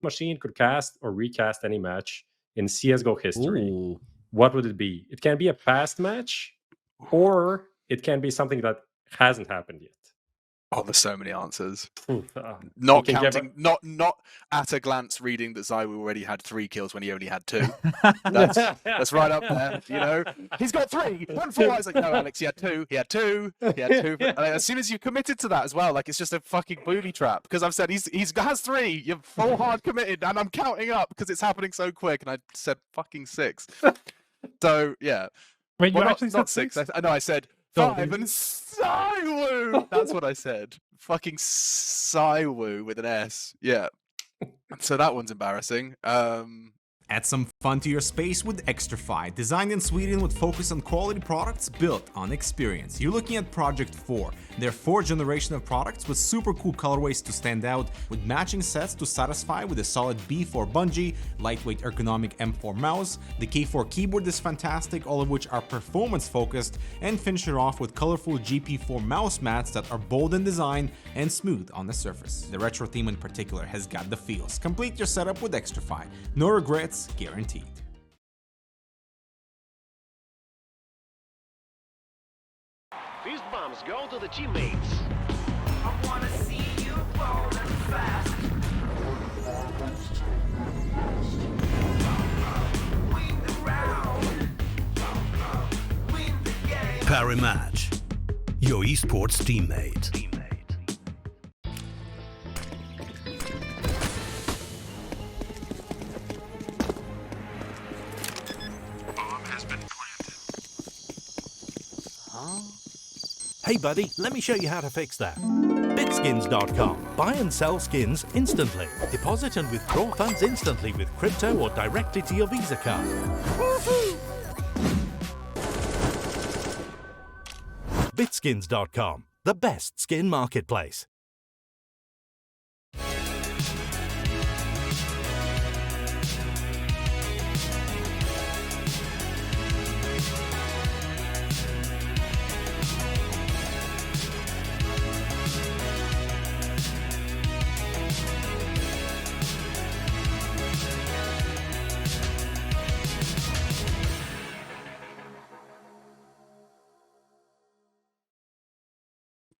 machine could cast or recast any match in CSGO history, Ooh. what would it be? It can be a past match, or it can be something that hasn't happened yet. Oh, there's so many answers. You Not can give counting, not at a glance reading that ZywOo already had 3 kills when he only had 2. That's That's right up there. You know, he's got 3, 1 4. I was like, no, Alex, he had 2. He had 2. He had 2. And as soon as you committed to that as well, like it's just a fucking booby trap. Because I've said he has 3. You're full hard committed, and I'm counting up because it's happening so quick. And I said fucking 6. So yeah. Wait, you Well, actually not said 6. I know I said 5 and ZywOo. That's what I said. Fucking ZywOo with an S. Yeah. So that one's embarrassing. Add some fun to your space with Xtrfy, designed in Sweden with focus on quality products built on experience. You're looking at Project 4, their 4th generation of products with super cool colorways to stand out, with matching sets to satisfy with a solid B4 bungee, lightweight ergonomic M4 mouse, the K4 keyboard is fantastic, all of which are performance focused, and finish it off with colorful GP4 mouse mats that are bold in design and smooth on the surface. The retro theme in particular has got the feels. Complete your setup with Xtrfy. No regrets guaranteed. Fist bumps go to the teammates. I wanna see you falling fast. Win the round. Win the game. Parry Match, your esports teammate. Hey buddy, let me show you how to fix that. Bitskins.com. Buy and sell skins instantly. Deposit and withdraw funds instantly with crypto or directly to your Visa card. Bitskins.com, the best skin marketplace.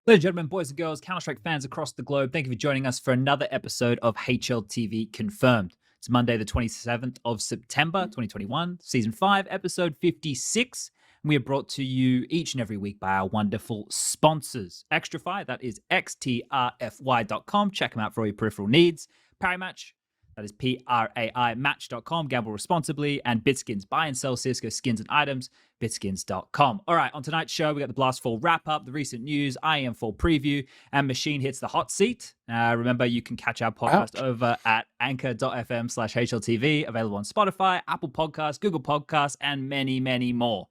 Ladies and gentlemen, boys and girls, Counter-Strike fans across the globe, thank you for joining us for another episode of HLTV Confirmed. It's Monday, the 27th of September, 2021, Season 5, Episode 56. We are brought to you each and every week by our wonderful sponsors. Xtrfy, that is xtrfy.com. Check them out for all your peripheral needs. Parry Match, that is PRAI match.com. Gamble responsibly. And Bitskins, buy and sell CSGO skins and items. Bitskins.com. All right, on tonight's show, we got the Blast Fall wrap-up, the recent news, IEM Fall preview, and Machine hits the hot seat. Remember, you can catch our podcast over at anchor.fm/HLTV, available on Spotify, Apple Podcasts, Google Podcasts, and many, many more.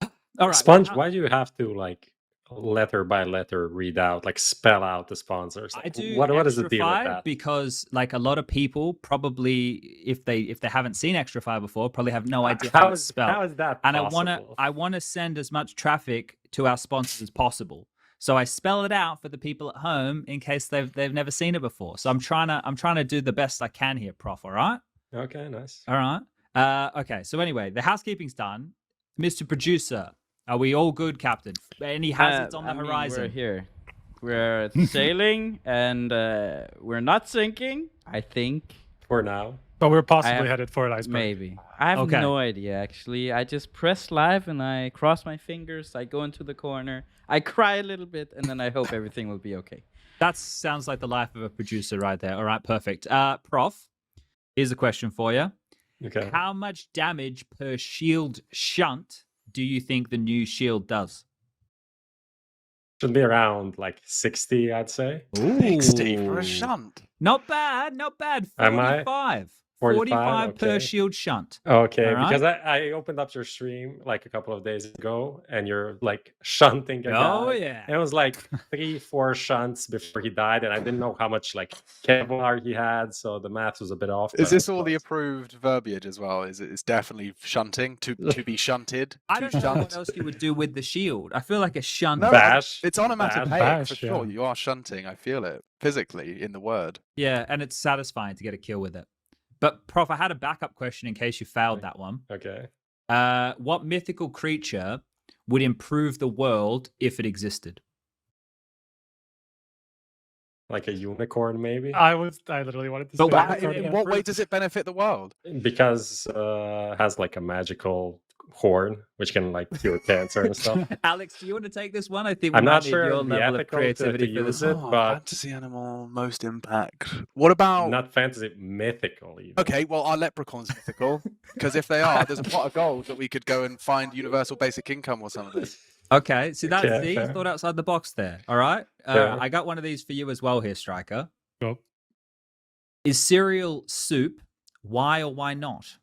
All right. Sponge, why do you have to like letter by letter read out, like spell out the sponsors? I do. What is the deal with that? Because like a lot of people probably, if they haven't seen Xtrfy before, probably have no idea how it's spelled. How is that and possible? I wanna send as much traffic to our sponsors as possible. So I spell it out for the people at home in case they've never seen it before. So I'm trying to do the best I can here, Prof. All right. Okay, nice. All right. Okay. So anyway, the housekeeping's done. Mr. Producer, are we all good, Captain? Any hazards on the horizon? We're here. We're sailing and we're not sinking, I think. For now. But we're possibly headed for an iceberg. Maybe. I have no idea, actually. I just press live and I cross my fingers. I go into the corner. I cry a little bit and then I hope everything will be okay. That sounds like the life of a producer right there. All right, perfect. Prof, here's a question for you. Okay. How much damage per shield shunt do you think the new shield does? Should be around like 60, I'd say. Ooh. 60 for a shunt. Not bad, not bad. Am I? 45. 45 per okay. shield shunt. Okay, All right. because I opened up your stream like a couple of days ago, and you're like shunting a Oh, guy. yeah. And it was like 3-4 shunts before he died, and I didn't know how much like Kevlar he had, so the math was a bit off. Is but this I all the suppose- approved verbiage as well? Is it's definitely shunting to be shunted? I to don't know shunt? what else you would do with the shield. I feel like a shunt. No, Bash. it's onomatopoeic Bash, for sure. yeah. You are shunting. I feel it physically in the word. Yeah, and it's satisfying to get a kill with it. But Prof, I had a backup question in case you failed that one. Okay. What mythical creature would improve the world if it existed? Like a unicorn, maybe? I literally wanted to But say why- that. In what way does it benefit the world? Because it has like a magical horn, which can like cure cancer and stuff. Alex, do you want to take this one? I think we I'm might not need sure your it'd be level of ethical to creativity for use this. it, but Fantasy animal, most impact. What about? not fantasy, mythical even. Okay, well, are leprechauns mythical? Because if they are, there's a pot of gold that we could go and find universal basic income or something. Okay, see that's Okay, see, you fair. thought outside the box there. All right, Fair. I got one of these for you as well here, Striker. Go. Is cereal soup? Why or why not?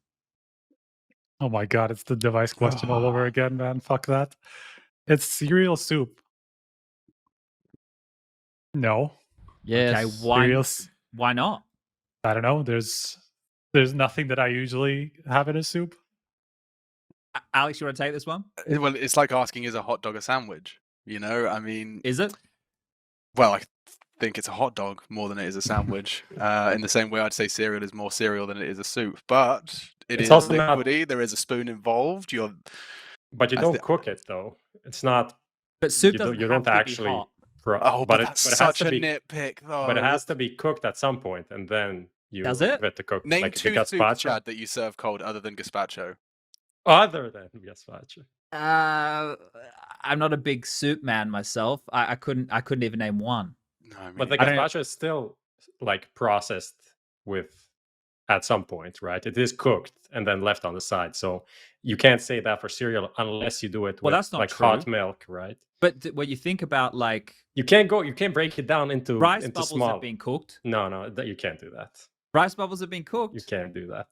Oh my god, it's the device question all over again, man. Fuck that. It's cereal soup. No. Yes. Okay, why? Cereal Why not? I don't know. There's nothing that I usually have in a soup. Alex, you want to take this one? Well, it's like asking, is a hot dog a sandwich? You know, I mean, Is it? well, I think it's a hot dog more than it is a sandwich. In the same way, I'd say cereal is more cereal than it is a soup. But It's is also not- liquidy. There is a spoon involved. You're But you I don't thi- cook it though. It's not. But soup You doesn't don't- you have don't to actually- be hot. oh, but that's it has such to a be. nitpick, though. But it has to be cooked at some point, and then you Does it? give it to cook. Name like two the soups, gazpacho. Chad, that you serve cold other than gazpacho. Other than gazpacho. I'm not a big soup man myself. I couldn't even name one. No, I mean, But the I don't- gazpacho is still like processed with at some point, right? It is cooked and then left on the side. So you can't say that for cereal unless you do it Well, with that's not like true. hot milk, right? But when you think about like You can't break it down into rice into bubbles small. have been cooked. No, you can't do that. Rice bubbles have been cooked. You can't do that.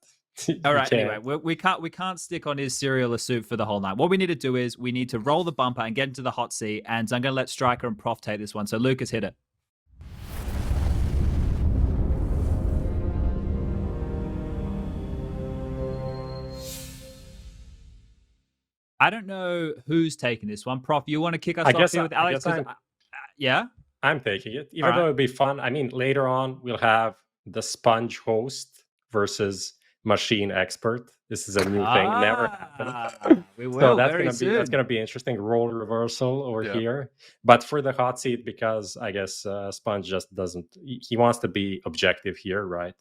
All You right. can't. Anyway, we can't stick on his cereal or soup for the whole night. What we need to do is we need to roll the bumper and get into the hot seat. And I'm going to let Striker and Prof take this one. So Lucas, hit it. I don't know who's taking this one. Prof, you want to kick us I off guess here I- with I Alex? guess 'Cause I'm- yeah. I'm taking it, even All though right. it'd be fun. I mean, later on we'll have the sponge host versus machine expert. This is a new thing, never happened. We will So that's very gonna be soon. that's gonna be interesting. Role reversal over Yeah. here, but for the hot seat, because I guess Sponge just doesn't. He wants to be objective here, right?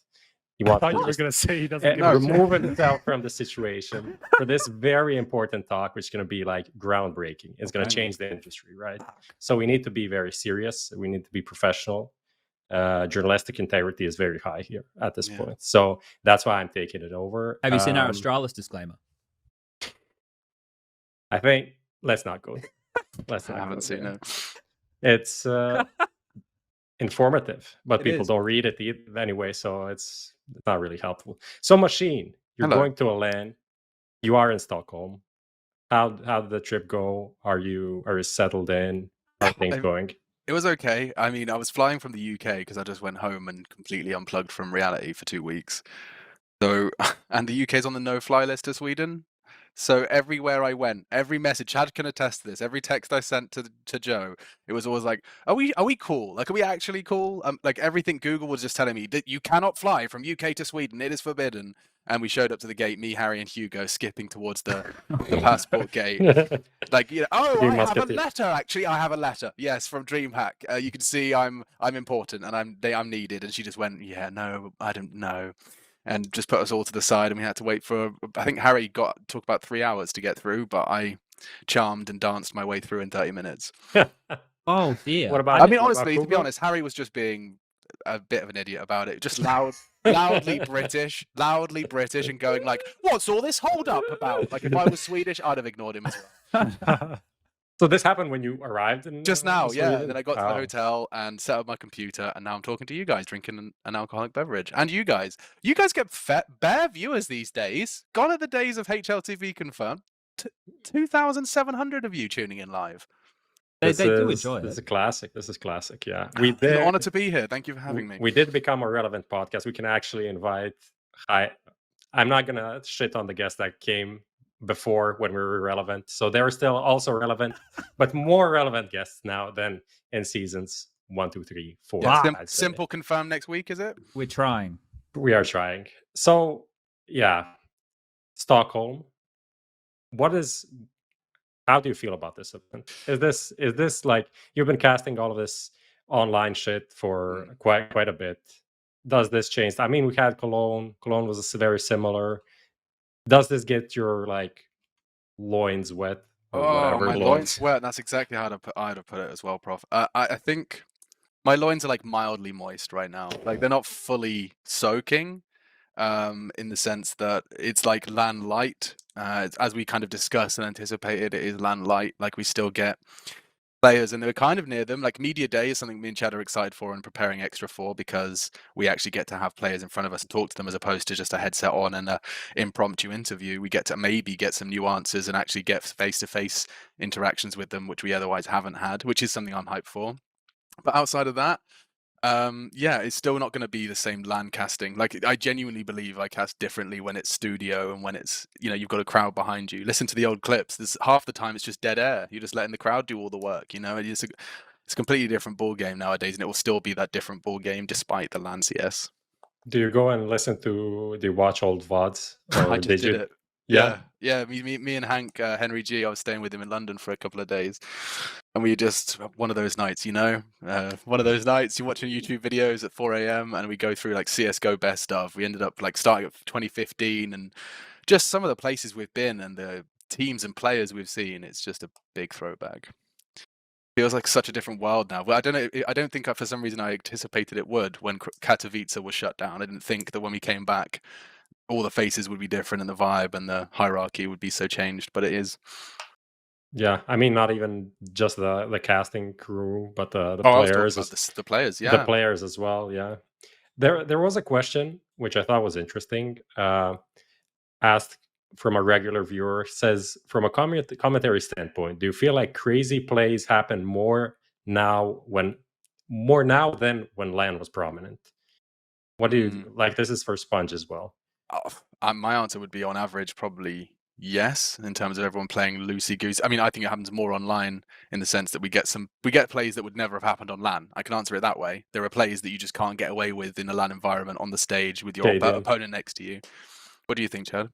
He I wants thought to you were just, going to say he doesn't give a remove shit. himself from the situation for this very important talk, which is going to be like groundbreaking. It's going to Okay. change the industry, right? So we need to be very serious. We need to be professional. Journalistic integrity is very high here at this Yeah. point. So that's why I'm taking it over. Have you seen our Astralis disclaimer? I think let's not go. Let's I not haven't go seen there. it. It's informative, but It people is. don't read it anyway, so it's not really helpful. So, Machine, you're Hello. going to a LAN. You are in Stockholm. How did the trip go? Are you settled in? How are things I'm- going? It was okay. I mean, I was flying from the UK because I just went home and completely unplugged from reality for 2 weeks. So, and the UK's on the no-fly list to Sweden. So everywhere I went, every message, Chad can attest to this. Every text I sent to Joe, it was always like, "Are we cool? Like, are we actually cool?" Like everything Google was just telling me that you cannot fly from UK to Sweden. It is forbidden. And we showed up to the gate, me, Harry, and Hugo skipping towards the passport gate. Like, you know, oh, You I must have a get the- letter. Actually, I have a letter. Yes, from DreamHack. You can see I'm important and I'm needed. And she just went, yeah, no, I don't know, and just put us all to the side. And we had to wait for. I think Harry took about 3 hours to get through, but I charmed and danced my way through in 30 minutes. Oh dear. What about? I mean, what about honestly, to be Google? honest, Harry was just being a bit of an idiot about it. Just loudly British, and going like, "What's all this hold up about?" Like if I was Swedish, I'd have ignored him as well. So this happened when you arrived in Just now, yeah. Sweden? Then I got to the Oh. hotel and set up my computer, and now I'm talking to you guys, drinking an alcoholic beverage. And you guys get bare viewers these days. Gone are the days of HLTV Confirmed. 2,700 of you tuning in live. They do enjoy This is it. a classic. This is classic. Yeah, It's an honor to be here. Thank you for having me. We did become a relevant podcast. We can actually invite. I'm not gonna shit on the guests that came before when we were relevant. So they're still also relevant, but more relevant guests now than in seasons 1, 2, 3, 4. Yeah, I'd say. simple confirm next week, is it? We're trying. We are trying. So yeah, Stockholm. How do you feel about this event? Is this like you've been casting all of this online shit for quite a bit? Does this change? I mean, we had Cologne. Cologne was very similar. Does this get your like loins wet or whatever? My loins wet. That's exactly how I'd have put it as well, Prof. I think my loins are like mildly moist right now. Like they're not fully soaking, in the sense that it's like LAN light. As we kind of discussed and anticipated, it is LAN light. Like we still get players, and they're kind of near them. Like Media Day is something me and Chad are excited for and preparing extra for, because we actually get to have players in front of us and talk to them, as opposed to just a headset on and an impromptu interview. We get to maybe get some nuances and actually get face-to-face interactions with them, which we otherwise haven't had, which is something I'm hyped for. But outside of that, yeah, it's still not going to be the same LAN casting. Like I genuinely believe I cast differently when it's studio and when it's, you've got a crowd behind you. Listen to the old clips. There's half the time it's just dead air. You're just letting the crowd do all the work. It's a completely different ball game nowadays, and it will still be that different ball game despite the LAN CS. Do you go and listen to? Do you watch old VODs? I just did it. Yeah. Me and Hank, Henry G. I was staying with him in London for a couple of days, and we just one of those nights, one of those nights you're watching YouTube videos at 4 a.m. and we go through like CS:GO best stuff. We ended up like starting at 2015, and just some of the places we've been and the teams and players we've seen. It's just a big throwback. Feels like such a different world now. Well, I don't know. I don't think for some reason I anticipated it would when Katowice was shut down. I didn't think that when we came back, all the faces would be different and the vibe and the hierarchy would be so changed, but it is. Yeah, I mean, not even just the casting crew, but the players. The players, yeah. The players as well, yeah. There was a question which I thought was interesting, asked from a regular viewer. Says, from a commentary standpoint, do you feel like crazy plays happen more now than when LAN was prominent? What do you like? This is for Sponge as well. My answer would be, on average, probably yes, in terms of everyone playing loosey-goosey. I mean, I think it happens more online in the sense that we get plays that would never have happened on LAN. I can answer it that way. There are plays that you just can't get away with in a LAN environment on the stage with your opponent next to you. What do you think, Chad?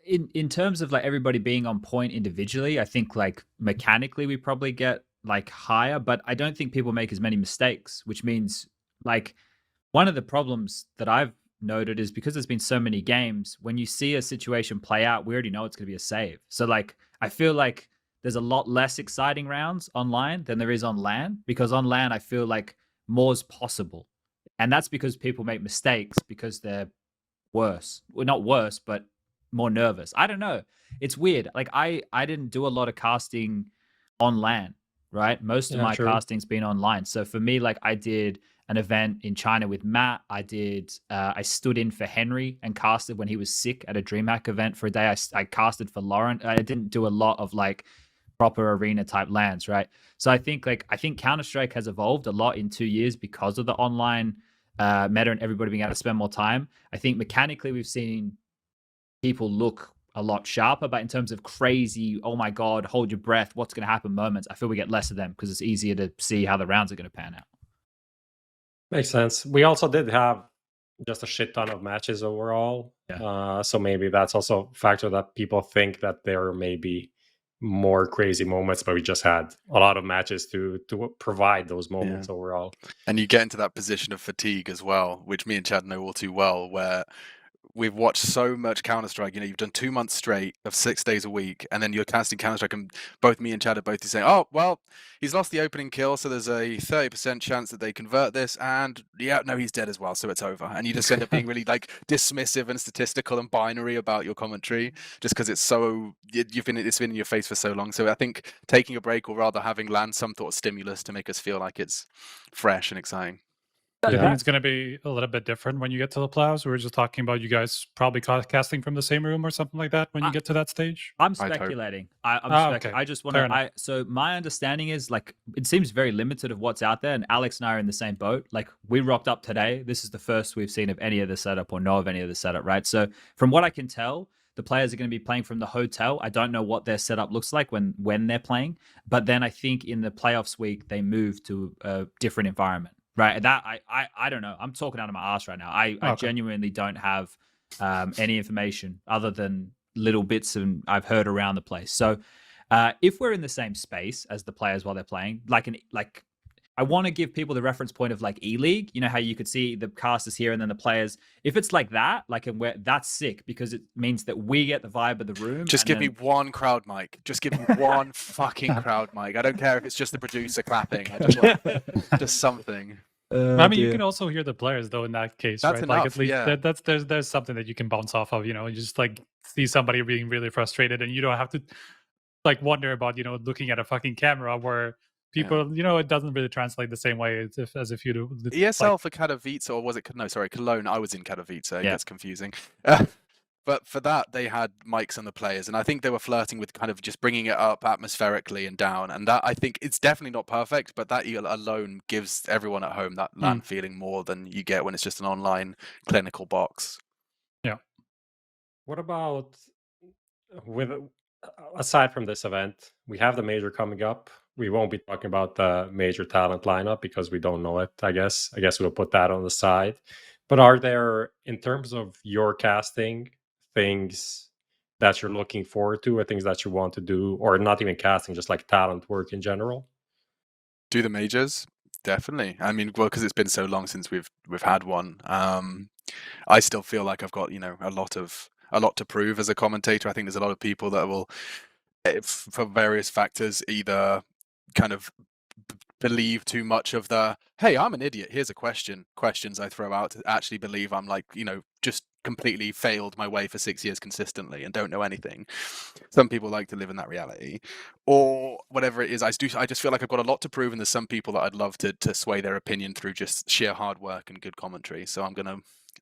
In terms of like everybody being on point individually, I think like mechanically we probably get like higher, but I don't think people make as many mistakes, which means like one of the problems that I've noted is because there's been so many games, when you see a situation play out, we already know it's going to be a save. So like I feel like there's a lot less exciting rounds online than there is on LAN, because on LAN I feel like more's possible, and that's because people make mistakes because they're worse. Well, not worse, but more nervous. I don't know. It's weird. Like I didn't do a lot of casting on LAN, right? Most of my casting's been online. So for me, like I did an event in China with Matt. I stood in for Henry and casted when he was sick at a DreamHack event for a day. I casted for Lauren. I didn't do a lot of like proper arena type LANs, right? So I think Counter-Strike has evolved a lot in 2 years because of the online meta and everybody being able to spend more time. I think mechanically we've seen people look a lot sharper, but in terms of crazy, oh my God, hold your breath, what's going to happen moments, I feel we get less of them because it's easier to see how the rounds are going to pan out. Makes sense. We also did have just a shit ton of matches overall. Yeah. So maybe that's also a factor that people think that there may be more crazy moments, but we just had a lot of matches to provide those moments overall. And you get into that position of fatigue as well, which me and Chad know all too well, where we've watched so much Counter-Strike. You know, you've done 2 months straight of 6 days a week, and then you're casting Counter-Strike, and both me and Chad are both saying, oh, well, he's lost the opening kill, so there's a 30% chance that they convert this, and yeah, no, he's dead as well, so it's over. And you just end up being really like dismissive and statistical and binary about your commentary, just because it's so, it's been in your face for so long. So I think taking a break, or rather having land some sort of stimulus to make us feel like it's fresh and exciting. I think it's going to be a little bit different when you get to the playoffs. We were just talking about you guys probably casting from the same room or something like that when you get to that stage. I'm speculating. Okay. I just want to. So my understanding is like it seems very limited of what's out there, and Alex and I are in the same boat. Like we rocked up today. This is the first we've seen of any of the setup or know of any of the setup, right? So from what I can tell, the players are going to be playing from the hotel. I don't know what their setup looks like when they're playing, but then I think in the playoffs week they move to a different environment. Right, that I don't know. I'm talking out of my ass right now. I genuinely don't have any information other than little bits and I've heard around the place. So if we're in the same space as the players while they're playing, I want to give people the reference point of like E-League. You know how you could see the casters here and then the players. If it's like that, that's sick because it means that we get the vibe of the room. Just give me one crowd mic. Just give me one fucking crowd mic. I don't care if it's just the producer clapping. I just want just something. I mean, you can also hear the players though in that case, that's right? Enough, like at least yeah. there's something that you can bounce off of. You know, you just like see somebody being really frustrated, and you don't have to like wonder about looking at a fucking camera where. People, it doesn't really translate the same way as if you do. ESL for Katowice, or was it? No, sorry, Cologne. I was in Katowice. It gets confusing. But for that, they had mics on the players, and I think they were flirting with kind of just bringing it up atmospherically and down. And that, I think, it's definitely not perfect, but that alone gives everyone at home that LAN feeling more than you get when it's just an online clinical box. Yeah. What about aside from this event, we have the major coming up. We won't be talking about the major talent lineup because we don't know it, I guess. I guess we'll put that on the side. But are there, in terms of your casting, things that you're looking forward to or things that you want to do, or not even casting, just like talent work in general? Do the majors? Definitely. I mean, well, because it's been so long since we've had one. I still feel like I've got, a lot to prove as a commentator. I think there's a lot of people that will, for various factors, either kind of believe too much of the hey, I'm an idiot, here's a questions I throw out, to actually believe I'm like, just completely failed my way for 6 years consistently and don't know anything. Some people like to live in that reality, or whatever it is. I just feel like I've got a lot to prove, and there's some people that I'd love to sway their opinion through just sheer hard work and good commentary. So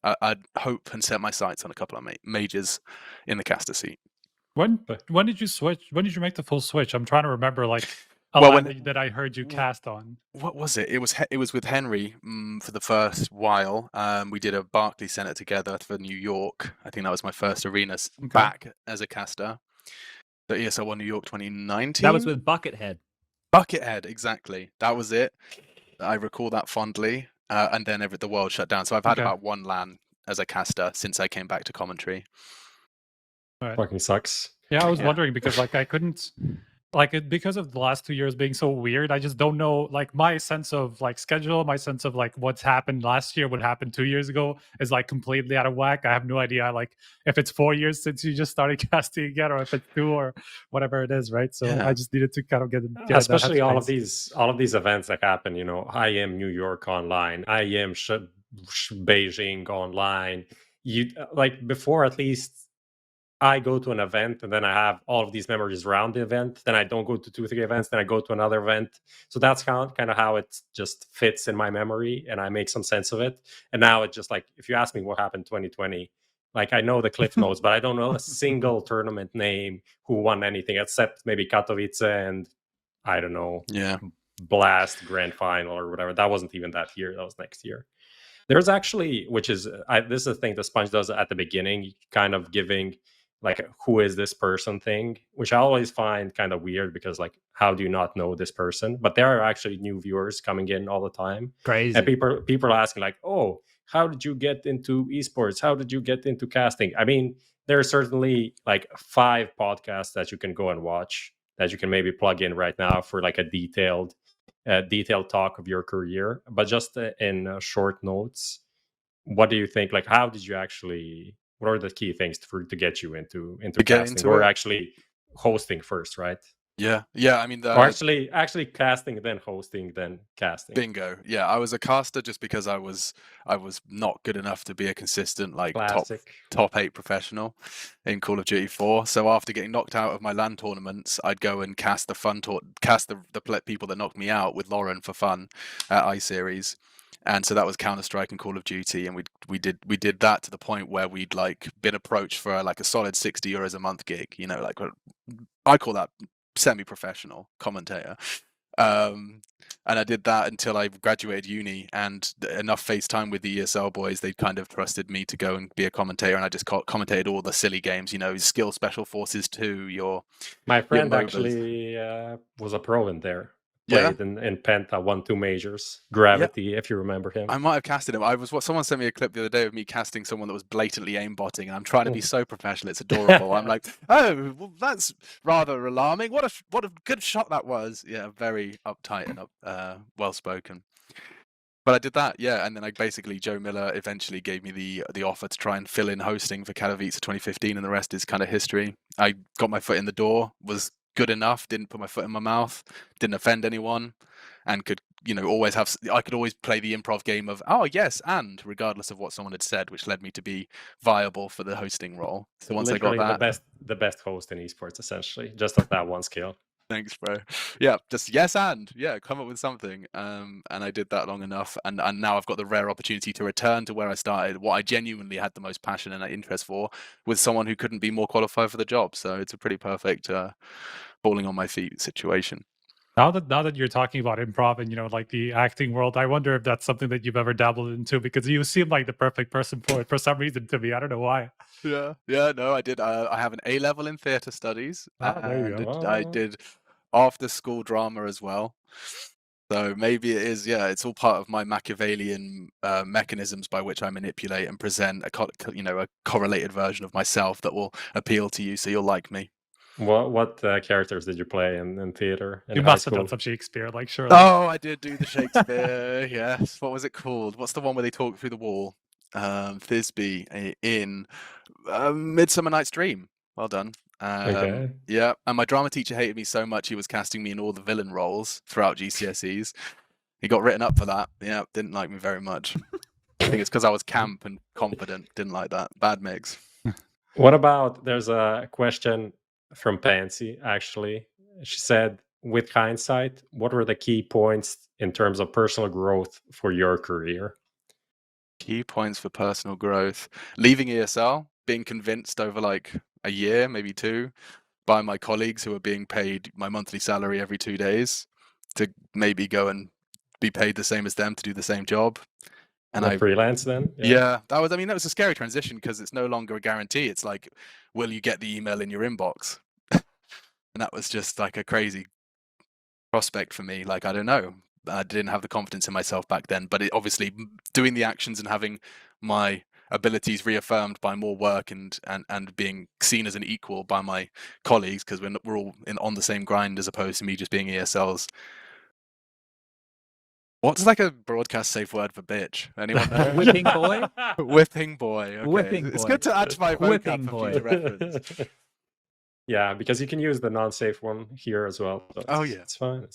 I'd hope and set my sights on a couple of majors in the caster seat. When did you switch? When did you make the full switch? I'm trying to remember that I heard you cast on. What was it? It was with Henry for the first while. We did a Barclays Center together for New York. I think that was my first arena back as a caster. The ESL One New York 2019. That was with Buckethead. Buckethead, exactly. That was it. I recall that fondly. And then the world shut down. So I've had about one LAN as a caster since I came back to commentary. Right. Fucking sucks. Yeah, I was wondering because I couldn't because of the last 2 years being so weird. I just don't know my sense of schedule, my sense of what's happened last year, what happened 2 years ago is completely out of whack. I have no idea if it's 4 years since you just started casting again, or if it's 2 or whatever it is, right? So I just needed to kind of get especially all of these events that happen. IEM New York online, IEM Beijing online. You before, at least I go to an event and then I have all of these memories around the event. Then I don't go to 2-3 events. Then I go to another event. So that's kind of how it just fits in my memory, and I make some sense of it. And now it's just if you ask me what happened 2020, I know the cliff notes, but I don't know a single tournament name who won anything except maybe Katowice and I don't know, Blast Grand Final or whatever. That wasn't even that year. That was next year. There's actually, which is this is the thing that Sponge does at the beginning, kind of giving who is this person thing, which I always find kind of weird because how do you not know this person? But there are actually new viewers coming in all the time. Crazy. And people are asking oh, how did you get into esports? How did you get into casting? I mean, there are certainly 5 podcasts that you can go and watch that you can maybe plug in right now for a detailed talk of your career. But just in short notes, what do you think? How did you actually What are the key things to get you into get casting, into or it? actually hosting first, right? Yeah. I mean, Or actually casting, then hosting, then casting. bingo. Yeah, I was a caster just because I was not good enough to be a consistent like Classic. top 8 professional in Call of Duty 4. So after getting knocked out of my LAN tournaments, I'd go and cast the people that knocked me out with Lauren for fun at iSeries. And so that was Counter-Strike and Call of Duty, and we did that to the point where we'd like been approached for like a solid €60 a month gig. You know, like I call that semi-professional commentator. And I did that until I graduated uni, and enough face time with the ESL boys, they kind of trusted me to go and be a commentator, and I just commentated all the silly games, you know, Skill Special Forces 2, My friend MOBAs. actually was a pro in there. Yeah? Played in Penta, won 2 majors. Gravity, if you remember him. I might have casted him. Someone sent me a clip the other day of me casting someone that was blatantly aimbotting, and I'm trying to be so professional. It's adorable. I'm like, oh, well, that's rather alarming. What a good shot that was. Yeah, very uptight and well spoken. But I did that, yeah, and then Joe Miller eventually gave me the offer to try and fill in hosting for Katowice 2015, and the rest is kind of history. I got my foot in the door, was good enough, didn't put my foot in my mouth, didn't offend anyone, and could, you know, I could always play the improv game of, oh yes, and regardless of what someone had said, which led me to be viable for the hosting role. So once Literally I got that, the best host in esports, essentially, just of that one skill. thanks, bro. Yeah, just yes and yeah, come up with something. And I did that long enough, and now I've got the rare opportunity to return to where I started, what I genuinely had the most passion and interest for, with someone who couldn't be more qualified for the job. So it's a pretty perfect falling on my feet situation. Now that you're talking about improv and, you know, like the acting world, I wonder if that's something that you've ever dabbled into, because you seem like the perfect person for it for some reason to me. I don't know why. Yeah, no, I did. I have an A level in theatre studies, there you and go. I did after school drama as well. So maybe it is, yeah, it's all part of my Machiavellian mechanisms by which I manipulate and present a correlated version of myself that will appeal to you, so you'll like me. What characters did you play in theater? You must have done some Shakespeare, like, surely. Oh, I did do the Shakespeare. Yes. What was it called? What's the one where they talk through the wall? Thisbe in Midsummer Night's Dream. Well done. Okay. Yeah, and my drama teacher hated me so much he was casting me in all the villain roles throughout GCSEs. He got written up for that. Yeah, didn't like me very much. I think it's because I was camp and confident. Didn't like that. Bad mix. What about, there's a question from Pansy, actually. She said, with hindsight, what were the key points in terms of personal growth for your career? Key points for personal growth. Leaving ESL, being convinced over like a year, maybe 2, by my colleagues who are being paid my monthly salary every 2 days to maybe go and be paid the same as them to do the same job. And I freelance then? Yeah, that was a scary transition, because it's no longer a guarantee. It's like, will you get the email in your inbox? And that was just like a crazy prospect for me. Like, I don't know. I didn't have the confidence in myself back then, but obviously doing the actions and having my abilities reaffirmed by more work and being seen as an equal by my colleagues, because we're all on the same grind, as opposed to me just being ESLs. What's like a broadcast safe word for bitch? Anyone know? Whipping boy? Whipping boy. Okay. Whipping It's boy. good to add to my Whipping vocab for boy. future reference. Yeah, because you can use the non-safe one here as well. So Oh, yeah. It's fine.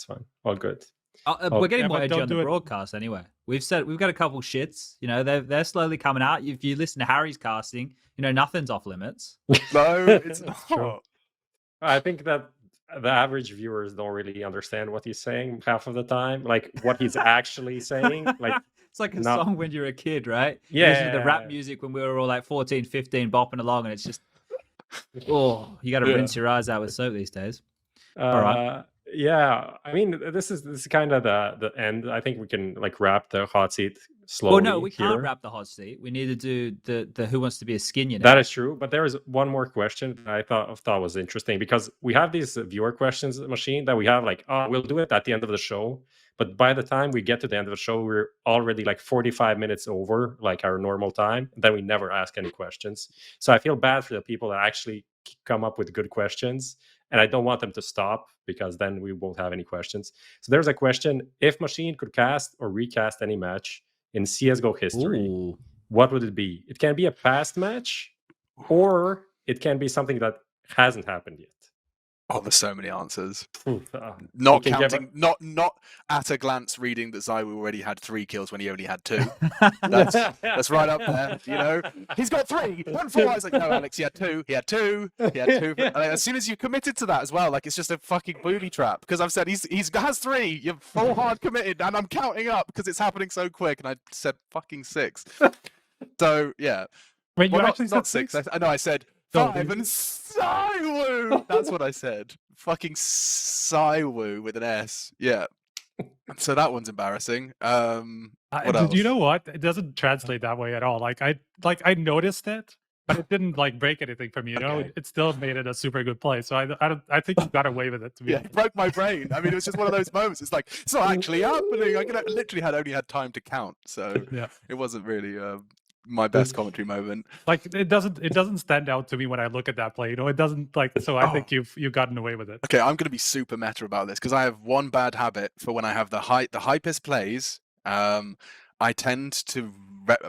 All good. We're getting yeah, more but edgy don't on the do it. broadcast anyway. We've got a couple shits. You know, they're slowly coming out. If you listen to Harry's casting, you know, nothing's off limits. No, it's not. True. I think that the average viewers don't really understand what he's saying half of the time, like what he's actually saying. Like, it's like a song when you're a kid, right? You Yeah. listen to the rap music when we were all like 14, 15, bopping along, and it's just, oh, you got to rinse your eyes out with soap these days. All right. Yeah, I mean, this is kind of the end. I think we can like wrap the hot seat slowly. Well, no, we can't here. wrap the hot seat. We need to do the Who Wants to Be a Skinionaire. That is true, but there is one more question that I thought was interesting, because we have these viewer questions machine that we have like, oh, we'll do it at the end of the show. But by the time we get to the end of the show, we're already like 45 minutes over like our normal time. Then we never ask any questions. So I feel bad for the people that actually come up with good questions. And I don't want them to stop, because then we won't have any questions. So there's a question: if Machine could cast or recast any match in CSGO history, Ooh. what would it be? It can be a past match, or it can be something that hasn't happened yet. Oh, there's so many answers. Oof, Not you can give counting, not at a glance reading that ZywOo already had 3 kills when he only had 2. That's That's right up there, you know. He's got 3, 1 4. I was like, no, Alex, he had 2. He had 2. He had 2. And as soon as you committed to that as well, like it's just a fucking booby trap. Because I've said he has 3. You're full hard committed, and I'm counting up because it's happening so quick. And I said fucking 6. So yeah. Wait, you Well, actually not said 6. I know I said Don't 5 do and ZywOo. That's what I said. Fucking ZywOo with an S. Yeah. So that one's embarrassing. What else? You know what? It doesn't translate that way at all. Like I noticed it, but it didn't like break anything for me. You know, Okay. it still made it a super good play. So I think you got away with it. To be Yeah, honest. it broke my brain. I mean, it was just one of those moments. It's like it's not actually happening. I literally only had time to count, so Yeah. it wasn't really my best commentary moment. Like it doesn't stand out to me when I look at that play. You know, it doesn't like. So I think you've gotten away with it. Okay, I'm going to be super meta about this because I have one bad habit for when I have the hypest plays. I tend to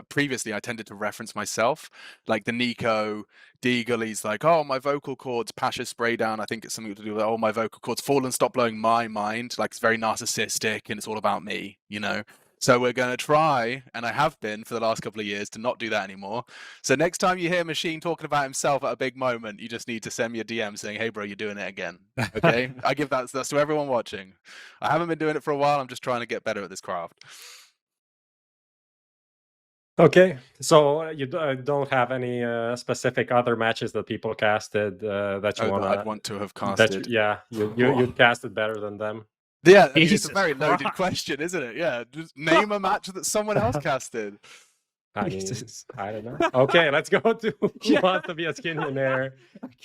previously I tended to reference myself, like the Nico Deagle. He's like, oh, my vocal cords, Pasha spray down. I think it's something to do with oh, my vocal cords fall and stop blowing my mind. Like it's very narcissistic and it's all about me, you know. So we're going to try, and I have been for the last couple of years, to not do that anymore. So next time you hear Machine talking about himself at a big moment, you just need to send me a DM saying, hey, bro, you're doing it again. Okay? I give that's to everyone watching. I haven't been doing it for a while. I'm just trying to get better at this craft. Okay, so you don't have any specific other matches that people casted that you I'd want to have casted. you casted better than them. Yeah, I mean, it's Jesus a very loaded Christ. question, isn't it? Yeah, just name a match that someone else casted. I mean, Jesus. I don't know. Okay, let's go to who wants to be a skinionaire.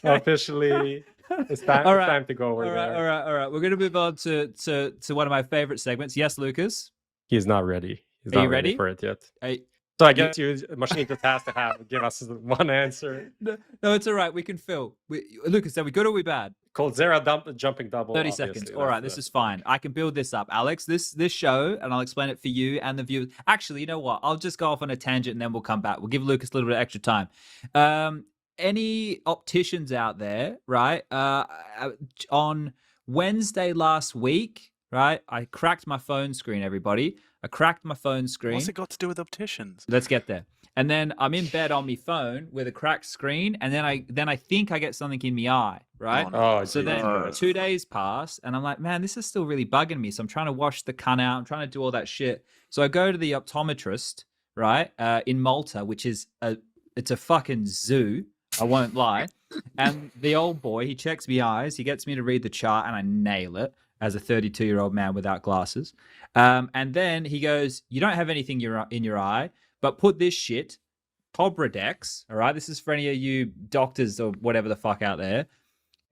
Officially, it's time. All It's right. time to go over All right, there. all right. We're going to move on to one of my favorite segments. Yes, Lucas. He's not ready. He's Are you not ready ready? for it yet. Hey, So I guess Machine just has to give us one answer. no, it's all right. We can fill. Lucas, are we good or are we bad? Called jumping double. 30 seconds. obviously. All right, this is fine. I can build this up. Alex, this show, and I'll explain it for you and the viewers. Actually, you know what? I'll just go off on a tangent and then we'll come back. We'll give Lucas a little bit of extra time. Any opticians out there, right? On Wednesday last week, right? I cracked my phone screen, everybody. I cracked my phone screen. What's it got to do with opticians? Let's get there. And then I'm in bed on my phone with a cracked screen, and then I think I get something in my eye, right? Oh, no. Oh, So then Jesus. 2 days pass, and I'm like, man, this is still really bugging me. So I'm trying to wash the cunt out. I'm trying to do all that shit. So I go to the optometrist, right, in Malta, which is it's a fucking zoo. I won't lie. And the old boy, he checks me eyes. He gets me to read the chart, and I nail it as a 32-year-old man without glasses. And then he goes, you don't have anything in your eye, but put this shit, Cobradex, all right? This is for any of you doctors or whatever the fuck out there.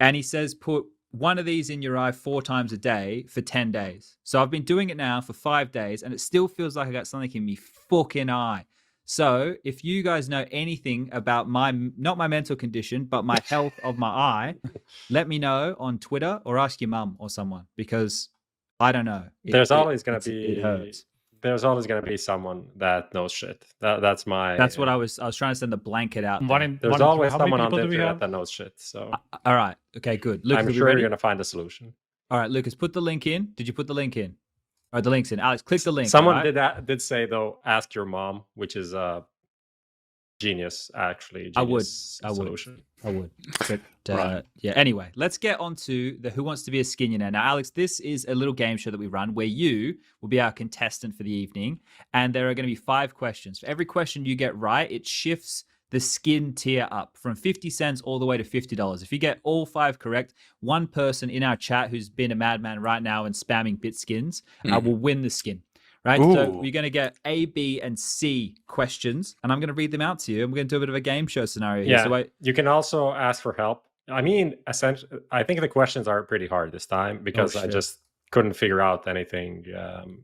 And he says, put one of these in your eye 4 times a day for 10 days. So I've been doing it now for 5 days, and it still feels like I got something in me fucking eye. So if you guys know anything about not my mental condition, but my health of my eye, let me know on Twitter or ask your mum or someone, because I don't know. There's always going to be. It hurts. There's always going to be someone that knows shit. That's my. That's what I was trying to send the blanket out. There's always how many someone on people do the we internet have? that knows shit. So All right. Okay, good. Lucas, I'm are we sure ready? you're going to find a solution. All right, Lucas, put the link in. Did you put the link in? All right, the link's in. Alex, click the link. Someone all right? did say though, ask your mom, which is genius actually. I would. Solution. I would. But, Right. yeah. Anyway, let's get on to the Who Wants to Be a Skinionaire. Now, Alex, this is a little game show that we run where you will be our contestant for the evening, and there are going to be 5 questions. For every question you get right, it shifts the skin tier up from 50 cents all the way to $50. If you get all 5 correct, one person in our chat who's been a madman right now and spamming Bitskins will win the skin. Right, so Ooh. you're going to get A, B, and C questions, and I'm going to read them out to you. And we're going to do a bit of a game show scenario here. Yeah, So you can also ask for help. I mean, essentially, I think the questions are pretty hard this time because I shit. just couldn't figure out anything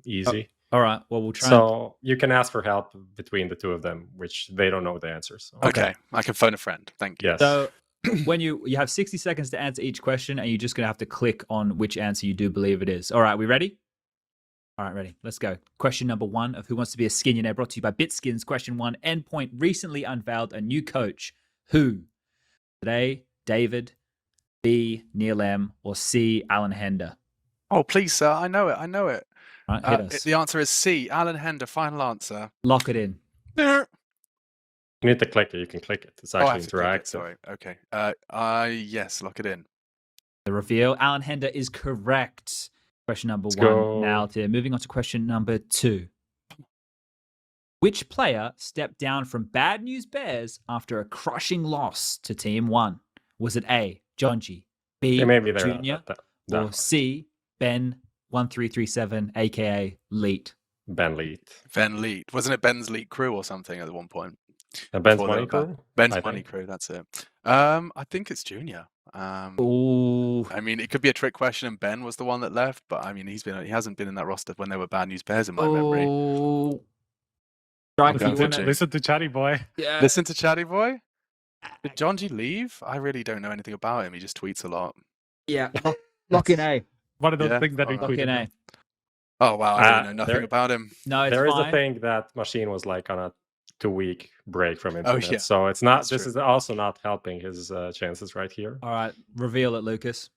easy. all right, well, we'll try. So you can ask for help between the two of them, which they don't know the answers. So. Okay, I can phone a friend. Thank you. Yes. So when you have 60 seconds to answer each question, and you're just going to have to click on which answer you do believe it is. All right, we ready? All right, ready. Let's go. Question number 1 of Who Wants to Be a Skinionaire, brought to you by Bitskins. Question 1, Endpoint recently unveiled a new coach. Who? Today, David, B, Neil M, or C, Alan Hender? Oh, please, sir. I know it. I know it. Right, hit us. The answer is C. Alan Hender. Final answer. Lock it in. No. You need to click it. You can click it. It's Oh, I actually have to click it, interactive. sorry. Okay. Yes, lock it in. The reveal. Alan Hender is correct. Question number Let's one go. nailed here. Moving on to question number 2. Which player stepped down from Bad News Bears after a crushing loss to Team 1? Was it A, Jonji, B, Yeah, maybe they're Junior, that or C, Ben1337, aka Leet? Ben Leet. Ben Leet. Wasn't it Ben's Leet Crew or something at one point? Ben's Before they Money were bad. Crew? Ben's I Money think. Crew, that's it. I think it's Junior. Ooh. I mean, it could be a trick question, and Ben was the one that left. But I mean, he hasn't been in that roster when they were Bad News Bears in my memory. Oh. Strike if you Okay. want to. Listen to Chatty Boy. Yeah. Listen to Chatty Boy. Did John G leave? I really don't know anything about him. He just tweets a lot. Yeah. Lock in A. One of those Yeah, things that he alright. Lock in tweeted. A. Oh wow, I really know nothing there- about him. No, it's There is fine. a thing that Machine was like on a 2-week break from internet. yeah. So it's not. That's This true. is also not helping his chances right here. All right, reveal it, Lucas.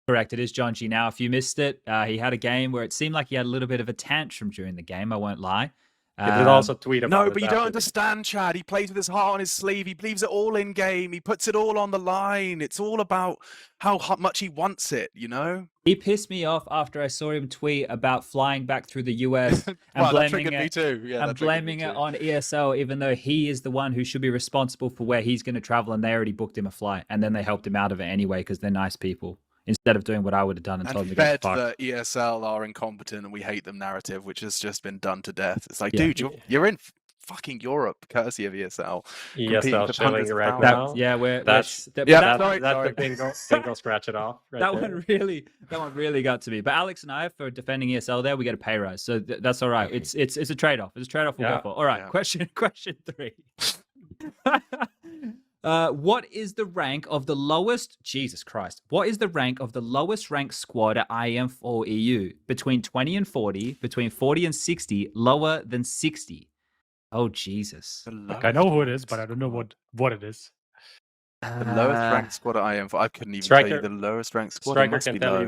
Correct, it is John G. Now, if you missed it, he had a game where it seemed like he had a little bit of a tantrum during the game. I won't lie. He did also tweet about No, it but you don't after. understand, Chad. He plays with his heart on his sleeve. He believes it all in game. He puts it all on the line. It's all about how much he wants it, you know? He pissed me off after I saw him tweet about flying back through the US and Wow, that blaming triggered me it. too. Yeah, and that triggered me blaming it too. on ESL, even though he is the one who should be responsible for where he's going to travel, and they already booked him a flight, and then they helped him out of it anyway because they're nice people. Instead of doing what I would have done and told And him to get fed fucked. the ESL are incompetent and we hate them narrative, which has just been done to death. It's like, Yeah. dude, you're in fucking Europe, courtesy of ESL. competing ESL for chilling hundreds of right pounds. now. Yeah, That's that, yeah, that, sorry, that's sorry. the bingo scratch it off. Right that there. one really got to me. But Alex and I, for defending ESL there, we get a pay rise, so that's all right. It's a trade off. It's a trade off we'll Yeah. go for. All right, Yeah. question 3. What is the rank of the lowest? Jesus Christ! What is the rank of the lowest ranked squad at IEM Fall EU? Between 20 and 40, between 40 and 60, lower than 60. Oh Jesus! Like, I know who it is, but I don't know what it is. The lowest ranked squad at IM. I couldn't even Striker- tell you the lowest ranked squad. It Striker must can be tell low.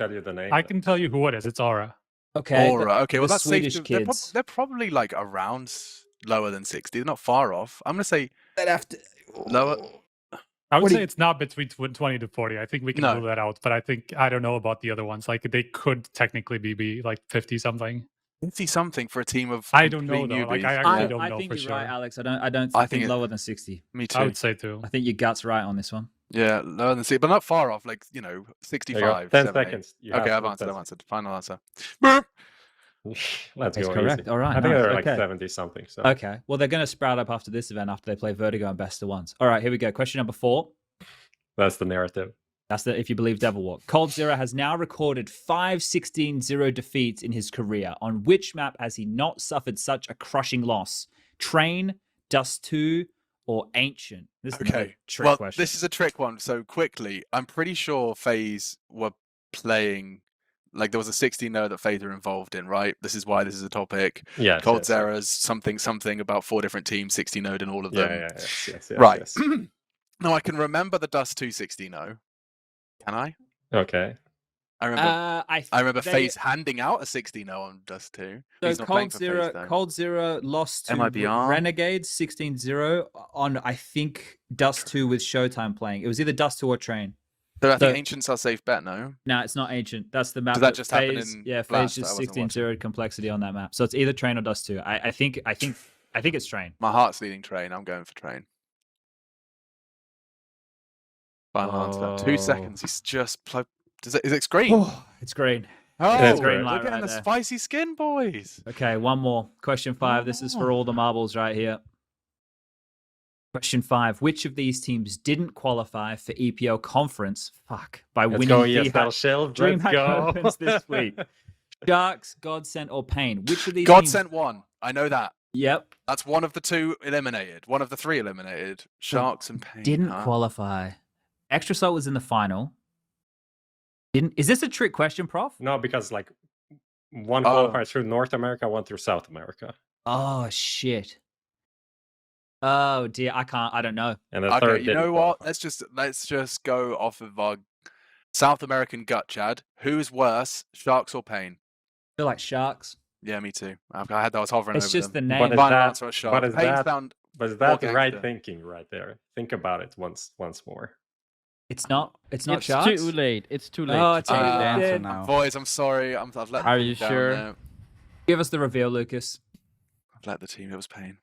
you the name. I can tell you who it is. It's Aura. Okay. Aura. Okay, well the that's safe. Swedish They're, kids. they're probably like around lower than 60. They're not far off. I'm gonna say They'd have to. lower. I would What do say you- it's not between 20 to 40. I think we can No. rule that out. But I don't know about the other ones. Like they could technically be like 50 something. 50 something for a team of. I don't know complete though. Like newbies. I actually don't I know think for you're sure. right, Alex. I don't I think think lower than 60. Me too. I would say too. I think your gut's right on this one. Yeah, lower than 60, but not far off. Like 65. 10 7, 8. seconds. You Okay, have I've 10 answered. Final answer. Let's That's go. correct. Easy. All right. I think nice. they're like Okay. 70 something. So Okay. Well, they're going to sprout up after this event after they play Vertigo and Best of Ones. All right, here we go. Question number 4. that's the narrative. That's if you believe Devil Walk. Cold Zero has now recorded 5-16-0 defeats in his career. On which map has he not suffered such a crushing loss? Train, Dust 2, or Ancient? This is another Okay. trick Well, question. this is a trick one. So quickly, I'm pretty sure FaZe were playing. Like there was a 16-0 that FaZe were involved in, right? This is why this is a topic. Yeah. Cold Zera's something about 4 different teams, 16-0'd in all of them. Yes, Right. yes. Now I can remember the Dust 2 16-0. Can I? Okay. I remember. I remember they- FaZe handing out a 16-0 on Dust 2. So He's not playing Cold for Zero, FaZe, though. Cold Zero lost to MIBR? Renegades 16-0 on I think Dust 2 with Showtime playing. It was either Dust 2 or Train. So I think So- Ancients are safe bet, no? No, it's not Ancient. That's the map. Did that just happen FaZe, in yeah, Blast FaZe that I just wasn't 16-0 complexity on that map. So it's either Train or Dust 2. I think it's Train. My heart's leading Train. I'm going for Train. Final answer. 2 Oh. seconds. He's just. Is it green? It's green. Oh, It's we're green light getting right the there. spicy skin, boys. Okay, one more. Question 5. This is for all the marbles right here. Question 5. Which of these teams didn't qualify for EPL conference? By Let's winning go, the ESL Shield. Let's DreamHack go. Opens this week? Sharks, Godsent, or Pain? Which of these God teams? sent one. I know that. Yep. That's one of the 2 eliminated. One of the 3 eliminated. Sharks and Pain. Didn't huh? qualify. Extra Salt was in the final. Didn't. Is this a trick question, Prof? No, because like one Oh. qualifier through North America, one through South America. Oh shit. Oh dear, I don't know. And the Okay, third you didn't know what? qualify. Let's just go off of our South American gut, Chad. Who's worse, Sharks or Pain? I feel like Sharks. Yeah, me too. I had that. I was hovering It's over just them. the But name. is Final that, answer was but Sharks. is Pain that, sound but is more that the right gangster. thinking right there? Think about it once more. It's not It's Sharks. too late. It's too late Oh, to it's change the already answer dead. now. Boys, I'm sorry. I've let the Are team you down sure? there. Give us the reveal, Lucas. I've let the team. It was Pain.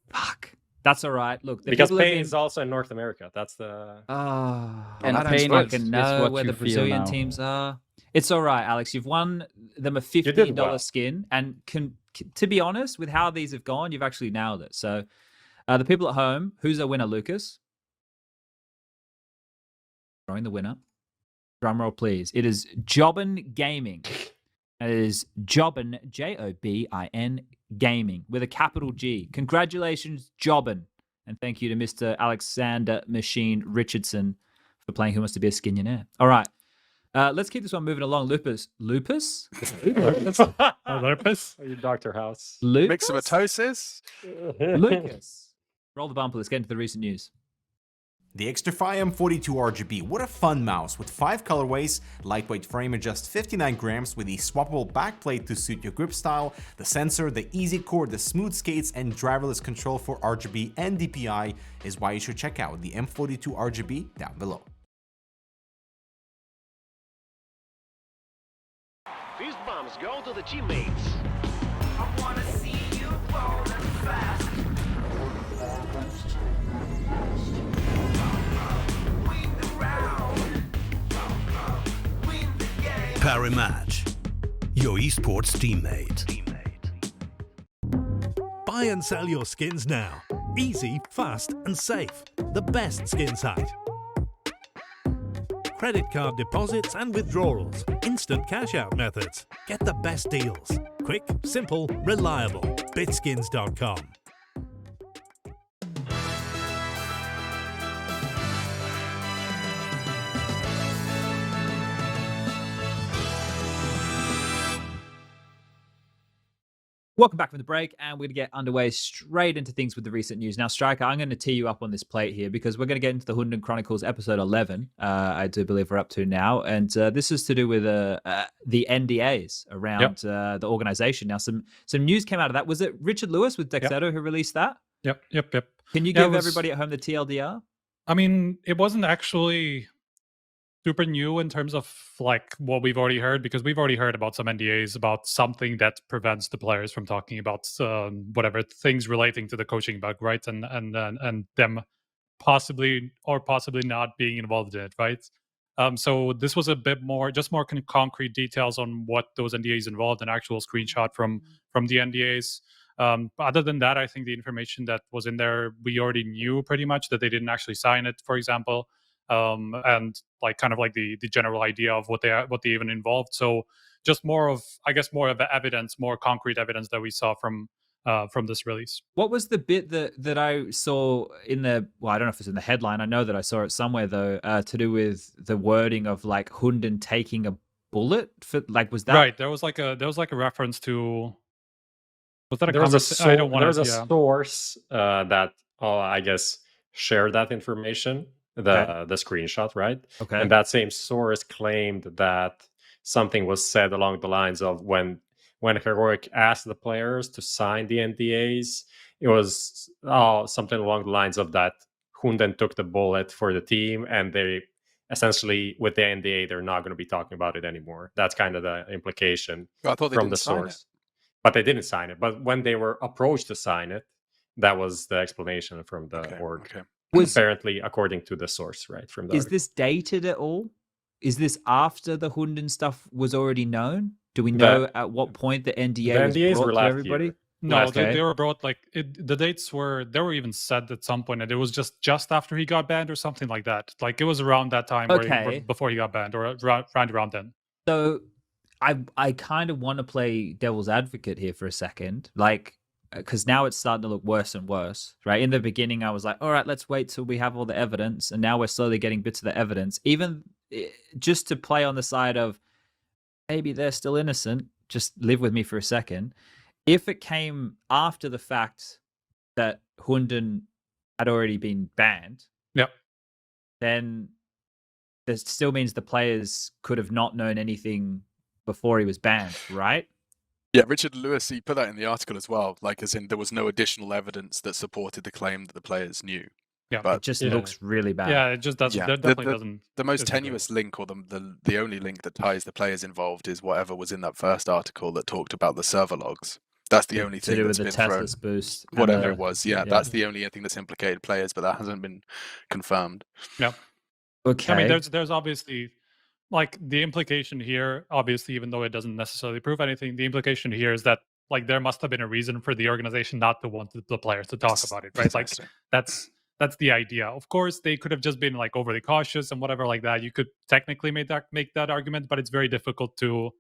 Fuck. That's all right. Look, the Because people have Pain been- is also in North America. That's the. And I don't Pain fucking is know what where you the feel Brazilian now. teams are. It's all right, Alex. You've won them a did $15 well. skin, and to be honest, with how these have gone, you've actually nailed it. So, the people at home, who's our winner, Lucas? Throwing the winner. Drum roll, please. It is Jobin Gaming. It is Jobin, Jobin Gaming with a capital G. Congratulations, Jobin. And thank you to Mr. Alexander Machine Richardson for playing Who Wants to Be a Skinionaire. All right. Let's keep this one moving along. Lupus? Lupus? Are you Dr. House? Lucas? Myxomatosis? Lucas. Roll the bumper. Let's get into the recent news. The Xtrfy M42 RGB, what a fun mouse with 5 colorways, lightweight frame at just 59 grams with the swappable backplate to suit your grip style, the sensor, the easy core, the smooth skates, and driverless control for RGB and DPI is why you should check out the M42 RGB down below. Fist bombs go to the teammates. I wanna see you rolling fast. Win the round. Win the game. Parimatch, your esports teammate. Buy and sell your skins now. Easy, fast, and safe. The best skin site. Credit card deposits and withdrawals. Instant cash out methods. Get the best deals. Quick, simple, reliable. Bitskins.com. Welcome back from the break, and we're going to get underway straight into things with the recent news. Now, Striker, I'm going to tee you up on this plate here because we're going to get into the Hunden Chronicles episode 11, I do believe we're up to now. And this is to do with the NDAs around the organization. Now, some news came out of that. Was it Richard Lewis with Dexeto who released that? Yep. Can you give everybody at home the TLDR? I mean, it wasn't actually super new in terms of like what we've already heard, because we've already heard about some NDAs about something that prevents the players from talking about whatever things relating to the coaching bug, right? And them possibly not being involved in it, right? So this was a bit more, just more concrete details on what those NDAs involved, an actual screenshot from the NDAs. Other than that, I think the information that was in there, we already knew pretty much that they didn't actually sign it, for example. And like kind of like the general idea of what they even involved. So just more of evidence, more concrete evidence that we saw from this release. What was the bit that I saw in the, well, I don't know if it's in the headline. I know that I saw it somewhere though, to do with the wording of like Hunden taking a bullet for, like, was that right? There was like a reference to, was that a there was conversation? I don't want there was a to. source that I guess shared that information, the screenshot, right? Okay. And that same source claimed that something was said along the lines of when Heroic asked the players to sign the NDAs, it was something along the lines of that Hunden took the bullet for the team, and they essentially, with the NDA, they're not going to be talking about it anymore. That's kind of the implication I thought they from didn't the sign source. But they didn't sign it. But when they were approached to sign it, that was the explanation from the org. Okay. Apparently, according to the source, right? From the Is this dated at all? Is this after the Hunden stuff was already known? Do we know at what point the NDA was NDAs brought were to last everybody? year. No, they were brought like the dates were, they were even said at some point, and it was just after he got banned or something like that. Like it was around that time, before he got banned, or around then. So I kind of want to play devil's advocate here for a second, like, because now it's starting to look worse and worse, right? In the beginning, I was like, all right, let's wait till we have all the evidence, and now we're slowly getting bits of the evidence, even just to play on the side of maybe they're still innocent. Just live with me for a second. If it came after the fact that Hunden had already been banned, then this still means the players could have not known anything before he was banned, right? Yeah, Richard Lewis, he put that in the article as well, like as in there was no additional evidence that supported the claim that the players knew. Yeah, but it just looks really bad. Yeah, it just doesn't. Yeah, There definitely doesn't. The most isn't tenuous link, or the only link that ties the players involved, is whatever was in that first article that talked about the server logs. That's the only thing that's been been thrown. Teslas boost, Whatever it was, that's the only thing that's implicated players, but that hasn't been confirmed. Yeah. Okay. I mean, there's obviously like the implication here. Obviously, even though it doesn't necessarily prove anything, the implication here is that like there must have been a reason for the organization not to want the players to talk about it, right? Like that's the idea. Of course, they could have just been like overly cautious and whatever like that. You could technically make that argument, but it's very difficult to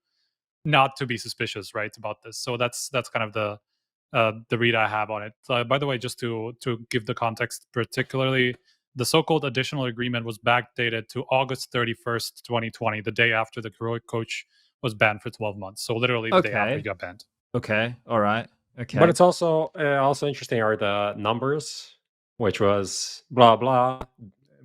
not to be suspicious, right, about this. So that's kind of the read I have on it. By the way, just to give the context, particularly the so-called additional agreement was backdated to August 31st, 2020, the day after the Heroic coach was banned for 12 months. So literally the day after he got banned. Okay. All right. Okay. But it's also interesting are the numbers, which was blah blah,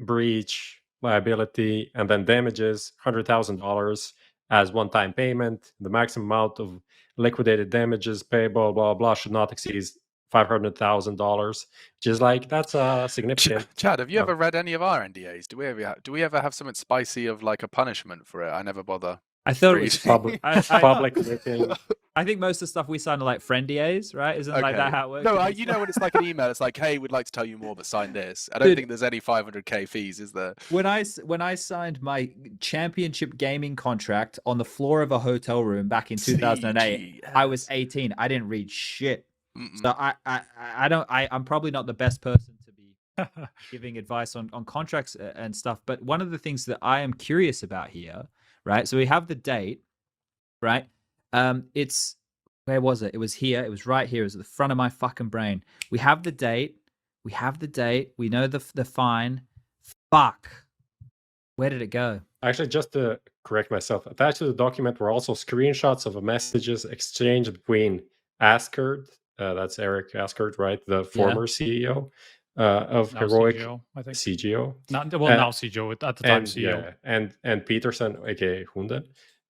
breach, liability, and then damages, $100,000 as one-time payment. The maximum amount of liquidated damages payable, blah blah, should not exceed $500,000, which is like that's a significant. Chad, have you ever read any of our NDAs? Do we ever have something spicy of like a punishment for it? I never bother. I thought it was public. I think most of the stuff we sign are like friendias, right? Isn't like that how it works? No, you know when it's like an email, it's like, hey, we'd like to tell you more, but sign this. I don't think there's any 500k fees, is there? When I signed my championship gaming contract on the floor of a hotel room back in 2008, I was 18. I didn't read shit. So I'm probably not the best person to be giving advice on contracts and stuff. But one of the things that I am curious about here, right? So we have the date, right? It's where was it? It was here. It was right here. It was at the front of my fucking brain. We have the date. We have the date. We know the fine. Fuck. Where did it go? Actually, just to correct myself, attached to the document were also screenshots of messages exchanged between Askard, that's Eric Askard, right? The former CEO of now Heroic. CGO, I think. CGO. Now CGO, at the time CEO. Yeah, and Peterson, aka Hunden.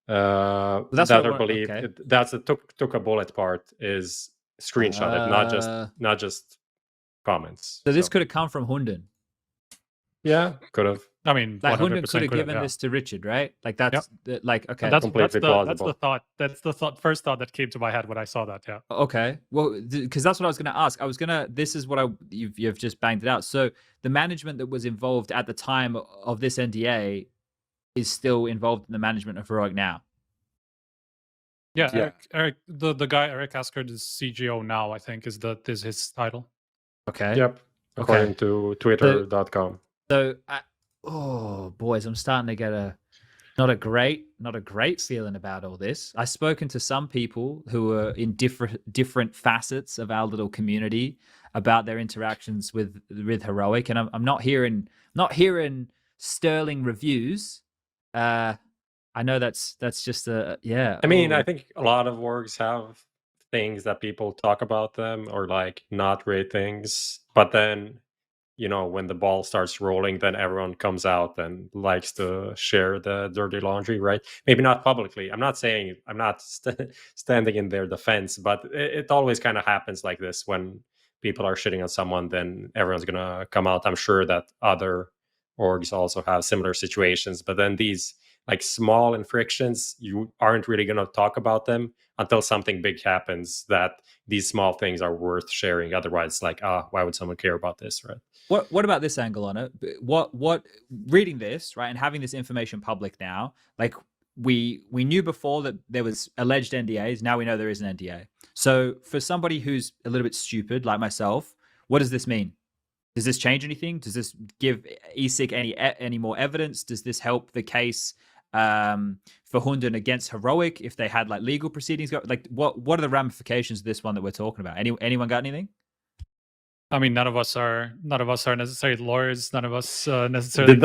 That's that I believe that's a took a bullet part is screenshot, not just comments. So this could have come from Hunden. Yeah, could have. I mean, like Hunden could have given this to Richard, right? Like that's like okay. That's completely plausible. That's the first thought that came to my head when I saw that. Yeah. Okay. Well, because that's what I was going to ask. This is what you've just banged it out. So the management that was involved at the time of this NDA is still involved in the management of Heroic now. Yeah. Eric, the guy Eric Askard is CGO now. I think is his title. Okay. Yep. According to Twitter.com. So, oh boys, I'm starting to get not a great feeling about all this. I've spoken to some people who are in different facets of our little community about their interactions with Heroic, and I'm not hearing sterling reviews. I know that's just yeah. I mean, I think a lot of orgs have things that people talk about them or like not great things, but then when the ball starts rolling, then everyone comes out and likes to share the dirty laundry, right? Maybe not publicly. I'm not saying I'm not standing in their defense, but it always kind of happens like this when people are shitting on someone, then everyone's gonna come out. I'm sure that other orgs also have similar situations, but then these like small infractions, you aren't really going to talk about them until something big happens that these small things are worth sharing. Otherwise, like, why would someone care about this, right? What about this angle on it? What reading this, right, and having this information public now, like we knew before that there was alleged NDAs. Now we know there is an NDA. So for somebody who's a little bit stupid like myself, what does this mean? Does this change anything? Does this give ESIC any more evidence? Does this help the case for Hunden against Heroic if they had like legal proceedings? Like what are the ramifications of this one that we're talking about? Anyone got anything? I mean, none of us are necessarily lawyers. None of us necessarily did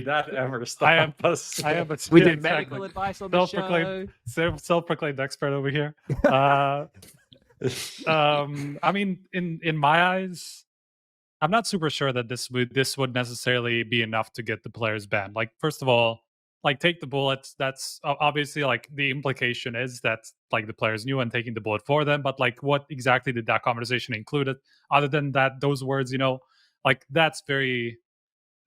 that ever stop us. I am. We did medical advice on the show. Self-proclaimed expert over here. I mean, in my eyes, I'm not super sure that this would necessarily be enough to get the players banned. Like, first of all, like take the bullets. That's obviously like the implication is that like the players knew and taking the bullet for them. But like, what exactly did that conversation include? Other than that, those words, you know, like that's very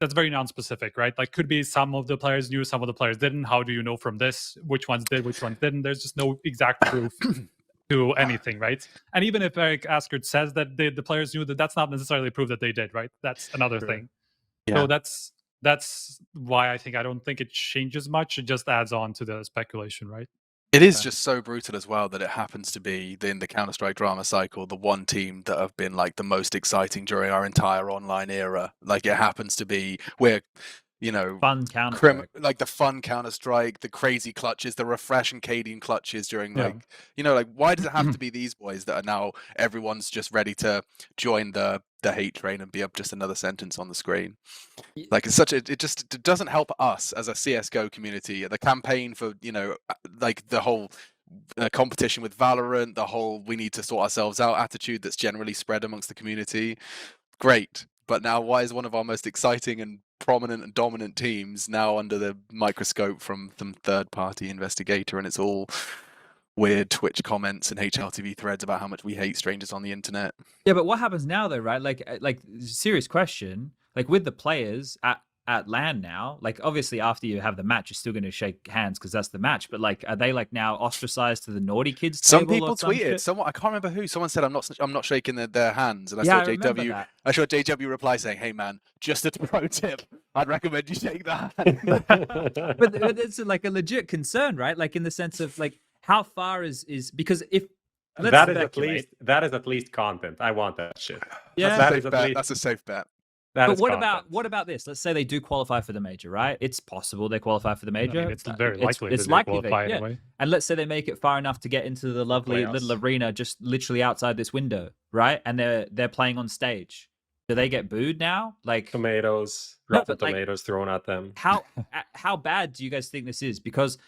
non-specific, right? Like, could be some of the players knew, some of the players didn't. How do you know from this which ones did, which ones didn't? There's just no exact proof to anything, right? And even if Eric Askert says that the players knew, that's not necessarily proof that they did, right? That's another thing. Yeah. So that's why I don't think it changes much. It just adds on to the speculation, right? It is just so brutal as well that it happens to be in the Counter-Strike drama cycle, the one team that have been like the most exciting during our entire online era. Like it happens to be where, you know, Fun Counter-Strike. like the fun Counter-Strike, the crazy clutches, the refresh and Cadian clutches during like, you know, like why does it have to be these boys that are now everyone's just ready to join the hate train and be up just another sentence on the screen? Like it's such a, it doesn't help us as a CSGO community. The campaign for, you know, like the whole competition with Valorant, the whole we need to sort ourselves out attitude that's generally spread amongst the community. Great. But now why is one of our most exciting and prominent and dominant teams now under the microscope from some third-party investigator, and it's all weird Twitch comments and HLTV threads about how much we hate strangers on the internet? Yeah, but what happens now though, right? Like serious question. Like with the players at LAN now, like obviously after you have the match, you're still going to shake hands because that's the match. But like, are they like now ostracized to the naughty kids? Some people tweeted. Someone, I can't remember who. Someone said I'm not shaking their hands, and I saw JW. I saw JW reply saying, "Hey man, just a pro tip. I'd recommend you shake that." but it's like a legit concern, right? Like in the sense of like how far is because if that is at least content. I want that shit. Yeah, that's a safe bet. But what about this? Let's say they do qualify for the major, right? It's possible they qualify for the major. I mean, it's very likely. It's likely they anyway. And let's say they make it far enough to get into the lovely little arena just literally outside this window, right? And they're playing on stage. Do they get booed now? Like tomatoes, rotten tomatoes thrown at them. How bad do you guys think this is? Because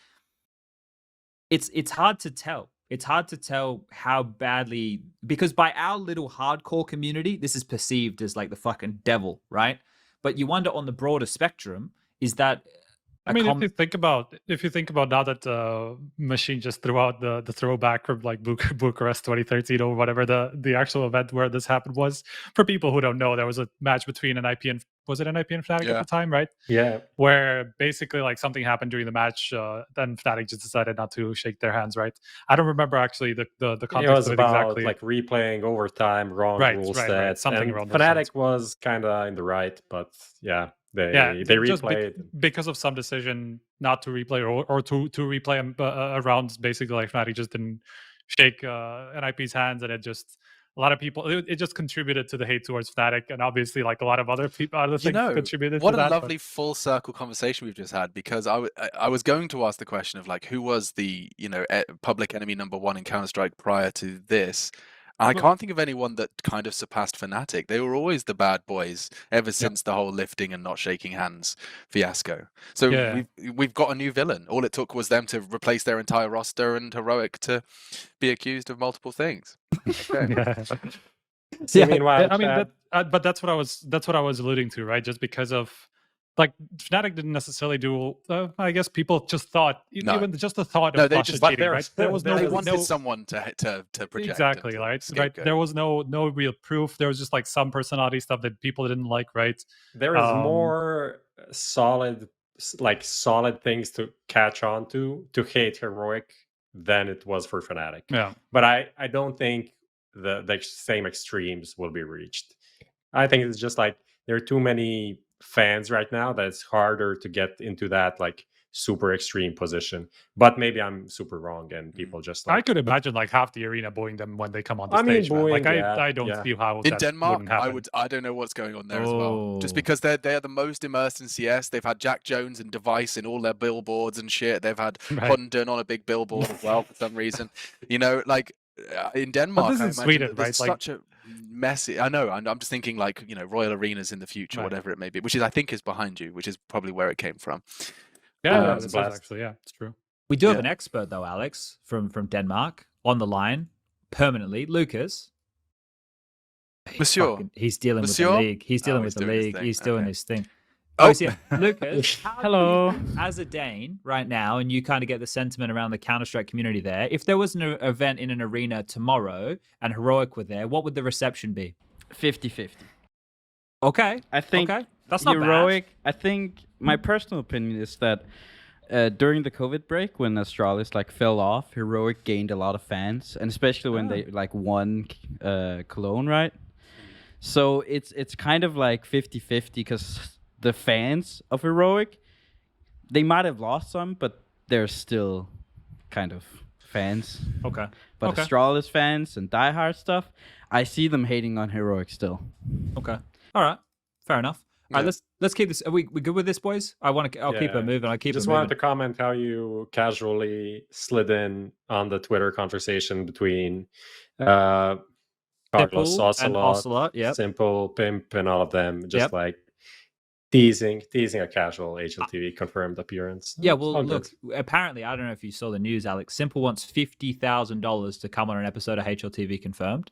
it's hard to tell. It's hard to tell how badly, because by our little hardcore community, this is perceived as like the fucking devil, right? But you wonder on the broader spectrum, is that? I mean, if you think about now that Machine just threw out the throwback from like Bucharest 2013 or whatever the actual event where this happened was, for people who don't know, there was a match between an IP and fnatic at the time, right? Yeah. Where basically like something happened during the match, then fnatic just decided not to shake their hands, right? I don't remember actually the context. It was of it about exactly. Like replaying overtime, wrong rule set. Right. Something wrong. fnatic was kind of in the right, but yeah. They replayed because of some decision not to replay or to replay a round. Basically, like fnatic just didn't shake an IP's hands, and it just a lot of people. It just contributed to the hate towards fnatic, and obviously, like a lot of other things contributed. What to a lovely full circle conversation we've just had, because I was going to ask the question of like who was the public enemy number one in Counter-Strike prior to this. I can't think of anyone that kind of surpassed fnatic. They were always the bad boys ever since the whole lifting and not shaking hands fiasco. So we've got a new villain. All it took was them to replace their entire roster and Heroic to be accused of multiple things. Okay. Meanwhile, I mean, but that's what I was alluding to, right? Just because of like fnatic didn't necessarily do. I guess people just thought even just the thought of cheating, right? There was they wanted someone to project. Exactly, right? There was no real proof. There was just like some personality stuff that people didn't like, right? There is more solid things to catch on to hate Heroic than it was for fnatic. Yeah, but I don't think the same extremes will be reached. I think it's just like there are too many fans right now that it's harder to get into that like super extreme position. But maybe I'm super wrong and people just like, I could imagine like half the arena booing them when they come on the stage. Booing, I don't see how in Denmark I don't know what's going on there as well. Just because they're the most immersed in CS. They've had Jack Jones and Device in all their billboards and shit. They've had Hunden on a big billboard as well for some reason. Like in Denmark, this is Sweden, right? Such a messy. I know. I'm just thinking like Royal Arenas in the future, whatever it may be, which I think is behind you, which is probably where it came from. Yeah, that's actually it's true. We do have an expert though, Alex, from Denmark on the line permanently. Lucas, Monsieur. He's dealing with Monsieur? the league. He's dealing with he's the doing his league. thing. He's doing Okay. his thing. Oh. Oh, yeah. Lucas, how do Hello. you, as a Dane right now, and you kind of get the sentiment around the Counter-Strike community there, if there was an event in an arena tomorrow and Heroic were there, what would the reception be? 50-50. Okay. I think Okay. That's not Heroic. I think my personal opinion is that during the COVID break, when Astralis like fell off, Heroic gained a lot of fans, and especially when they like won Cologne, right? So it's kind of like 50-50 because the fans of Heroic, they might have lost some, but they're still kind of fans. Okay. But Okay. Astralis fans and diehard stuff, I see them hating on Heroic still. Okay. All right. Fair enough. All right, Yeah. let's keep this. Are we good with this, boys? I'll keep Yeah. it moving. I'll keep Just it wanted moving. to comment how you casually slid in on the Twitter conversation between Carlos Simple and Ocelot, Ocelot, yep. Simple, Pimp, and all of them. Just Yep. like teasing a casual HLTV confirmed appearance. Yeah, It's well, all look, good. apparently, I don't know if you saw the news, Alex. Simple wants $50,000 to come on an episode of HLTV Confirmed.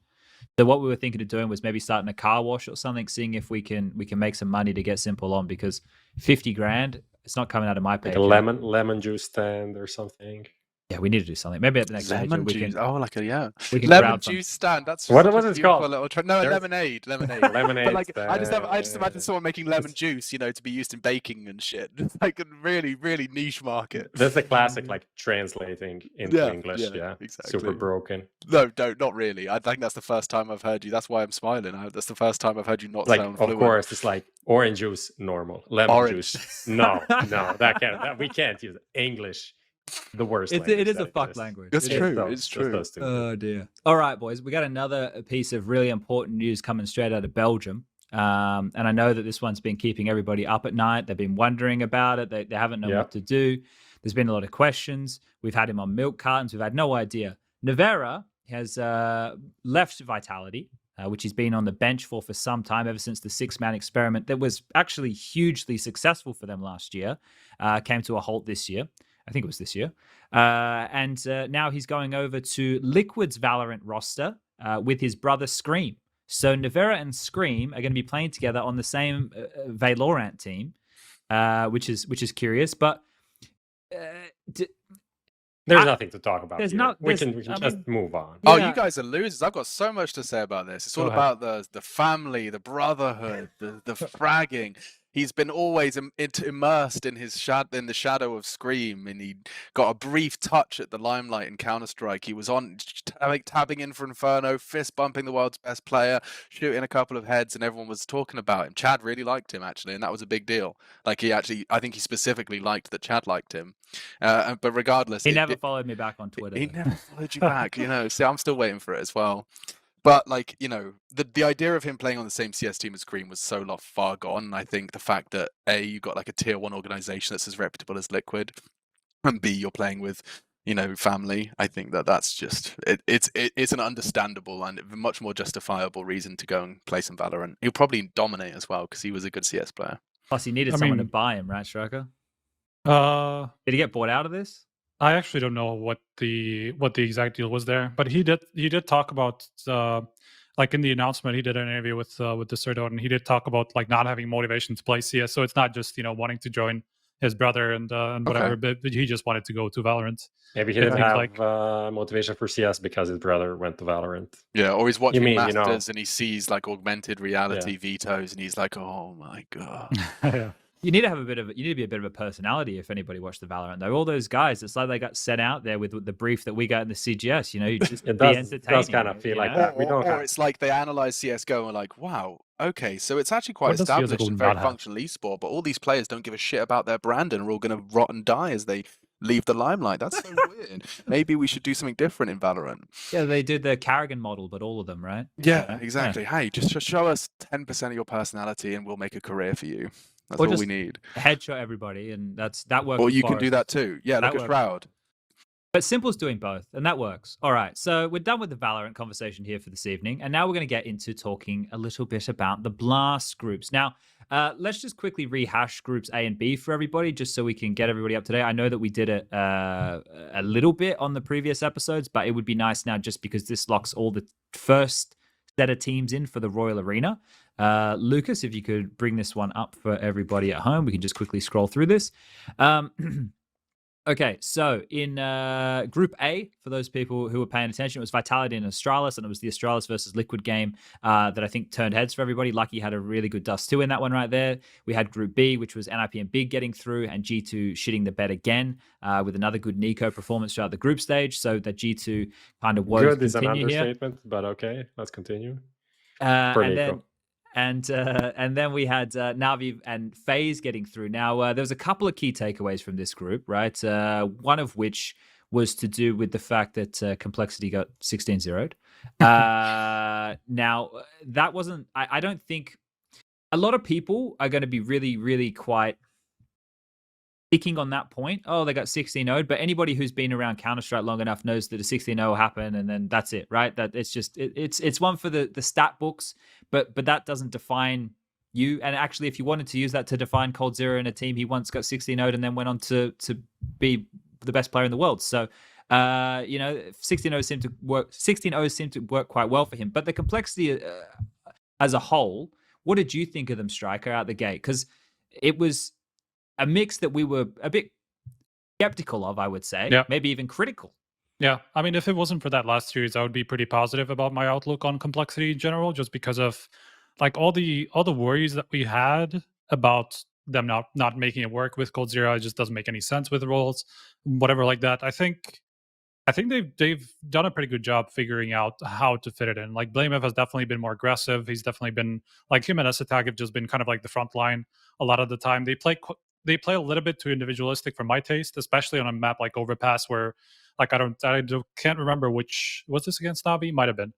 So what we were thinking of doing was maybe starting a car wash or something, seeing if we can make some money to get Simple on, because 50 grand, it's not coming out of my Like paycheck. a lemon juice stand or something. Yeah, we need to do something. Maybe at the next Lemon we juice. can. Oh, like a we can lemon crowdfund. juice stand. That's What such a was it beautiful called? little no, There's- lemonade. Lemonade But like, I just imagine stand. someone making lemon juice, you know, to be used in baking and shit. It's like a really, really niche market. That's the classic, like translating into English. Yeah, exactly. super broken. No, not really. I think that's the first time I've heard you. That's why I'm smiling. That's the first time I've heard you not Like, sound of fluent. course, it's like orange juice, normal. Lemon Orange. juice, no, we can't use it. English, the worst. It language is that a fuck exists. language. It's It is. true. Those- It's just true. those two. Oh dear. All right, boys, we got another piece of really important news coming straight out of Belgium. And I know that this one's been keeping everybody up at night. They've been wondering about it. They haven't known Yeah. what to do. There's been a lot of questions. We've had him on milk cartons. We've had no idea. Nivera has left Vitality, which he's been on the bench for some time, ever since the 6-man experiment that was actually hugely successful for them last year, came to a halt this year. I think it was this year. And now he's going over to Liquid's Valorant roster with his brother Scream. So Nivera and Scream are going to be playing together on the same Valorant team, which is curious. But There's nothing to talk about. there's here. not- We there's- can I just mean- move on. Oh, Yeah. you guys are losers. I've got so much to say about this. It's all Go ahead. about the family, the brotherhood, the fragging. He's been always immersed in in the shadow of Scream, and he got a brief touch at the limelight in Counter-Strike. He was on tabbing in for Inferno, fist bumping the world's best player, shooting a couple of heads, and everyone was talking about him. Chad really liked him, actually, and that was a big deal. Like, I think he specifically liked that Chad liked him. But regardless, he never followed me back on Twitter. he never followed you back, you know. See, I'm still waiting for it as well. But like, you know, the idea of him playing on the same CS team as Scream was so far gone. And I think the fact that A, you got like a tier 1 organization that's as reputable as Liquid, and B, you're playing with, you know, family. I think that's just it's an understandable and much more justifiable reason to go and play some Valorant. He'll probably dominate as well because he was a good CS player. Plus, he needed someone to buy him, right, Striker? Did he get bought out of this? I actually don't know what the exact deal was there, but he did talk about like in the announcement he did an interview with the Serdot, and he did talk about like not having motivation to play CS. So it's not just wanting to join his brother and whatever, but he just wanted to go to Valorant. Maybe he didn't have motivation for CS because his brother went to Valorant. Yeah, or he's watching mean, Masters and he sees like augmented reality vetoes, and he's like, "Oh my god." Yeah. You need to be a bit of a personality if anybody watched the Valorant though. All those guys, it's like they got sent out there with the brief that we got in the CGS. You just It be does entertaining. kind of feel like know? that. We don't Or have. it's like they analyze CS:GO and are like, "Wow, okay, so it's actually quite What does established CS:GO and very not have? functional esport, but all these players don't give a shit about their brand and are all going to rot and die as they leave the limelight. That's so weird. Maybe we should do something different in Valorant." Yeah, they did the Carrigan model, but all of them, right? Yeah, exactly. Hey, just show us 10% of your personality and we'll make a career for you. That's Or all we just need. Headshot everybody, and that works. Or with you can do Forrest. that too. Yeah, That look at works. Shroud. But Simple's doing both, and that works. All right, so we're done with the Valorant conversation here for this evening, and now we're going to get into talking a little bit about the Blast groups. Now, let's just quickly rehash groups A and B for everybody, just so we can get everybody up to date. I know that we did it a little bit on the previous episodes, but it would be nice now, just because this locks all the first set of teams in for the Royal Arena. Lucas, if you could bring this one up for everybody at home, we can just quickly scroll through this. Okay, so in Group A, for those people who were paying attention, it was Vitality and Astralis, and it was the Astralis versus Liquid game that I think turned heads for everybody. Lucky had a really good Dust 2 in that one right there. We had Group B, which was NIP and Big getting through, and G2 shitting the bed again with another good Nico performance throughout the group stage, so that G2 kind of was Good is an continue here. understatement, but okay, let's continue. And then we had Navi and FaZe getting through. Now, there was a couple of key takeaways from this group, right? One of which was to do with the fact that Complexity got 16-0'd. Now, that wasn't... I don't think... A lot of people are going to be really, really quite sticking on that point. Oh, they got 16-0'd, but anybody who's been around Counter-Strike long enough knows that a 16-0 happened, and then that's it, right? That it's just it's one for the stat books, but that doesn't define you. And actually, if you wanted to use that to define coldzera in a team, he once got 16-0'd and then went on to be the best player in the world. So 16-0 seemed to work. 16-0 seemed to work quite well for him. But the Complexity as a whole, what did you think of them, Striker, out the gate? Because it was a mix that we were a bit skeptical of, I would say, maybe even critical. Yeah, I mean, if it wasn't for that last series, I would be pretty positive about my outlook on Complexity in general, just because of like all the worries that we had about them not making it work with coldzera. It just doesn't make any sense with roles, whatever like that. I think they've done a pretty good job figuring out how to fit it in. Like blameF has definitely been more aggressive. He's definitely been like him and Attack have just been kind of like the front line a lot of the time. They play a little bit too individualistic for my taste, especially on a map like Overpass, where like I can't remember which was this against NAVI, might have been,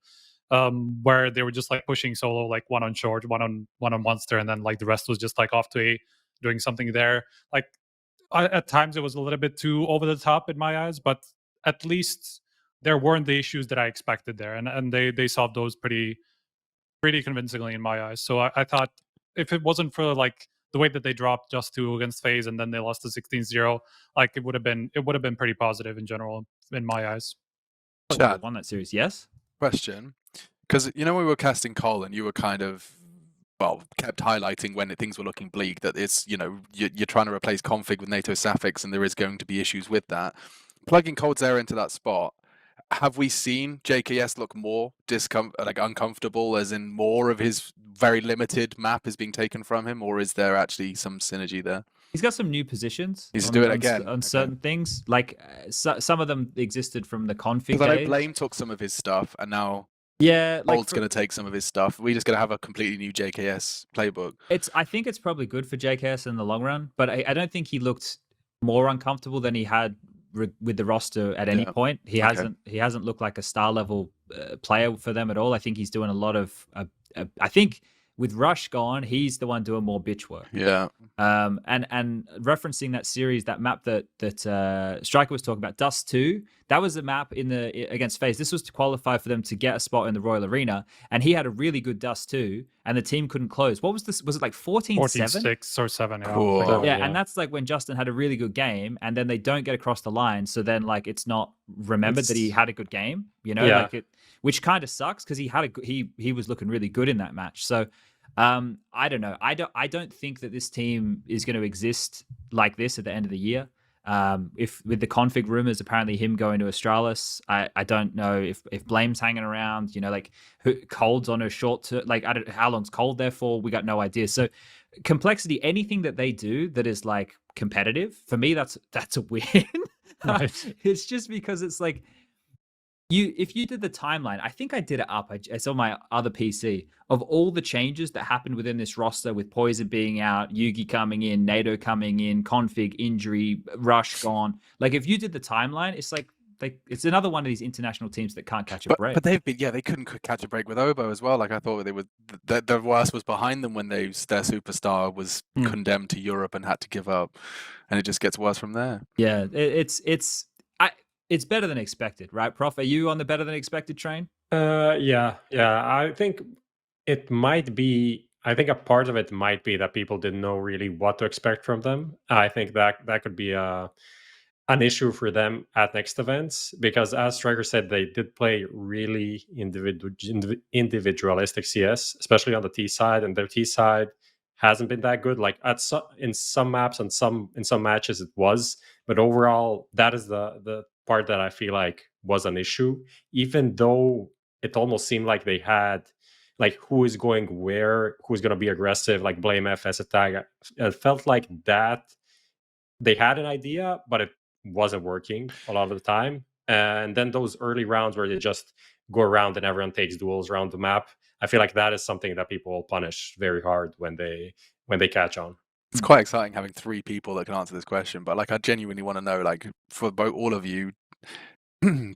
where they were just like pushing solo, like one on short, one on monster, and then like the rest was just like off to A doing something there. Like at times it was a little bit too over the top in my eyes, but at least there weren't the issues that I expected there, and they solved those pretty convincingly in my eyes. So I thought if it wasn't for like the way that they dropped just 2 against FaZe and then they lost to 16-0, like it would have been pretty positive in general in my eyes. Chad, won that series, yes? Question, because when we were casting Colin, you were kind of kept highlighting when things were looking bleak that it's you're trying to replace config with NATO Sapphics and there is going to be issues with that. Plugging coldzera into that spot, have we seen JKS look more uncomfortable, as in more of his very limited map is being taken from him, or is there actually some synergy there? He's got some new positions. He's doing it again on certain things. Like some of them existed from the config. Because I know Blame took some of his stuff, and now Old's going to take some of his stuff. We're just going to have a completely new JKS playbook. I think it's probably good for JKS in the long run, but I don't think he looked more uncomfortable than he had with the roster at any point. He hasn't looked like a star level player for them at all. I think he's doing a lot of I think with Rush gone, he's the one doing more bitch work. Yeah. And referencing that series, that map that Striker was talking about, Dust 2, that was a map against FaZe. This was to qualify for them to get a spot in the Royal Arena, and he had a really good Dust 2, and the team couldn't close. What was this? Was it like 14-7? 14-6 or 7. Yeah. Cool. Yeah, and that's like when Justin had a really good game, and then they don't get across the line, so then like it's not remembered that he had a good game, which kind of sucks because he was looking really good in that match. So I don't know. I don't think that this team is going to exist like this at the end of the year. If with the config rumors, apparently him going to Astralis, I don't know if Blame's hanging around. Cold's on a short term. Like I don't know how long's Cold there for. We got no idea. So Complexity, anything that they do that is like competitive, for me, that's a win. Right. It's just because it's like. If you did the timeline, I think I did it up. I saw my other PC of all the changes that happened within this roster with Poison being out, Yugi coming in, NATO coming in, config, injury, Rush gone. Like if you did the timeline, it's like it's another one of these international teams that can't catch a break. But they've been, they couldn't catch a break with Obo as well. Like I thought they would. The worst was behind them when their superstar was condemned to Europe and had to give up, and it just gets worse from there. Yeah, it's better than expected, right, Prof? Are you on the better than expected train? Yeah. I think it might be. I think a part of it might be that people didn't know really what to expect from them. I think that could be a an issue for them at next events, because as Striker said, they did play really individualistic CS, especially on the T side, and their T side hasn't been that good. Like in some maps and in some matches it was, but overall that is the part that I feel like was an issue, even though it almost seemed like they had like who is going where, who's going to be aggressive, like blameF as a tag. It felt like that they had an idea, but it wasn't working a lot of the time. And then those early rounds where they just go around and everyone takes duels around the map, I feel like that is something that people will punish very hard when they catch on. It's quite exciting having 3 people that can answer this question, but like I genuinely want to know, like for both all of you,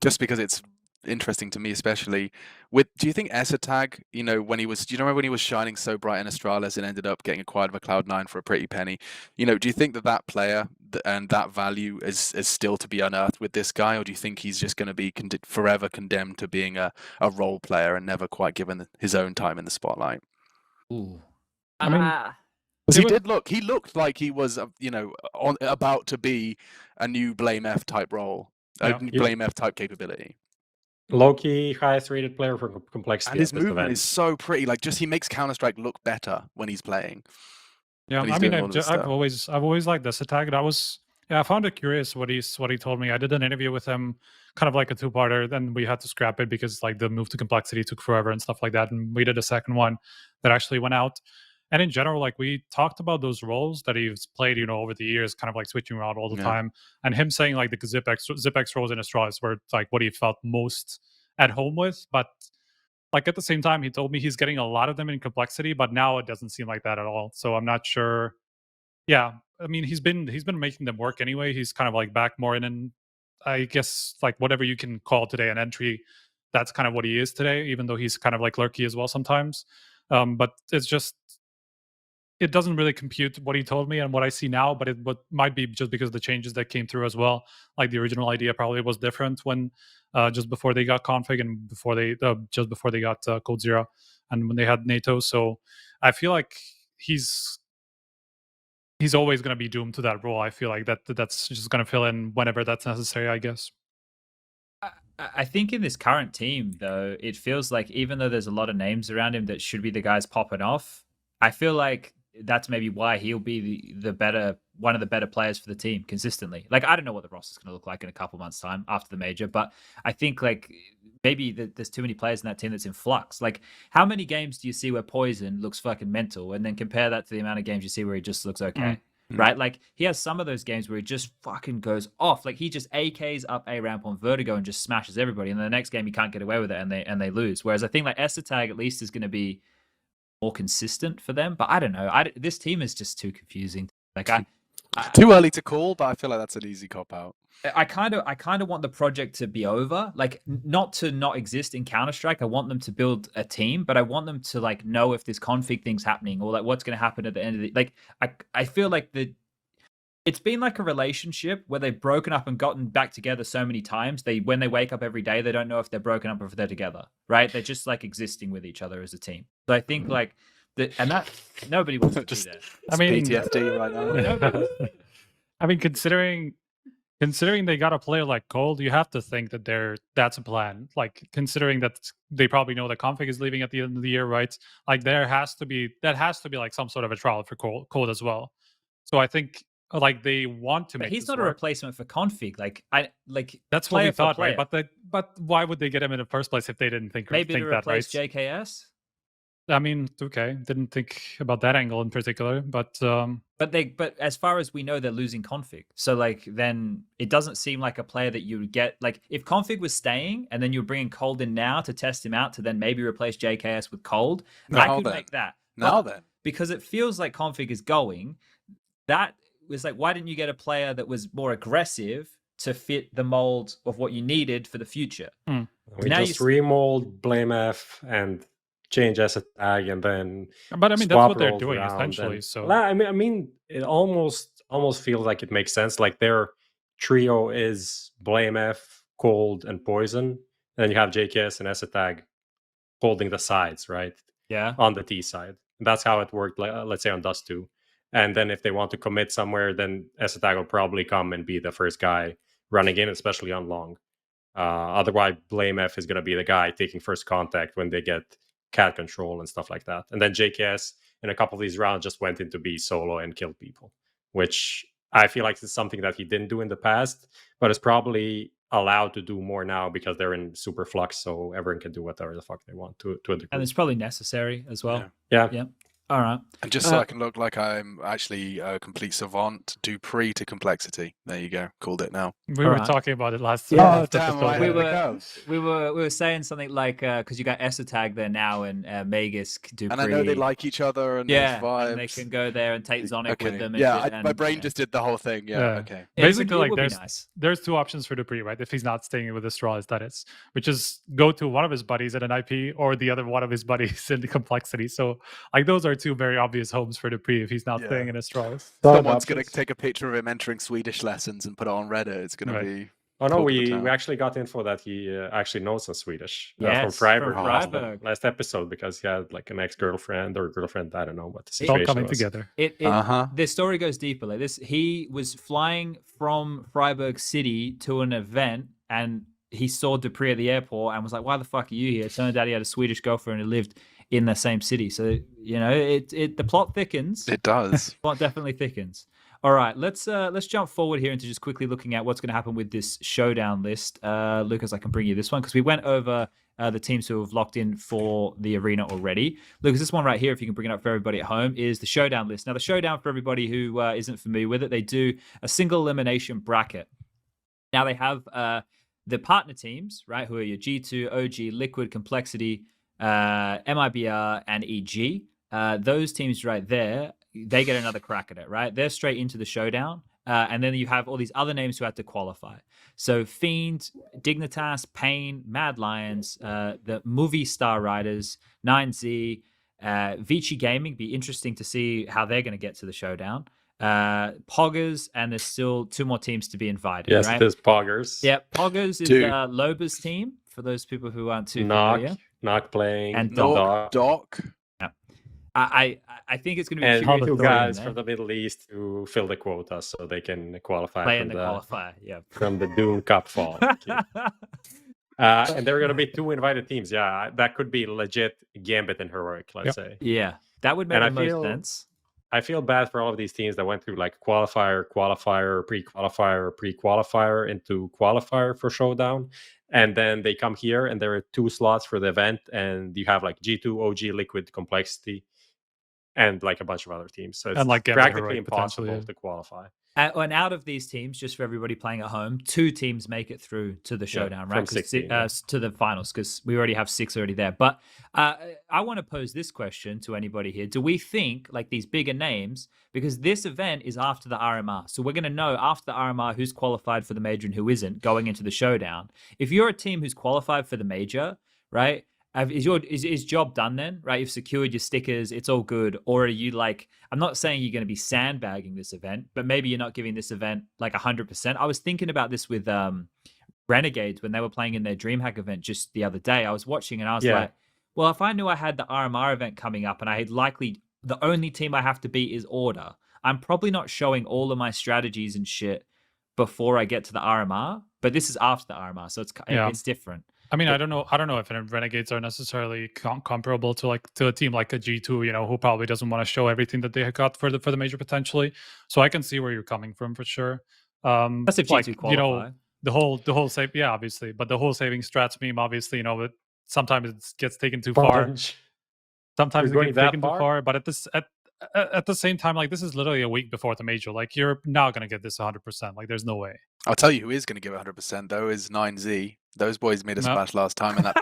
just because it's interesting to me, especially with. Do you think Esatag, do you remember when he was shining so bright in Astralis and ended up getting acquired by Cloud9 for a pretty penny? Do you think that player and that value is still to be unearthed with this guy, or do you think he's just going to be forever condemned to being a role player and never quite given his own time in the spotlight? Ooh. I mean, because he looked like he was, about to be a new blameF type role, blameF type capability. Low-key, highest rated player for complexity. And his movement is so pretty. Like, just he makes Counter-Strike look better when he's playing. Yeah, I mean, I've always liked this attack. I found it curious what he told me. I did an interview with him, kind of like a 2-parter. Then we had to scrap it because like the move to complexity took forever and stuff like that. And we did a second one that actually went out. And in general, like we talked about those roles that he's played, over the years, kind of like switching around all the time. And him saying like the ZipX roles in Astralis were like what he felt most at home with. But like at the same time, he told me he's getting a lot of them in complexity, but now it doesn't seem like that at all. So I'm not sure. Yeah, I mean, he's been making them work anyway. He's kind of like back more in, I guess, like whatever you can call today an entry. That's kind of what he is today, even though he's kind of like lurky as well sometimes. But it's just, it doesn't really compute what he told me and what I see now, but it might be just because of the changes that came through as well. Like the original idea probably was different when just before they got config and just before they got Code Zero and when they had NATO. So I feel like he's always going to be doomed to that role. I feel like that's just going to fill in whenever that's necessary, I guess. I think in this current team, though, it feels like even though there's a lot of names around him that should be the guys popping off, I feel like that's maybe why he'll be one of the better players for the team consistently. Like, I don't know what the roster's going to look like in a couple months' time after the major, but I think like maybe there's too many players in that team that's in flux. Like, how many games do you see where Poison looks fucking mental, and then compare that to the amount of games you see where he just looks okay? Right? Like, he has some of those games where he just fucking goes off. Like, he just AKs up A ramp on Vertigo and just smashes everybody, and then the next game he can't get away with it and they lose. Whereas I think like Esatag at least is going to be more consistent for them, but I don't know. This team is just too confusing. Like too early to call, but I feel like that's an easy cop out. I kind of want the project to be over, like not to not exist in Counter-Strike. I want them to build a team, but I want them to like know if this config thing's happening or like what's going to happen at the end of the like. I feel like it's been like a relationship where they've broken up and gotten back together so many times. When they wake up every day, they don't know if they're broken up or if they're together, right? They're just like existing with each other as a team. So I think like that nobody wants to do that. I mean, PTSD right now. I mean, considering they got a player like Cold, you have to think that that's a plan. Like considering that they probably know that config is leaving at the end of the year, right? Like that has to be like some sort of a trial for Cold as well. So I think like they want to make. He's not a replacement for config. That's what we thought, right? But why would they get him in the first place if they didn't think maybe to replace right? JKS? I mean, okay, didn't think about that angle in particular, but as far as we know, they're losing config. So like, then it doesn't seem like a player that you would get. Like, if config was staying and then you're bringing Cold in now to test him out to then maybe replace JKS with Cold, I could make that. Because it feels like config is going. That was like, why didn't you get a player that was more aggressive to fit the mold of what you needed for the future? We now just remold blameF and change as a tag, and then but I mean that's what they're doing essentially. So I mean it almost feels like it makes sense. Like their trio is blameF, Cold, and Poison, and then you have JKS and Esatag holding the sides, right? Yeah, on the T side. And that's how it worked. Let's say on Dust 2, and then if they want to commit somewhere, then Esatag will probably come and be the first guy running in, especially on long. Otherwise, blameF is going to be the guy taking first contact when they get cat control and stuff like that. And then JKS in a couple of these rounds just went into B solo and killed people, which I feel like is something that he didn't do in the past, but is probably allowed to do more now because they're in super flux, so everyone can do whatever the fuck they want to a degree. And it's probably necessary as well. Yeah. All right. And just so I can look like I'm actually a complete savant, Dupree to complexity. There you go. Called it now. We were talking about it last damn, episode. We were saying something like because you got Esotag there now and Magus Dupree. And I know they like each other and there's vibes. And they can go there and take Zonic with them. And my brain just did the whole thing. Okay. Basically, like nice. There's two options for Dupree, right? If he's not staying with Astralis, that is, which is go to one of his buddies at an IP or the other one of his buddies in the complexity. So like those are two very obvious homes for Dupree if he's not staying in Astralis. Someone's going to take a picture of him entering Swedish lessons and put it on Reddit. It's going to be... Oh no, we actually got info that he actually knows some Swedish. From Freiburg. Last episode, because he had like an ex-girlfriend or girlfriend, I don't know what the situation all coming was. Together. The story goes deeper. Like this, he was flying from Freiburg City to an event and he saw Dupree at the airport and was like, "Why the fuck are you here?" Turned out he had a Swedish girlfriend who lived in the same city. So the plot thickens. It does. The plot definitely thickens. All right, let's jump forward here into just quickly looking at what's going to happen with this showdown list. Lucas, I can bring you this one because we went over the teams who have locked in for the arena already. Lucas, this one right here, if you can bring it up for everybody at home, is the showdown list. Now, the showdown, for everybody who isn't familiar with it, they do a single elimination bracket. Now, they have the partner teams, right, who are your G2, OG, Liquid, Complexity, MIBR, and EG. Those teams right there, they get another crack at it, right? They're straight into the showdown. And then you have all these other names who have to qualify. So Fiend, Dignitas, Pain, Mad Lions, the Movie Star Riders, 9Z, Vici Gaming. Be interesting to see how they're going to get to the showdown. Poggers, and there's still two more teams to be invited. Yes, right? there's Poggers. Yeah, Poggers is Loba's team, for those people who aren't too familiar. Knock playing, and Doc. I think it's going to be and two guys from the Middle East to fill the quota so they can qualify play in the qualifier. Yeah, from the Dune Cup fall. And there are going to be two invited teams. Yeah, that could be legit Gambit and Heroic. Let's say. Yeah, that would make the most sense. I feel bad for all of these teams that went through like qualifier, pre-qualifier into qualifier for showdown. And then they come here and there are 2 slots for the event. And you have like G2, OG, Liquid, Complexity, and like a bunch of other teams. So it's like practically impossible to qualify. And out of these teams, just for everybody playing at home, 2 teams make it through to the showdown, right? 16, to the finals, because we already have 6 already there. But I want to pose this question to anybody here. Do we think, like these bigger names, because this event is after the RMR, so we're going to know after the RMR who's qualified for the major and who isn't going into the showdown. If you're a team who's qualified for the major, right? Is job done then, right? You've secured your stickers, it's all good. Or are you like, I'm not saying you're going to be sandbagging this event, but maybe you're not giving this event like 100%. I was thinking about this with Renegades when they were playing in their DreamHack event just the other day. I was watching and I was like, well, if I knew I had the RMR event coming up and I had likely the only team I have to beat is Order, I'm probably not showing all of my strategies and shit before I get to the RMR, but this is after the RMR, so it's different. I mean, I don't know if Renegades are necessarily comparable to a team like a G2, who probably doesn't want to show everything that they got for the major potentially. So I can see where you're coming from for sure. That's if G2 qualify. The whole save, obviously, but the whole saving strats meme, obviously, but sometimes it gets taken too far. Sometimes it gets taken too far, but at the same time, like this is literally a week before the major. Like you're not gonna get this 100%. Like there's no way. I'll tell you who is going to give 100% though is 9Z. Those boys made a splash last time, and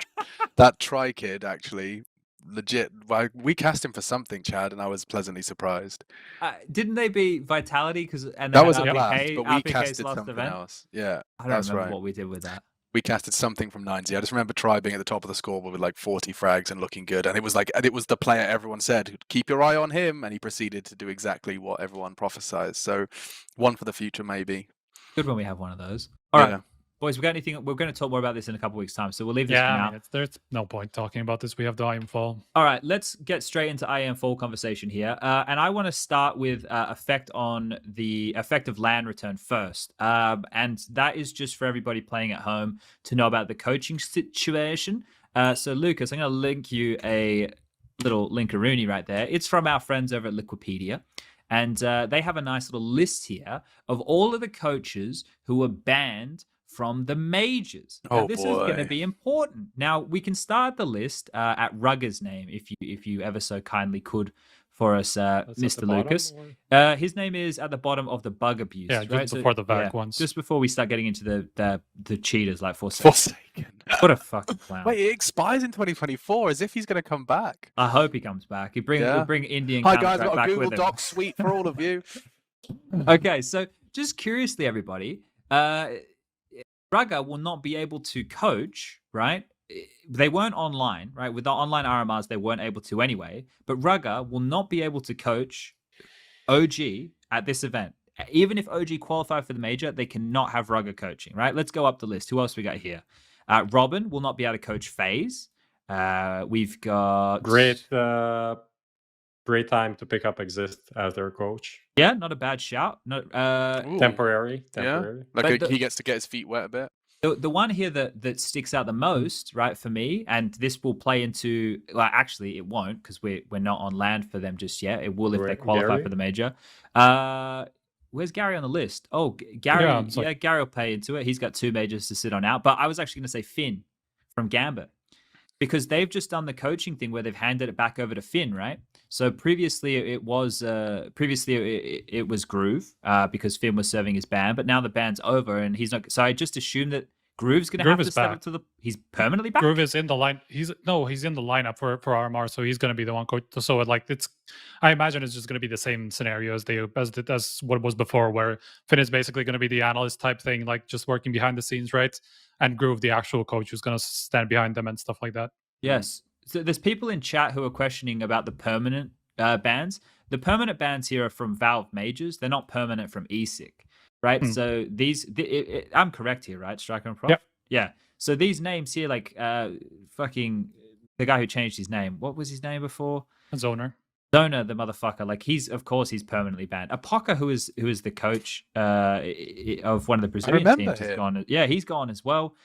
that Try kid actually legit. We cast him for something, Chad, and I was pleasantly surprised. Didn't they beat Vitality? That was a blast, but we casted something else. Yeah, I don't remember what we did with that. We casted something from 9Z. I just remember Try being at the top of the scoreboard with like 40 frags and looking good. And it was the player everyone said, keep your eye on him. And he proceeded to do exactly what everyone prophesized. So one for the future, maybe. Good when we have one of those. All right. Boys, we got anything? We're going to talk more about this in a couple weeks' time, so we'll leave this for Yeah, now. I mean, there's no point talking about this. We have the IEM Fall. All right, let's get straight into IEM Fall conversation here. And I want to start with effect on the effective LAN return first. And that is just for everybody playing at home to know about the coaching situation. So, Lucas, I'm going to link you a little linkaroonie right there. It's from our friends over at Liquipedia. And they have a nice little list here of all of the coaches who were banned from the majors. Now, this is going to be important. Now, we can start the list at Rugger's name, if you ever so kindly could for us, Mr. Lucas. His name is at the bottom of the bug abuse. Yeah, right? just before the back ones. Just before we start getting into the cheaters like Forsaken. Forsaken. What a fucking clown. Wait, it expires in 2024 as if he's going to come back. I hope he comes back. He'll bring Indian Hi, guys. Counter-Strike I've got back a Google with him. Doc suite for all of you. Okay, so just curiously, everybody, Rugger will not be able to coach, right? They weren't online, right? With the online RMRs, they weren't able to anyway. But Rugger will not be able to coach OG at this event. Even if OG qualify for the major, they cannot have Rugger coaching, right? Let's go up the list. Who else we got here? Robin will not be able to coach FaZe. We've got... Great time to pick up Exist as their coach. Yeah, not a bad shout. No, Temporary. Yeah, like he gets to get his feet wet a bit. The one here that sticks out the most, right, for me, and this will play into, well, actually it won't because we're not on land for them just yet. It will if they qualify for the major. Where's Gary on the list? Oh, Gary, Gary will play into it. He's got 2 majors to sit on out. But I was actually going to say Finn from Gambit, because they've just done the coaching thing where they've handed it back over to Finn, right? So previously it was Groove because Finn was serving his ban, but now the ban's over and he's not. So I just assume that Groove's going to have to step up to the. He's permanently back. Groove is in the line. He's in the lineup for RMR, so he's going to be the one coach. So I imagine it's just going to be the same scenario as what it was before, where Finn is basically going to be the analyst type thing, like just working behind the scenes, right? And Groove, the actual coach, who's going to stand behind them and stuff like that. Yes. So there's people in chat who are questioning about the permanent bans. The permanent bans here are from Valve majors. They're not permanent from ESIC, right? So these, I'm correct here, right? Striker and Prof? Yep. Yeah. So these names here, like fucking the guy who changed his name. What was his name before? Zoner, the motherfucker. Like he's permanently banned. Apoca, who is the coach of one of the Brazilian teams, is gone. Yeah, he's gone as well.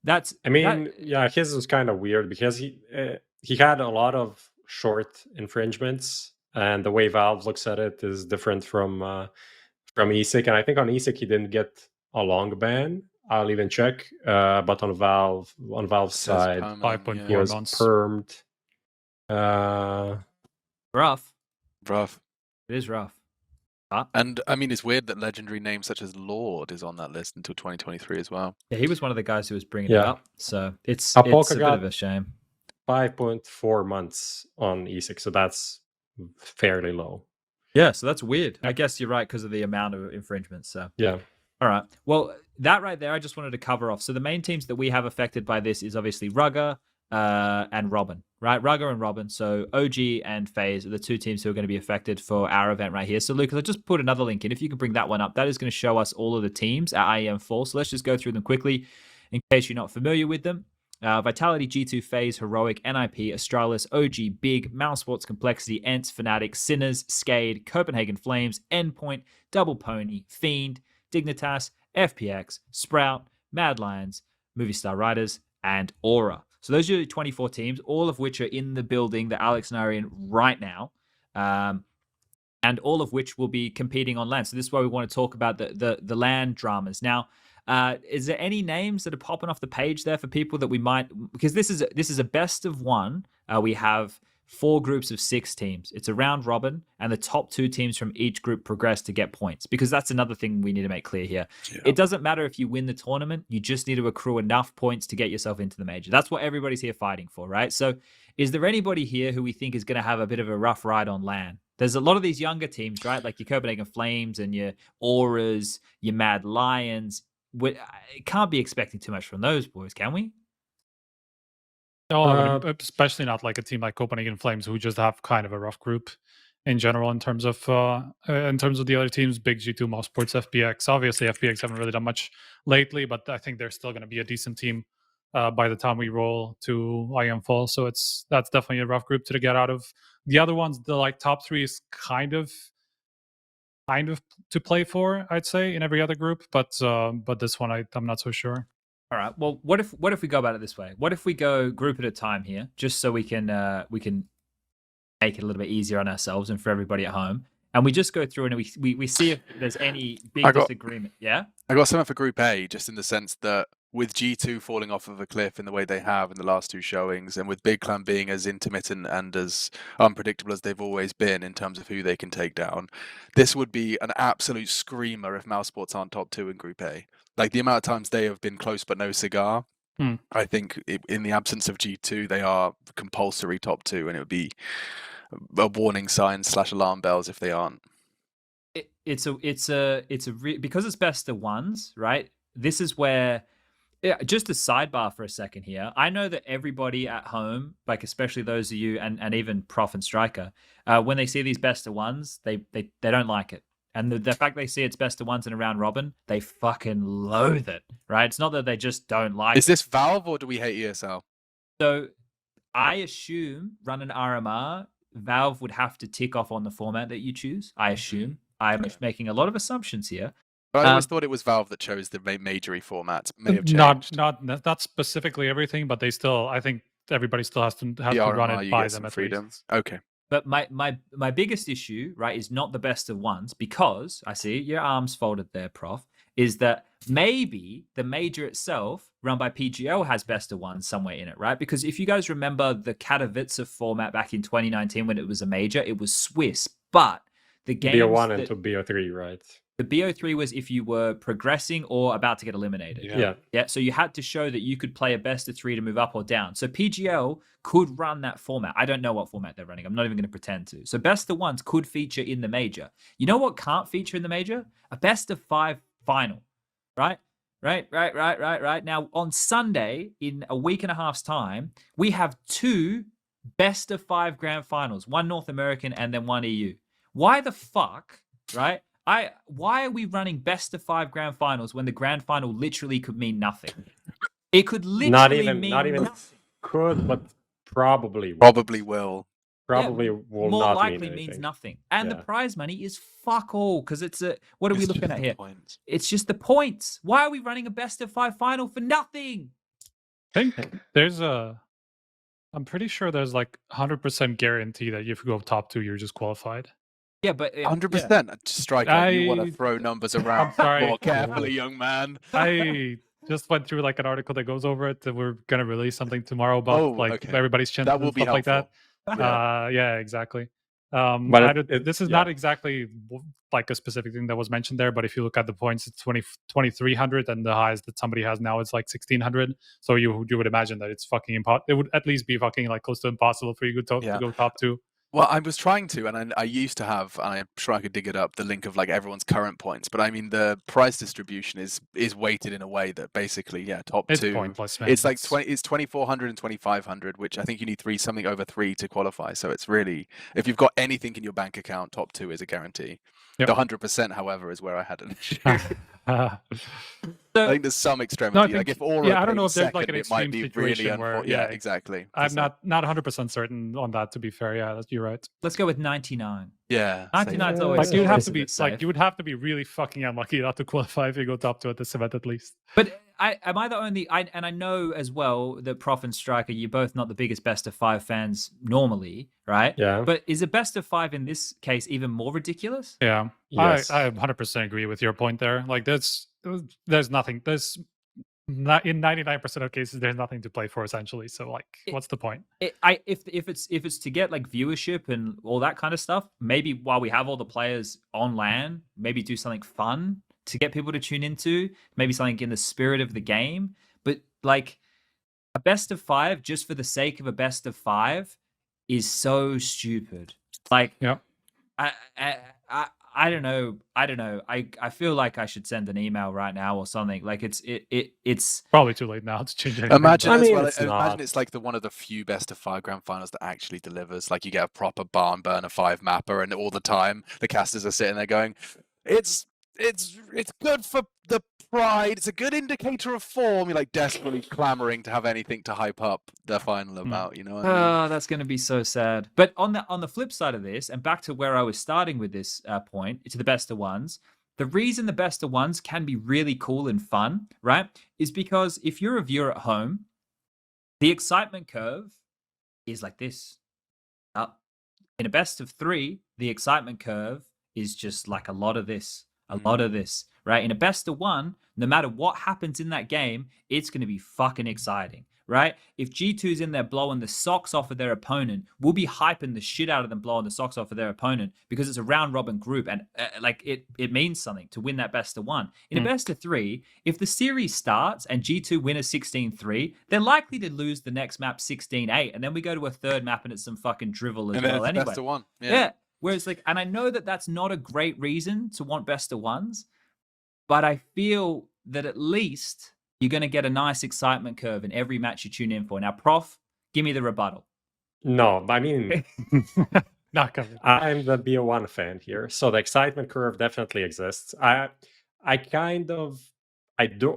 His was kind of weird because he had a lot of short infringements, and the way Valve looks at it is different from ESIC. And I think on ESIC he didn't get a long ban. I'll even check. But on Valve's side, 5.4 months. Permed. Rough. It is rough. And I mean, it's weird that legendary names such as Lord is on that list until 2023 as well. Yeah, he was one of the guys who was bringing it up. So it's a bit of a shame. 5.4 months on ESIC, so that's fairly low. Yeah, so that's weird. I guess you're right because of the amount of infringements. So yeah. All right. Well, that right there, I just wanted to cover off. So the main teams that we have affected by this is obviously Rugger and Robin, right? Rugger and Robin. So OG and FaZe are the 2 teams who are going to be affected for our event right here. So Lucas, I just put another link in. If you can bring that one up, that is going to show us all of the teams at IEM Fall. So let's just go through them quickly in case you're not familiar with them. Vitality, G2, FaZe, Heroic, NIP, Astralis, OG, Big, Mousesports, Complexity, Ents, Fnatic, Sinners, Skade, Copenhagen Flames, Endpoint, Double Pony, Fiend, Dignitas, FPX, Sprout, Mad Lions, Movie Star Riders, and Aura. So those are your 24 teams, all of which are in the building that Alex and I are in right now, and all of which will be competing on LAN. So this is why we want to talk about the LAN dramas. Now, is there any names that are popping off the page there for people that we might, because this is a best of one. We have 4 groups of 6 teams. It's a round robin, and the top 2 teams from each group progress to get points, because that's another thing we need to make clear here. Yeah. It doesn't matter if you win the tournament, you just need to accrue enough points to get yourself into the major. That's what everybody's here fighting for, right? So is there anybody here who we think is going to have a bit of a rough ride on LAN? There's a lot of these younger teams, right? Like your Copenhagen Flames and your Auras, your Mad Lions. We can't be expecting too much from those boys, can we? No, I wouldn't, especially not like a team like Copenhagen Flames, who just have kind of a rough group. in general in terms of the other teams. Big G2, Mousesports, FPX. Obviously, FPX haven't really done much lately, but I think they're still going to be a decent team by the time we roll to IEM Fall. So that's definitely a rough group to get out of. The other ones, the like top three is kind of to play for, I'd say, in every other group, but this one I'm not so sure. All right. Well, what if we go about it this way? What if we go group at a time here, just so we can make it a little bit easier on ourselves and for everybody at home, and we just go through and we see if there's any big disagreement. Yeah. I got something for Group A, just in the sense that with G2 falling off of a cliff in the way they have in the last two showings, and with Big Clan being as intermittent and as unpredictable as they've always been in terms of who they can take down, this would be an absolute screamer if Mousesports aren't top 2 in Group A. Like, the amount of times they have been close but no cigar, I think in the absence of G2, they are compulsory top 2, and it would be a warning sign / alarm bells if they aren't. Because it's best of ones, right? This is where, just a sidebar for a second here. I know that everybody at home, like especially those of you and even Prof and Striker, when they see these best of ones, they don't like it. And the fact they see it's best of ones in a round robin, they fucking loathe it, right? It's not that they just don't like it. Is this Valve or do we hate ESL? So I assume running RMR, Valve would have to tick off on the format that you choose. I assume. I'm making a lot of assumptions here. But I always thought it was Valve that chose the majory format. May have changed. Not specifically everything, but they still. I think everybody still has to run it by them at least. Okay. But my biggest issue, right, is not the best of ones, because I see your arms folded there, Prof, is that maybe the major itself, run by PGL, has best of ones somewhere in it, right? Because if you guys remember the Katowice format back in 2019 when it was a major, it was Swiss, but the games BO1 into BO3, right? The BO3 was if you were progressing or about to get eliminated. Yeah. So you had to show that you could play a best of 3 to move up or down. So PGL could run that format. I don't know what format they're running. I'm not even going to pretend to. So best of ones could feature in the major. You know what can't feature in the major? A best of 5 final. Right? Now, on Sunday, in a week and a half's time, we have 2 best of 5 grand finals. 1 North American and then 1 EU. Why the fuck, right? Why are we running best of 5 grand finals when the grand final literally could mean nothing? It could literally mean nothing. Could, but probably will. Probably will. Probably will more not likely mean means nothing. And the prize money is fuck all, because it's a, what are we looking at here? Points. It's just the points. Why are we running a best of 5 final for nothing? I think there's I'm pretty sure there's like 100% guarantee that if you go top 2, you're just qualified. Yeah, but 100%. Striker, you want to throw numbers around more carefully, young man. I just went through like an article that goes over it. That we're gonna release something tomorrow about everybody's chances and stuff like that. Yeah, exactly. But this is not exactly like a specific thing that was mentioned there. But if you look at the points, it's 2,300, and the highest that somebody has now is like 1,600. So you would imagine that it's fucking impossible. It would at least be fucking like close to impossible for you to go top 2. Well, I was trying to, and I used to have, and I'm sure I could dig it up, the link of like everyone's current points. But I mean, the price distribution is weighted in a way that basically, top 2. It's pointless, man. It's like it's 2,400 and 2,500, which I think you need something over 3 to qualify. So it's really, if you've got anything in your bank account, top 2 is a guarantee. Yep. The 100%, however, is where I had an issue. So, I think there's some extremity. Like if Aura I don't know if there's like an it might be situation really where exactly. I'm not 100% certain on that, to be fair. Yeah, you're right. let's go with 99. Yeah. 99 is always Like you would have to be safe. really fucking unlucky not to qualify if you go top 2 at this event at least. But am I the only? And I know as well that Prof and Striker, you're both not the biggest best of 5 fans normally, right? Yeah. But is a best of 5 in this case even more ridiculous? Yeah. Yes. I 100% agree with your point there. Like there's nothing. There's not in 99% of cases there's nothing to play for essentially. So like, what's the point? If it's to get like viewership and all that kind of stuff, maybe while we have all the players on LAN, maybe do something fun to get people to tune into, maybe something in the spirit of the game. But like a best of 5 just for the sake of a best of 5 is so stupid. Like, I don't know. I feel like I should send an email right now or something. Like it's Probably too late now to change anything. Imagine I as mean, well. it's Imagine not. it's like one of the few best of 5 grand finals that actually delivers. Like you get a proper barn burner 5 mapper, and all the time the casters are sitting there going, "It's good for the pride. It's a good indicator of form." You're like desperately clamoring to have anything to hype up the final about. You know what I mean? Oh, that's going to be so sad. But on the flip side of this, and back to where I was starting with this point, to the best of ones, the reason the best of ones can be really cool and fun, right, is because if you're a viewer at home, the excitement curve is like this. Up. In a best of 3, the excitement curve is just like a lot of this, right? In a best of 1, no matter what happens in that game, it's going to be fucking exciting, right? If G2's in there blowing the socks off of their opponent, we'll be hyping the shit out of them blowing the socks off of their opponent because it's a round robin group and like it means something to win that best of 1. In a best of 3, if the series starts and G2 win a 16-3, they're likely to lose the next map 16-8, and then we go to a third map and it's some fucking drivel as And then well it's anyway. best of 1. Yeah. Whereas like, and I know that that's not a great reason to want best of 1s, but I feel that at least you're going to get a nice excitement curve in every match you tune in for. Now, Prof, give me the rebuttal. No, I mean, Not coming. I'm the BO1 fan here, so the excitement curve definitely exists. I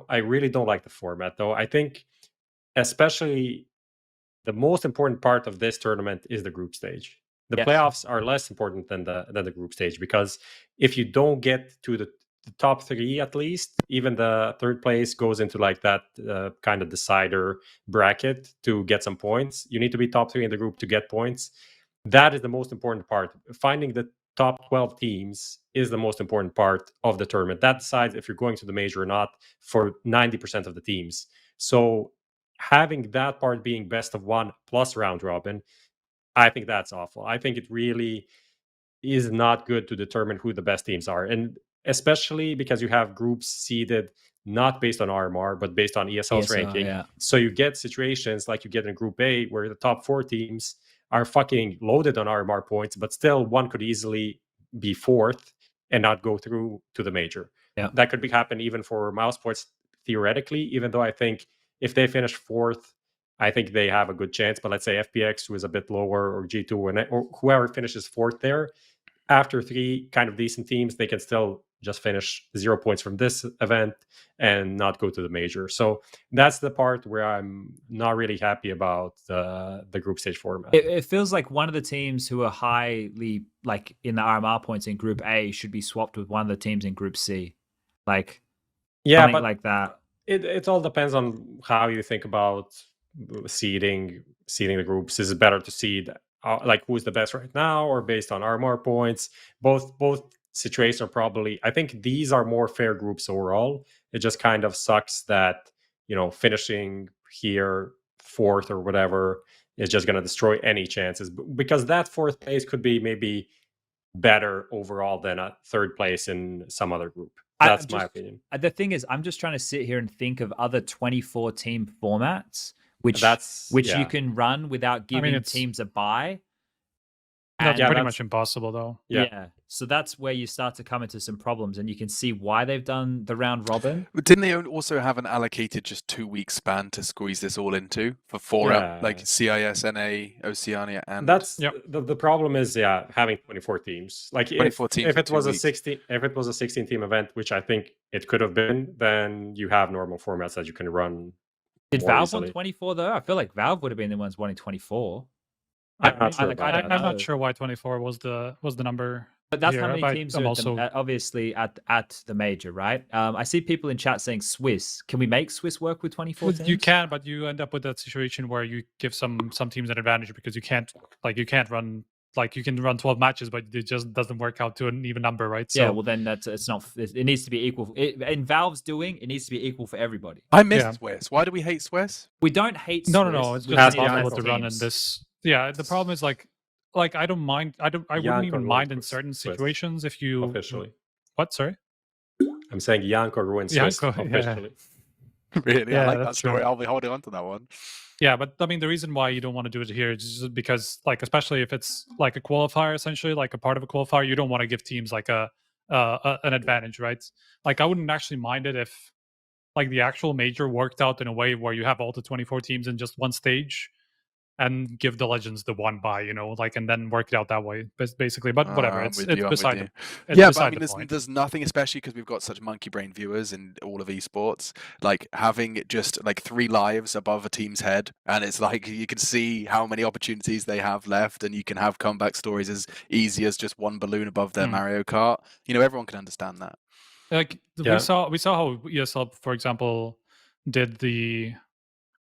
really don't like the format though. I think especially the most important part of this tournament is the group stage. The Yes. playoffs are less important than the group stage, because if you don't get to the top 3 at least, even the third place goes into like that kind of decider bracket to get some points. You need to be top 3 in the group to get points. That is the most important part. Finding the top 12 teams is the most important part of the tournament. That decides if you're going to the major or not for 90% of the teams. So having that part being best of 1 plus round robin, I think that's awful. I think it really is not good to determine who the best teams are. And especially because you have groups seeded not based on RMR, but based on ESL's ranking. Yeah. So you get situations like you get in Group A where the top 4 teams are fucking loaded on RMR points, but still one could easily be 4th and not go through to the major. Yeah. That could happen even for Mouse Sports theoretically, even though I think if they finish 4th, I think they have a good chance. But let's say FPX, who is a bit lower, or G2, or whoever finishes 4th there, after 3 kind of decent teams, they can still just finish 0 points from this event and not go to the major. So that's the part where I'm not really happy about the group stage format. It feels like one of the teams who are highly like in the RMR points in Group A should be swapped with one of the teams in Group C. Like, Yeah, something but like that. It all depends on how you think about seeding the groups. Is it better to seed like who's the best right now, or based on RMR points? Both situations are probably, I think these are more fair groups overall. It just kind of sucks that, you know, finishing here 4th or whatever is just going to destroy any chances, because that 4th place could be maybe better overall than a 3rd place in some other group. That's my opinion. The thing is, I'm just trying to sit here and think of other 24 team formats which you can run without giving teams a bye. That's pretty much impossible, though. Yeah. So that's where you start to come into some problems, and you can see why they've done the round robin. But didn't they also have an allocated just 2-week span to squeeze this all into for 4 like CIS, NA, Oceania, and that's the problem is having 24 teams. Like 24 teams if it was a 16 team event, which I think it could have been, then you have normal formats that you can run. Did Valve want 24 though? I feel like Valve would have been the ones wanting 24. I'm not sure why 24 was the number. But that's how many teams are obviously at the major, right? I see people in chat saying Swiss. Can we make Swiss work with 24 teams? You can, but you end up with that situation where you give some teams an advantage because you can't run, like you can run 12 matches, but it just doesn't work out to an even number, right? So, yeah, well then it's not. It needs to be equal. In Valve's doing, it needs to be equal for everybody. I miss Swiss. Why do we hate Swiss? We don't hate Swiss. No. It's just possible to run in this. Yeah, the problem is like I don't mind. I wouldn't even mind in certain situations if you officially. What? Sorry. I'm saying Yanko ruins Swiss officially. Really? Yeah, I like that story. I'll be holding on to that one. Yeah, but I mean, the reason why you don't want to do it here is just because, like, especially if it's like a qualifier, essentially, like a part of a qualifier, you don't want to give teams like a an advantage, right? Like I wouldn't actually mind it if like the actual major worked out in a way where you have all the 24 teams in just one stage and give the legends the one buy, like, and then work it out that way, basically. But whatever, I'm it's with it's you, I'm beside with the, you. Yeah, it's but I beside mean, the point. there's nothing, especially because we've got such monkey brain viewers in all of esports, like having just like 3 lives above a team's head, and it's like you can see how many opportunities they have left, and you can have comeback stories as easy as just one balloon above their Mario Kart. Everyone can understand that. Like Yeah. we saw how ESL, for example, did the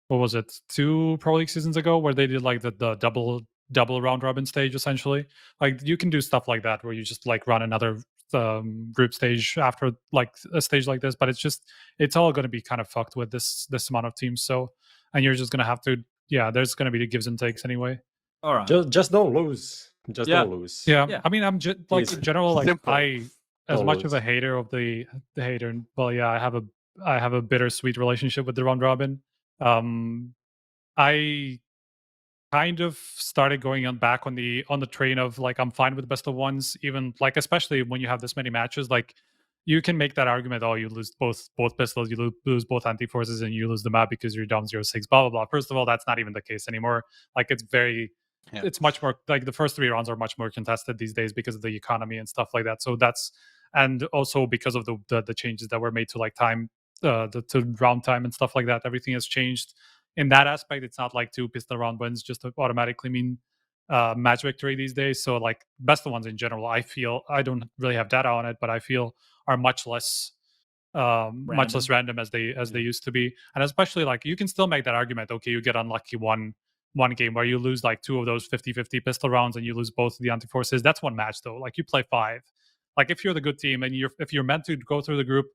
what was it, 2 Pro League seasons ago, where they did like the double round robin stage essentially. Like you can do stuff like that where you just like run another group stage after like a stage like this, but it's all going to be kind of fucked with this amount of teams. So, and you're just going to have to, there's going to be the gives and takes anyway. All right. Just don't lose. Just Yeah. don't lose. Yeah. I mean, I'm just like Easy. in general, like Simple. as Don't much of a lose. hater of the hater. Well, yeah, I have a bittersweet relationship with the round robin. I kind of started going on back on the train of like I'm fine with best of ones, even like especially when you have this many matches. Like you can make that argument, oh, you lose both pistols, you lose both anti-forces, and you lose the map because you're down 0-6, blah blah blah. First of all, that's not even the case anymore. Like it's much more like the first 3 rounds are much more contested these days because of the economy and stuff like that. So that's, and also because of the changes that were made to like time, to round time and stuff like that. Everything has changed in that aspect. It's not like 2 pistol round wins just automatically mean match victory these days. So like best of ones in general, I feel, I don't really have data on it, but I feel are much less random as they used to be. And especially like you can still make that argument, okay, you get unlucky one game where you lose like 2 of those 50-50 pistol rounds and you lose both of the anti-forces. That's one match though. Like you play 5. Like if you're the good team and if you're meant to go through the group,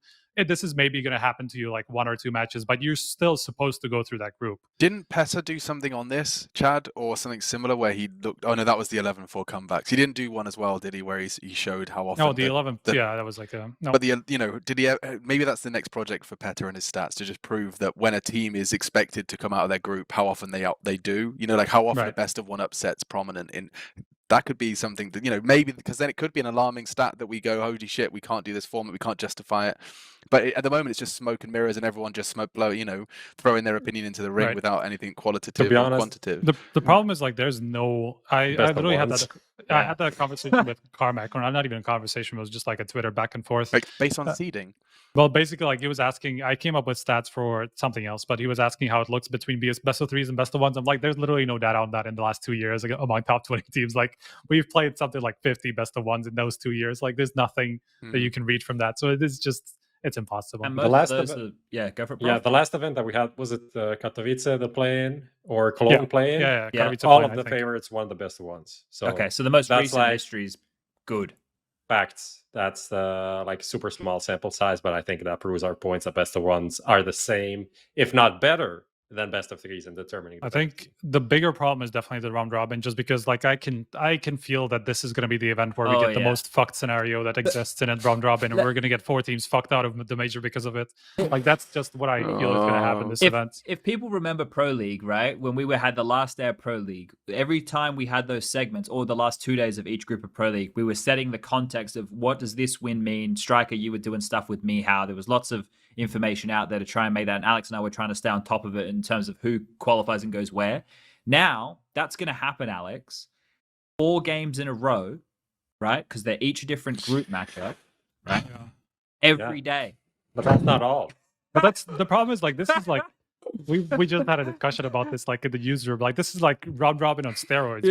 this is maybe going to happen to you like 1 or 2 matches, but you're still supposed to go through that group. Didn't Peta do something on this, Chad, or something similar where he looked? Oh no, that was the 11-4 comebacks. He didn't do one as well, did he? Where he showed how often. No, the 11th. Yeah, that was like a no. But did he? Maybe that's the next project for Peta and his stats, to just prove that when a team is expected to come out of their group, how often they do. Like how often a best of one upset's prominent in. That could be something that, maybe, because then it could be an alarming stat that we go, holy shit, we can't do this format, we can't justify it. But at the moment, it's just smoke and mirrors, and everyone just throwing their opinion into the ring without anything qualitative or quantitative. The problem is like there's no. I literally had that. I had that conversation with Carmack, or not even a conversation. It was just like a Twitter back and forth. Like based on seeding. Well, basically, like he was asking, I came up with stats for something else, but he was asking how it looks between best of 3s and best of 1s. I'm like, there's literally no data on that in the last 2 years among top 20 teams. Like we've played something like 50 best of 1s in those 2 years. Like there's nothing that you can read from that. So it is just, it's impossible. And the last go for it. Bro. Yeah, the last event that we had, was it Katowice the play-in or Cologne play-in? Yeah. All of the favorites won the best of ones. So okay, so the most recent history is good. Facts. That's like super small sample size, but I think that proves our points that best of ones are the same, if not better, than best of 3s in determining. I think the bigger problem is definitely the round robin, just because like I can feel that this is going to be the event where we get the most fucked scenario that exists in a round robin, and we're going to get 4 teams fucked out of the major because of it. Like that's just what I feel is going to happen this event. If people remember Pro League, right, when we had the last day of Pro League, every time we had those segments, or the last 2 days of each group of Pro League, we were setting the context of what does this win mean. Striker, you were doing stuff with me, how there was lots of information out there to try and make that, and Alex and I were trying to stay on top of it in terms of who qualifies and goes where. Now that's going to happen, Alex, 4 games in a row, right? Because they're each a different group matchup, right? Every day. But that's not all. But that's the problem is like this is like we just had a discussion about this like in the user room. Like this is like round robin on steroids,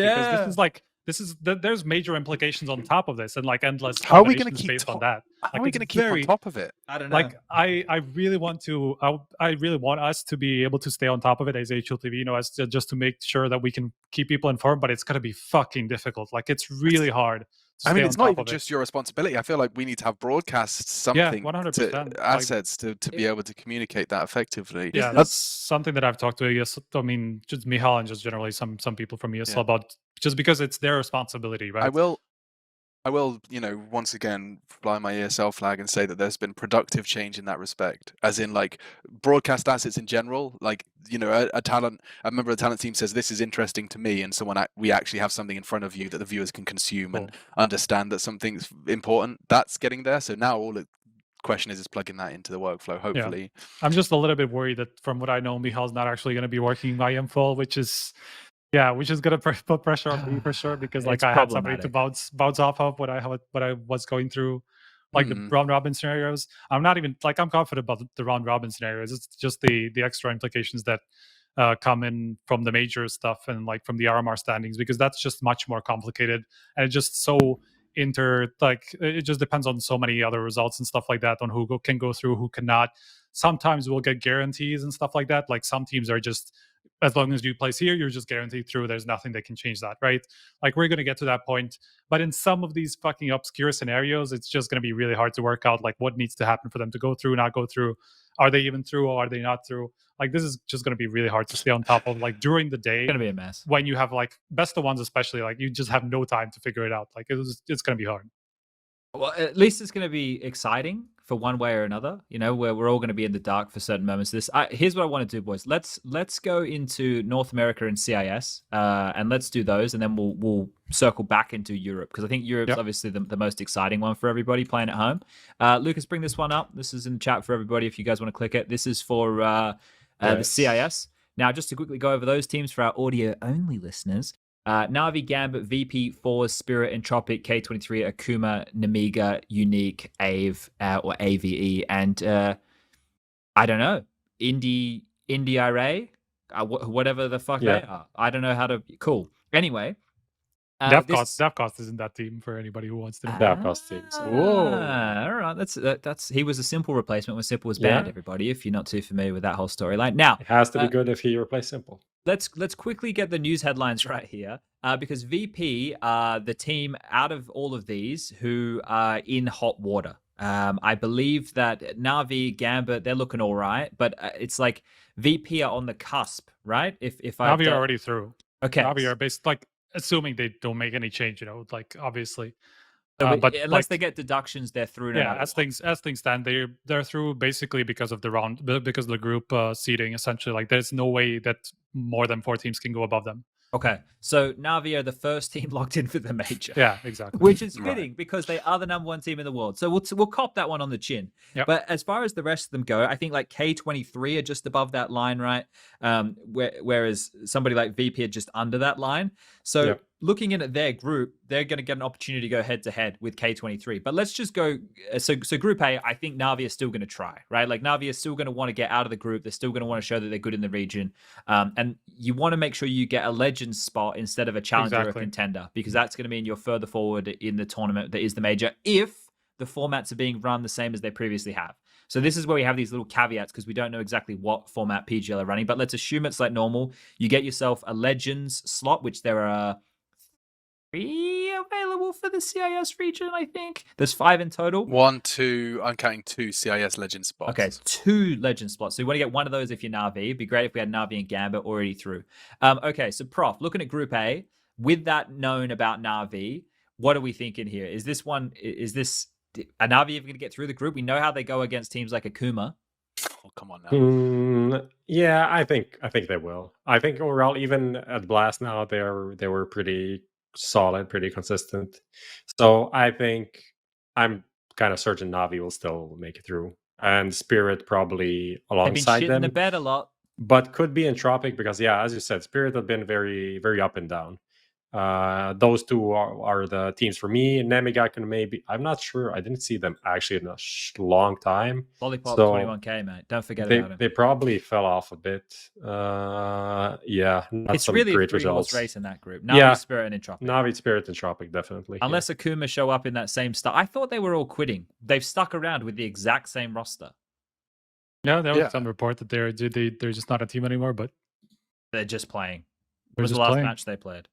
because there's major implications on top of this, and like endless. How are we going to keep based on that? How are we going to keep on top of it? I don't know. Like I really want to. I really want us to be able to stay on top of it as HLTV. As just to make sure that we can keep people informed. But it's going to be fucking difficult. Like it's really hard. I mean, it's not even just your responsibility. I feel like we need to have broadcasts, something, 100%. assets to be able to communicate that effectively. Yeah, that's something that I've talked to I mean, just Michal and just generally some people from ESL about, just because it's their responsibility, right? I will, once again fly my ESL flag and say that there's been productive change in that respect, as in like broadcast assets in general. Like, a member of the talent team says this is interesting to me, and we actually have something in front of you that the viewers can consume and understand that something's important. That's getting there. So now all the question is plugging that into the workflow. Hopefully, I'm just a little bit worried that from what I know, Michal's not actually going to be working IEM Fall, which is gonna put pressure on me for sure, because like It's I had somebody to problematic. bounce off of what I was going through, like the round robin scenarios. I'm not even like I'm confident about the round robin scenarios. It's just the extra implications that come in from the major stuff and like from the RMR standings, because that's just much more complicated, and it just so it just depends on so many other results and stuff like that, on who can go through, who cannot. Sometimes we'll get guarantees and stuff like that. Like some teams are just, as long as you place here, you're just guaranteed through. There's nothing that can change that, right? Like we're going to get to that point. But in some of these fucking obscure scenarios, it's just going to be really hard to work out like what needs to happen for them to go through, not go through. Are they even through or are they not through? Like this is just going to be really hard to stay on top of, like during the day. It's going to be a mess. When you have like best of ones, especially, like you just have no time to figure it out. Like it's going to be hard. Well, at least it's going to be exciting for one way or another, where we're all going to be in the dark for certain moments. Here's what I want to do, boys. Let's go into North America and CIS, and let's do those, and then we'll circle back into Europe, because I think Europe's obviously the most exciting one for everybody playing at home. Lucas, bring this one up. This is in the chat for everybody if you guys want to click it. This is for the CIS. Now, just to quickly go over those teams for our audio-only listeners. Navi, Gambit, VP, Force, Spirit, Entropic, K23, Akuma, Namiga, Unique, AVE, or AVE, and I don't know, Indie Array, whatever the fuck they are. I don't know how to. Cool. Anyway, Devcost is in that team for anybody who wants to know. Devcost teams. Whoa. All right, that's he was a Simple replacement when Simple was banned. Everybody, if you're not too familiar with that whole storyline, now it has to be good if he replaced Simple. Let's quickly get the news headlines right here, because VP are the team out of all of these who are in hot water. I believe that Navi, Gambit, they're looking all right, but it's like VP are on the cusp, right? If Navi are already through. Okay, Navi are based, like, assuming they don't make any change, like obviously. But unless they get deductions, they're through. As things stand, they're through basically because of the group seeding. Essentially, like there's no way that more than 4 teams can go above them. Okay, so Navi are the first team locked in for the major. Yeah, exactly. Which is fitting because they are the -- team in the world. So we'll cop that one on the chin. Yep. But as far as the rest of them go, I think like K23 are just above that line, right? Whereas somebody like VP are just under that line. So looking in at their group, they're going to get an opportunity to go head to head with K23. But let's just go. So Group A, I think Navi are still going to try, right? Like Navi are still going to want to get out of the group. They're still going to want to show that they're good in the region. And you want to make sure you get a Legends spot instead of a challenger or a contender, because that's going to mean you're further forward in the tournament that is the major if the formats are being run the same as they previously have. So this is where we have these little caveats because we don't know exactly what format PGL are running, but let's assume it's like normal. You get yourself a Legends slot, which there are 3 available for the CIS region, I think. There's 5 in total. 1, 2, I'm counting 2 CIS Legend spots. Okay, 2 Legend spots. So you want to get one of those if you're Navi. It'd be great if we had Navi and Gambit already through. Okay, so Prof, looking at Group A, with that known about Navi, what are we thinking here? Is this a Navi even going to get through the group? We know how they go against teams like Akuma. Oh, come on now. Yeah, I think they will. I think overall, even at Blast now, they were pretty solid, pretty consistent. So I think I'm kind of certain Navi will still make it through, and Spirit probably alongside They've been shitting the bed a lot, but could be Entropic because as you said, Spirit have been very, very up and down. Those two are the teams for me. Namiga can maybe. I'm not sure. I didn't see them actually in a long time. Lollipop, so 21K, mate. Don't forget about them. They probably fell off a bit. It's really a three-horse race in that group. Navi, Spirit, and Entropic. Navi, Spirit, and Entropic, definitely. Unless Akuma show up in that same start. I thought they were all quitting. They've stuck around with the exact same roster. No, there was some report that they're just not a team anymore, but they're just playing. What was the last match they played?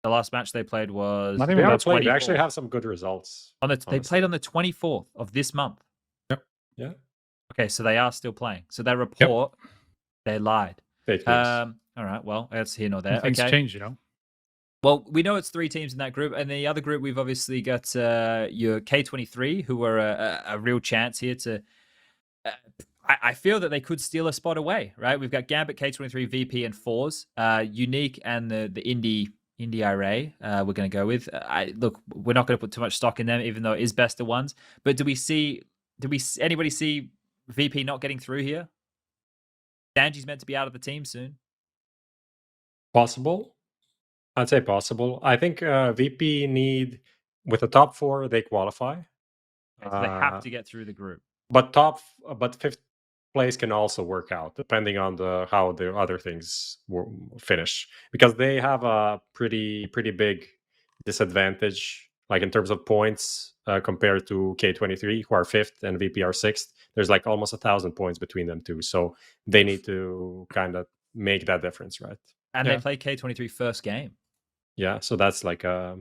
The last match they played was... They actually have some good results. They played on the 24th of this month. Yep. Yeah. Okay, so they are still playing. So their report, they lied. All right, well, that's here nor there. Things change, Well, we know it's 3 teams in that group, and the other group we've obviously got your K23, who are a real chance here to. I feel that they could steal a spot away, right? We've got Gambit, K23, VP, and FaZe. Unique and the Indie Array. We're going to go with. Look, we're not going to put too much stock in them, even though it is best of ones. But do we anybody see VP not getting through here? Danji's meant to be out of the team soon. Possible. I'd say possible. I think VP need, with the top 4, they qualify. Okay, so they have to get through the group. But 5th place can also work out, depending on how the other things finish, because they have a pretty big disadvantage, like in terms of points, compared to K23, who are 5th, and VP are 6th. There's like almost 1,000 points between them two, so they need to kind of make that difference, right? And they play K23 first game. Yeah, so that's like a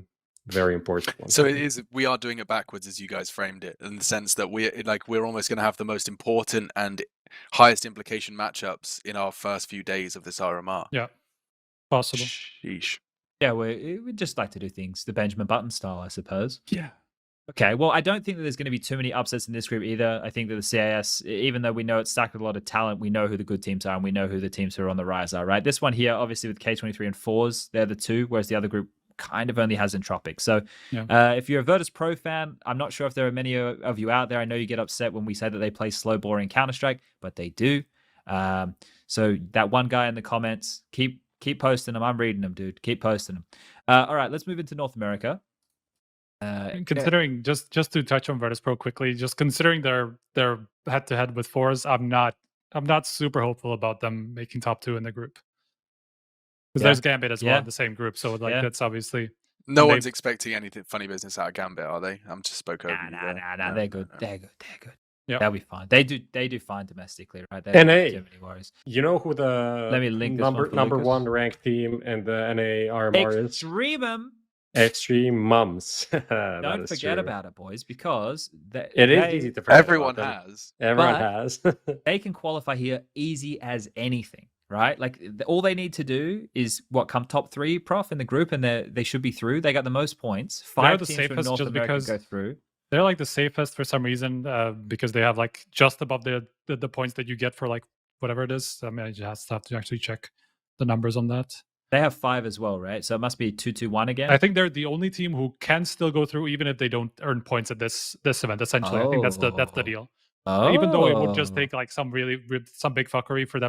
very important one. So it is. We are doing it backwards, as you guys framed it, in the sense that we're almost going to have the most important and highest implication matchups in our first few days of this RMR. Yeah, possible. Sheesh. Yeah, we'd just like to do things the Benjamin Button style, I suppose. Yeah. Okay, well, I don't think that there's going to be too many upsets in this group either. I think that the CIS, even though we know it's stacked with a lot of talent, we know who the good teams are, and we know who the teams who are on the rise are, right? This one here, obviously, with K23 and FaZe, they're the 2, whereas the other group kind of only has Xtrfy. So if you're a Virtus Pro fan, I'm not sure if there are many of you out there. I know you get upset when we say that they play slow, boring Counter-Strike, but they do. So that one guy in the comments, keep posting them. I'm reading them, dude. Keep posting them. All right, let's move into North America. Considering just to touch on Virtus Pro quickly, just considering their head-to-head with FaZe, I'm not super hopeful about them making top 2 in the group, because there's Gambit as well in the same group. So that's obviously no one's expecting anything funny business out of Gambit, are they? I'm just spoke over. Nah. They're good. They're good. Yeah, they'll be fine. They do fine domestically, right? NA. Too many worries. You know who the number 1 ranked team in the NA RMR is? Extreme Mums. Don't forget about it, boys, because it is easy to forget. Everyone has. They can qualify here easy as anything, right? Like all they need to do is come top 3, Prof, in the group, and they should be through. They got the most points. 5 the teams safest from North just America because go through. They're like the safest for some reason, because they have like just above the points that you get for like whatever it is. I mean, I just have to actually check the numbers on that. They have 5 as well, right? So it must be 2-2-1 again. I think they're the only team who can still go through even if they don't earn points at this event. Essentially, I think that's the deal. Even though it would just take like some big fuckery for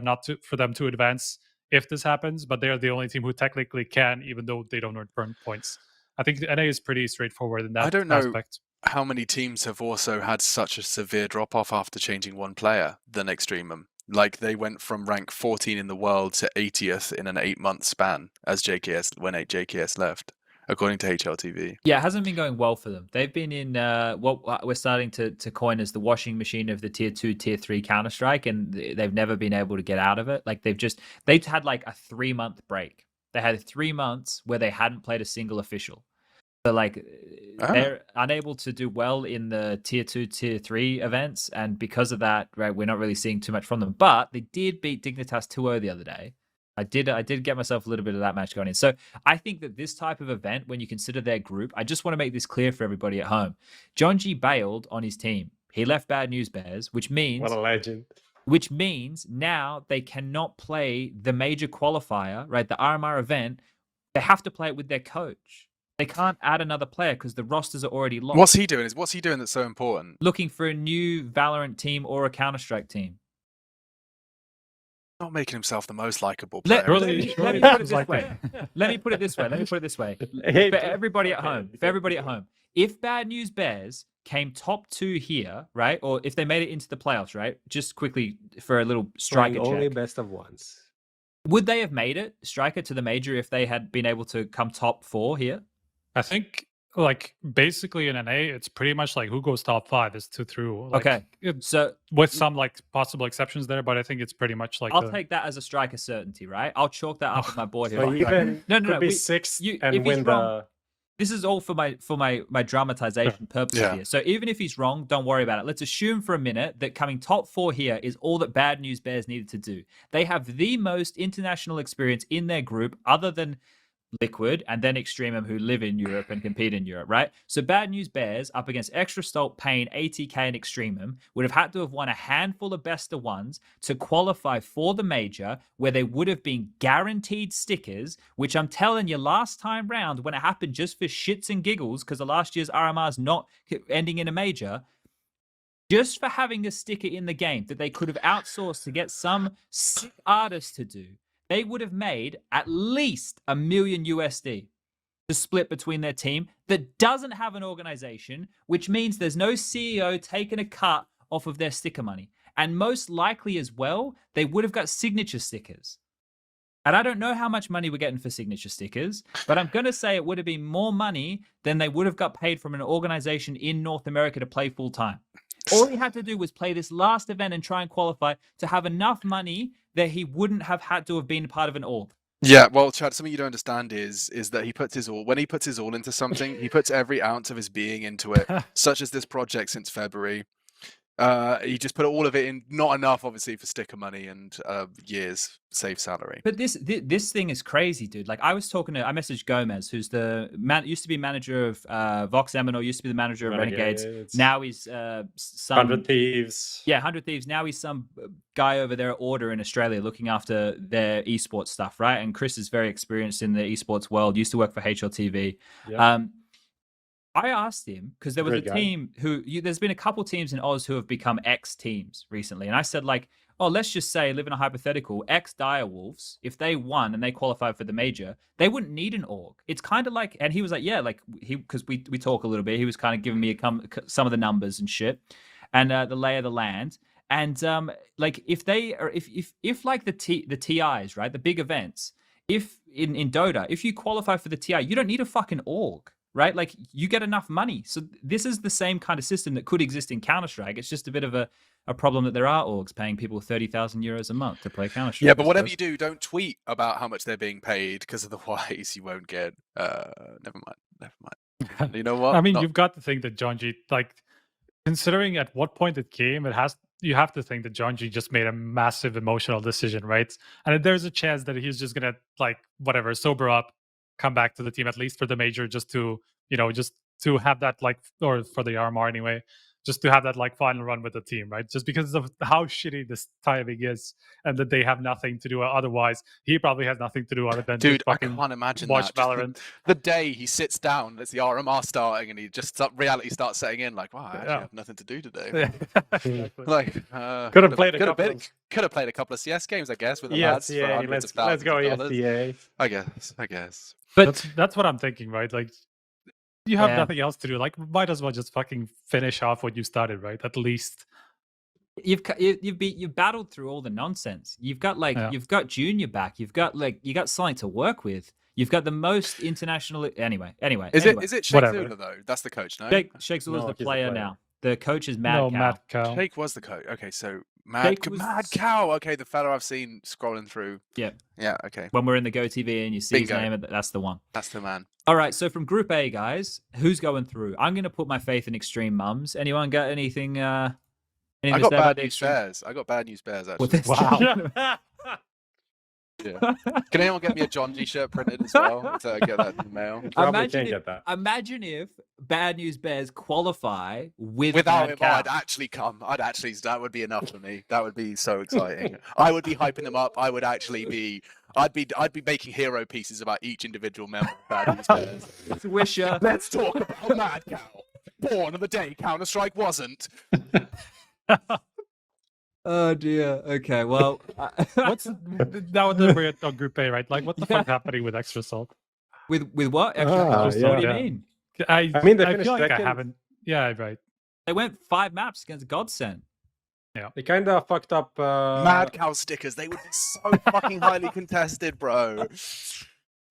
them to advance if this happens, but they're the only team who technically can, even though they don't earn points. I think the NA is pretty straightforward in that aspect. I don't know how many teams have also had such a severe drop off after changing one player than Extremum. Like they went from rank 14 in the world to 80th in an 8-month span as JKS left, according to HLTV. Yeah, it hasn't been going well for them. They've been in what we're starting to coin as the washing machine of the tier 2, tier 3 Counter-Strike, and they've never been able to get out of it. Like they've had like a 3-month break. They had 3 months where they hadn't played a single official. So like they're unable to do well in the tier 2, tier 3 events, and because of that, right, we're not really seeing too much from them. But they did beat Dignitas 2-0 the other day. I did get myself a little bit of that match going in. So I think that this type of event, when you consider their group, I just want to make this clear for everybody at home. John G bailed on his team. He left Bad News Bears, which means what a legend. Which means now they cannot play the major qualifier, right? The RMR event. They have to play it with their coach. They can't add another player because the rosters are already locked. What's he doing that's so important? Looking for a new Valorant team or a Counter-Strike team. Not making himself the most likable player. Let me put it this way. Let me put it this way. For everybody at home, if Bad News Bears came top 2 here, right, or if they made it into the playoffs, right, just quickly for a little striker check. Only best of ones. Would they have made it, striker, to the major if they had been able to come top 4 here? I think, like, basically in NA, it's pretty much like who goes top 5 is 2 through. Like, okay, so with some like possible exceptions there, but I think it's pretty much like. I'll take that as a striker certainty, right? I'll chalk that up on my board here. So even no, be 6th and win the. This is all for my dramatization purposes here. So even if he's wrong, don't worry about it. Let's assume for a minute that coming top 4 here is all that Bad News Bears needed to do. They have the most international experience in their group, other than Liquid, and then Xtremum, who live in Europe and compete in Europe, right? So Bad News Bears up against Xtrasalt, Pain, ATK, and Xtremum would have had to have won a handful of best of ones to qualify for the major, where they would have been guaranteed stickers, which I'm telling you, last time round, when it happened just for shits and giggles, because the last year's RMR's not ending in a major, just for having a sticker in the game that they could have outsourced to get some sick artist to do, they would have made at least $1 million USD to split between their team that doesn't have an organization, which means there's no CEO taking a cut off of their sticker money. And most likely as well, they would have got signature stickers. And I don't know how much money we're getting for signature stickers, but I'm going to say it would have been more money than they would have got paid from an organization in North America to play full time. All he had to do was play this last event and try and qualify to have enough money that he wouldn't have had to have been part of an org. Yeah, well, Chad, something you don't understand is that he puts his all, when he puts his all into something, he puts every ounce of his being into it, such as this project since February. He just put all of it in, not enough, obviously, for sticker money and years safe salary. But this thing is crazy, dude. Like I messaged Gomez, who's the used to be manager of Vox Eminor, used to be the manager of Renegades. Now he's some 100 Thieves. Yeah, 100 Thieves. Now he's some guy over there at Order in Australia looking after their esports stuff, right? And Chris is very experienced in the esports world, used to work for HLTV. Yeah. I asked him because there was a team there's been a couple teams in Oz who have become X teams recently. And I said, like, oh, let's just say, live in a hypothetical, X Direwolves, if they won and they qualified for the major, they wouldn't need an org. It's kind of like, and he was like, yeah, like because we talk a little bit. He was kind of giving me some of the numbers and shit and the lay of the land. And like if they are, if like the TIs, right, the big events, if in Dota, if you qualify for the TI, you don't need a fucking org. Right? Like you get enough money. So this is the same kind of system that could exist in Counter-Strike. It's just a bit of a problem that there are orgs paying people 30,000 euros a month to play Counter-Strike. Yeah, but whatever you do, don't tweet about how much they're being paid, because otherwise you won't get, never mind. You know what? I mean, you've got to think that John G, like, considering at what point it came, you have to think that John G just made a massive emotional decision, right? And there's a chance that he's just gonna, like, whatever, sober up, come back to the team at least for the major, just to have that, like, or for the RMR anyway, just to have that like final run with the team, right? Just because of how shitty this timing is, and that they have nothing to do otherwise. He probably has nothing to do other than dude, I can't imagine watch that. Valorant. The day he sits down, it's the RMR starting, and he just reality starts setting in. Like, wow, I actually have nothing to do today. Like, could have played a couple of CS games, I guess, with the lads. Yeah, let's go ESTA. I guess. But that's what I'm thinking, right? Like, you have nothing else to do. Like, might as well just fucking finish off what you started, right? At least you've battled through all the nonsense. You've got you've got Junior back. You got something to work with. You've got the most international. Anyway. Is it Sheikh Zula though? That's the coach, no? Sheikh Zula's the player now. The coach is Mad Cow. Mad Cow. Sheikh was the coach. Okay, so Mad Cow. Okay, the fellow I've seen scrolling through. Yeah. Yeah. Okay. When we're in the Go TV and you see his name, that's the one. That's the man. All right. So from Group A, guys, who's going through? I'm going to put my faith in Extreme Mums. Anyone got anything? I got bad news bears. I got bad news bears actually. Wow. Yeah. Can anyone get me a John G shirt printed as well? So I get that in the mail. Imagine if Bad News Bears qualify without him. I'd actually come. That would be enough for me. That would be so exciting. I would be hyping them up. I'd be making hero pieces about each individual member of Bad News Bears. Wisher. Let's talk about Mad Cow. Born on the day Counter-Strike wasn't. Oh dear. Okay. Well, what's that was the weird on Group A, right? Like, what the fuck happening with Xtrasalt? With what? What do you mean? I mean, I feel like I haven't. Yeah, right. They went 5 maps against Godsend. Yeah. They kind of fucked up. Mad Cow stickers. They would be so fucking highly contested, bro.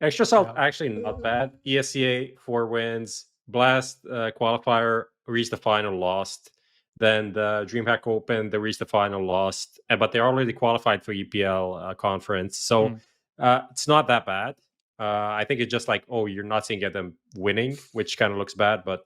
Xtrasalt actually not bad. ESCA 4 wins. Blast qualifier reached the final, lost. Then the DreamHack Open, they reached the final, lost. But they're already qualified for EPL conference. So it's not that bad. I think it's just like, you're not seeing them winning, which kind of looks bad. But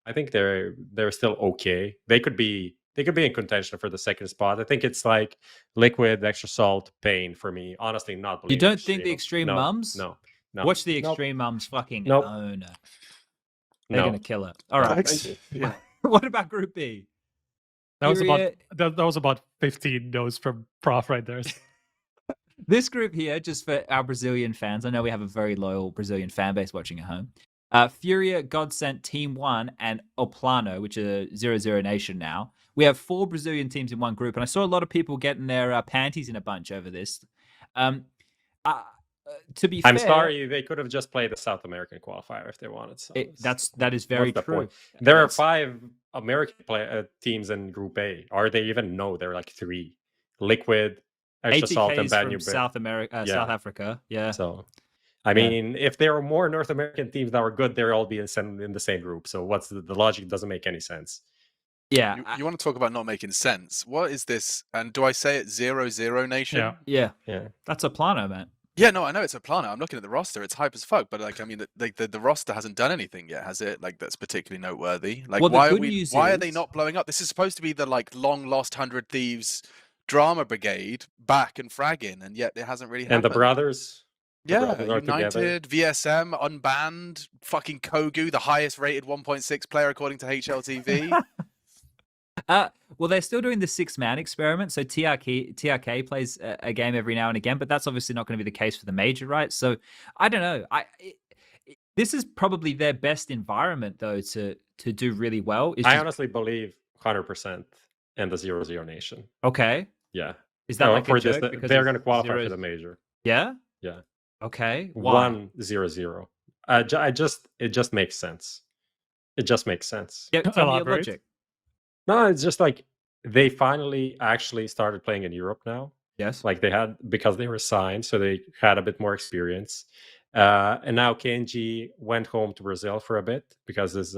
I think they're still okay. They could be in contention for the second spot. I think it's like Liquid, Xtrasalt, Pain for me. Honestly, not. You don't think the Extreme Mums? No. No. Watch the Nope. Extreme Mums fucking Nope. own her. They're No. gonna kill her. All right. Yeah. What about Group B? That was about Furia- that was about 15 no's from Prof right there. This group here, just for our Brazilian fans, I know we have a very loyal Brazilian fan base watching at home. Furia, Godsent, Team 1, and Oplano, which are 0-0 Nation now. We have 4 Brazilian teams in one group, and I saw a lot of people getting their panties in a bunch over this. To be fair, I'm sorry, they could have just played the South American qualifier if they wanted. So that is very what's the true. point? There are That's- 5 American teams in Group A. Are they even? No, there are like 3. Liquid, Extra Salt, and ATKs Bad from New South America, Yeah. South Africa. Yeah. So, I mean, if there were more North American teams that were good, they'd all be in the same group. So, what's the logic? Doesn't make any sense. Yeah. You want to talk about not making sense? What is this? And do I say it 0-0 Nation? Yeah. Yeah. Yeah. That's Oplano, man. Yeah, no, I know it's a planet. I'm looking at the roster. It's hype as fuck. But like, I mean, the roster hasn't done anything yet, has it? Like, that's particularly noteworthy. Like, Well, the why good news are they is- not blowing up? This is supposed to be the like long lost 100 Thieves drama brigade back and fragging, and yet it hasn't really happened. And the brothers. Yeah, brothers are together. United, VSM, Unbanned, fucking Kogu, the highest rated 1.6 player according to HLTV. Well, they're still doing the 6-man experiment. So TRK plays a game every now and again, but that's obviously not going to be the case for the major, right? So I don't know. This is probably their best environment, though, to do really well. It's I just- honestly believe 100% in the 0-0 Nation. Okay. Yeah. Is that No, like for a this, joke? Because they're it's going to qualify 0 for the major. Yeah. Yeah. Okay. Why? 1-0-0. It just makes sense. It just makes sense. Yeah, tell me your Elaborate. logic. No, it's just like they finally actually started playing in Europe now. Yes. Like they had, because they were signed, so they had a bit more experience. And now KNG went home to Brazil for a bit because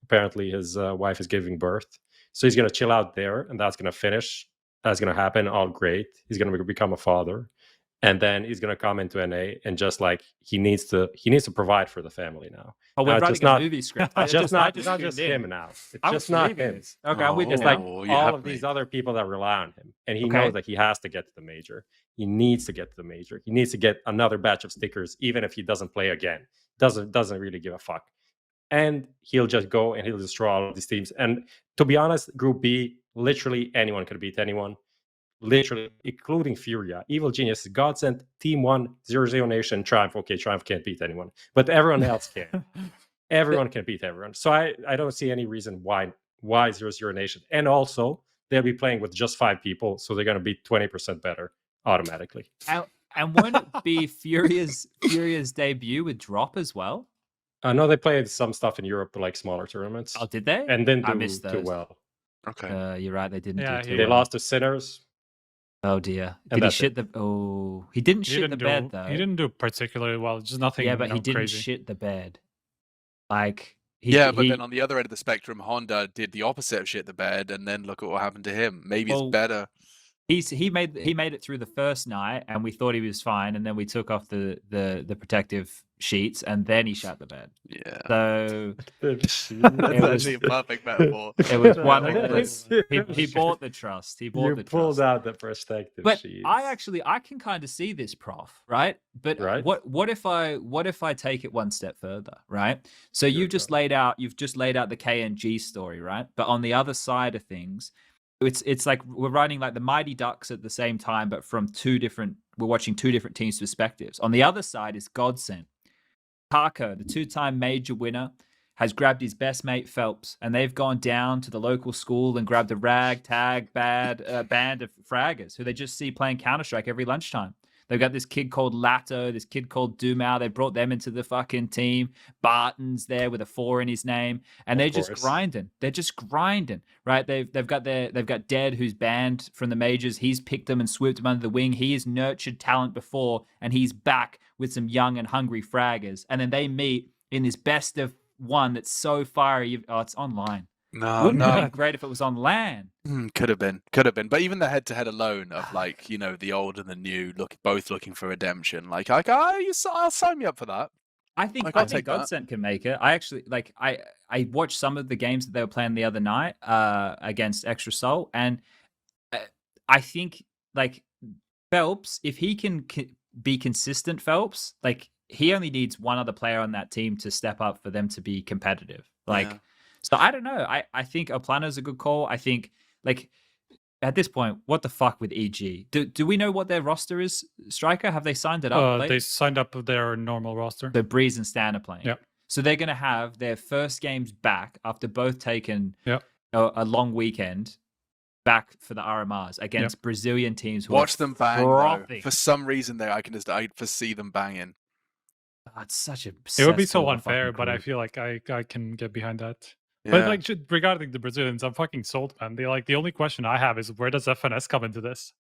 apparently his wife is giving birth. So he's going to chill out there, and that's going to finish. That's going to happen. All great. He's going to become a father. And then he's going to come into NA, and just like he needs to provide for the family now. Oh, we're Now, it's writing just a not- movie script. It's just not tuned just in. him now. It's I just was not believing him. this. Okay, I'm with Oh, you. It's like you all have of me. these other people that rely on him, and he Okay. knows that he has to get to the major. He needs to get to the major. He needs to get another batch of stickers, even if he doesn't play again. Doesn't really give a fuck. And he'll just go and he'll destroy all of these teams. And to be honest, Group B, literally anyone could beat anyone. Literally, including Furia, Evil Genius, Godsent, Team 1, 0-0 Nation, Triumph. Okay, Triumph can't beat anyone, but everyone else can. Everyone can beat everyone. So I don't see any reason why 0-0 Nation. And also, they'll be playing with just 5 people, so they're going to be 20% better automatically. And won't it be Furia's debut with Drop as well? I know they played some stuff in Europe, like smaller tournaments, Oh, did they? and didn't I do missed too those. well. Okay. You're right. They didn't Yeah, do too They well. lost to Sinners. Oh dear. And Did he that's shit the? Oh, he didn't shit the bed though. He didn't do particularly well. Just nothing. Yeah, but he didn't crazy. shit the bed. Like But then on the other end of the spectrum, Honda did the opposite of shit the bed, and then look at what happened to him. Maybe Well, it's better. he made it through the first night, and we thought he was fine, and then we took off the protective sheets, and then he shut the bed. Yeah. So That's it was- actually a perfect metaphor. it was one. Nice. He bought the trust. He bought You the pulled trust. out the protective But sheets. I can kind of see this, Prof. Right? But Right. what if I take it one step further? Right? So you've just laid out the KNG story, right? But on the other side of things, it's like we're running like the Mighty Ducks at the same time, but from we're watching 2 different teams' perspectives. On the other side is Godsent. Parker, the 2-time major winner, has grabbed his best mate Phelps, and they've gone down to the local school and grabbed a ragtag band of fraggers who they just see playing Counter-Strike every lunchtime. They've got this kid called Lato, this kid called Dumau. They brought them into the fucking team. Barton's there with a 4 in his name, and they're just grinding. They're just grinding, right? They've got Dead, who's banned from the majors. He's picked them and swooped them under the wing. He has nurtured talent before, and he's back with some young and hungry fraggers. And then they meet in this best of one that's so fiery. It's online. No, Wouldn't it no. be great if it was on LAN? Could have been. But even the head-to-head alone of like, the old and the new, both looking for redemption. Like, I'll sign me up for that. I think I'll take that. Godsent can make it. I actually I watched some of the games that they were playing the other night against Extra Soul, and I think like Phelps, if he can be consistent, Phelps, like he only needs one other player on that team to step up for them to be competitive. Like, Yeah. so I don't know. I think Oplano's a good call. I think, like, at this point, what the fuck with EG? Do we know what their roster is, Striker? Have they signed it up? They signed up with their normal roster. So Breeze and Stan are playing. Yep. So they're going to have their first games back after both taken Yep. a long weekend back for the RMRs against Brazilian teams. Who Watch are them bang, though. frothing. For some reason, I foresee them banging. Oh, it's such a. It would be so cesspool of a unfair, fucking but I group. feel like I can get behind that. Yeah. But like regarding the Brazilians, I'm fucking sold, man. The only question I have is where does FNS come into this?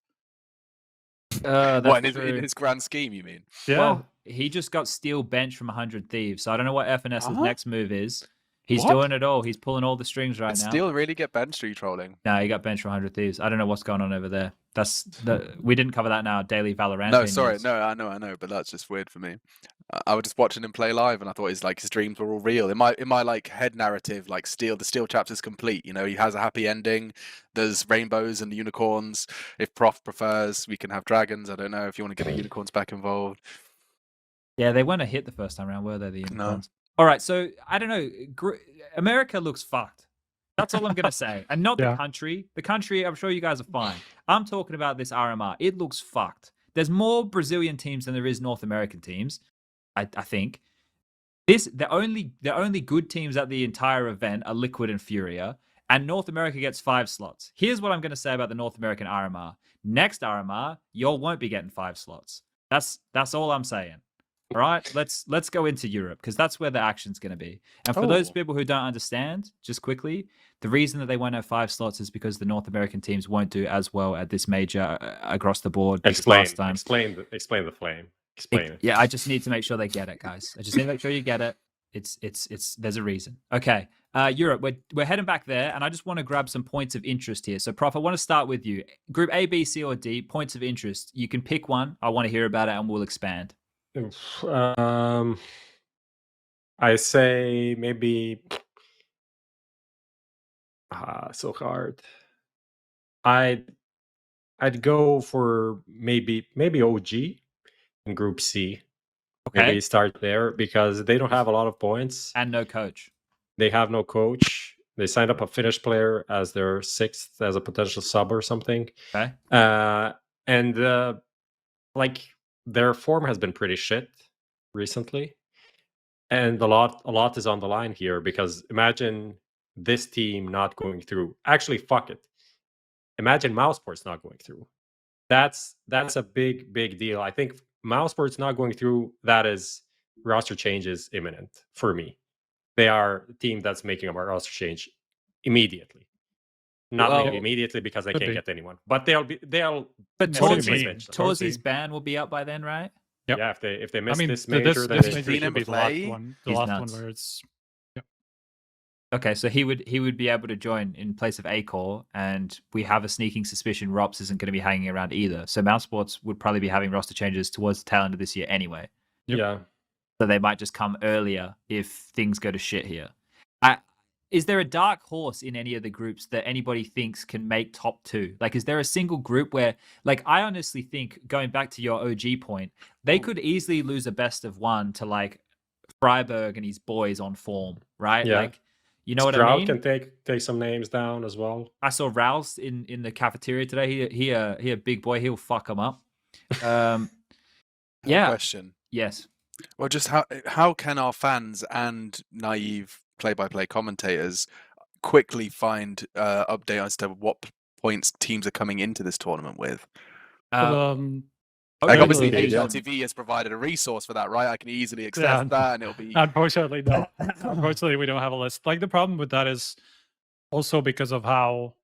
What, in his grand scheme, you mean? Yeah. Well, he just got steel bench from 100 Thieves, so I don't know what FNS's next move is. He's What? doing it all. He's pulling all the strings right Did now. Steel really get benched, or are you trolling? No, he got bench from 100 Thieves. I don't know what's going on over there. We didn't cover that in our daily Valorant. No, sorry, no, I know, but that's just weird for me. I was just watching him play live, and I thought his dreams were all real. In my like head narrative, like the Steel chapter is complete. You know, he has a happy ending. There's rainbows and unicorns. If Prof prefers, we can have dragons. I don't know if you want to get the unicorns back involved. Yeah, they weren't a hit the first time around, were they? The unicorns. No. All right, so I don't know. America looks fucked. That's all I'm gonna say, and not the country. The country, I'm sure you guys are fine. I'm talking about this RMR. It looks fucked. There's more Brazilian teams than there is North American teams. I think the only good teams at the entire event are Liquid and Furia, and North America gets 5 slots. Here's what I'm going to say about the North American RMR. Next RMR, y'all won't be getting 5 slots. That's all I'm saying. All right, let's go into Europe because that's where the action's going to be. And for those people who don't understand, just quickly, the reason that they won't have 5 slots is because the North American teams won't do as well at this major across the board. Explain the flame. Explain it. Yeah, I just need to make sure they get it, guys. I just need to make sure you get it. It's there's a reason. Okay, Europe, we're heading back there, and I just want to grab some points of interest here. So, Prof, I want to start with you. Group A, B, C, or D. Points of interest. You can pick one. I want to hear about it, and we'll expand. I say maybe. So hard. I'd go for maybe OG in Group C. Okay. Maybe start there because they don't have a lot of points and no coach. They have no coach. They signed up a Finnish player as their 6th as a potential sub or something. Okay. And like their form has been pretty shit recently, and a lot is on the line here because imagine this team not going through. Actually, fuck it. Imagine Mousesports not going through. That's a big deal. I think Mousesports not going through, that is roster changes imminent for me. They are the team that's making a roster change immediately. Not maybe immediately because they can't get anyone, but they'll. But Torzi's ban will be up by then, right? Yep. Yeah, if they miss this major, then this major should be the last one. The last one where it's. Okay, so he would be able to join in place of Acor, and we have a sneaking suspicion Rops isn't going to be hanging around either. So Mousesports would probably be having roster changes towards the tail end of this year anyway. Yep. Yeah. So they might just come earlier if things go to shit here. Is there a dark horse in any of the groups that anybody thinks can make top 2? Like, is there a single group where, like, I honestly think, going back to your OG point, they could easily lose a best of 1 to, like, Freiburg and his boys on form, right? Yeah. Like, you know what I mean? can take some names down as well. I saw Rouse in the cafeteria today. He a big boy. He'll fuck him up. Yeah. Question. Yes. Well, just how can our fans and naive play-by-play commentators quickly find update as to what points teams are coming into this tournament with? Like obviously HLTV has provided a resource for that, right? I can easily access that and it'll be... Unfortunately, no. Unfortunately, we don't have a list. Like, the problem with that is also because of how,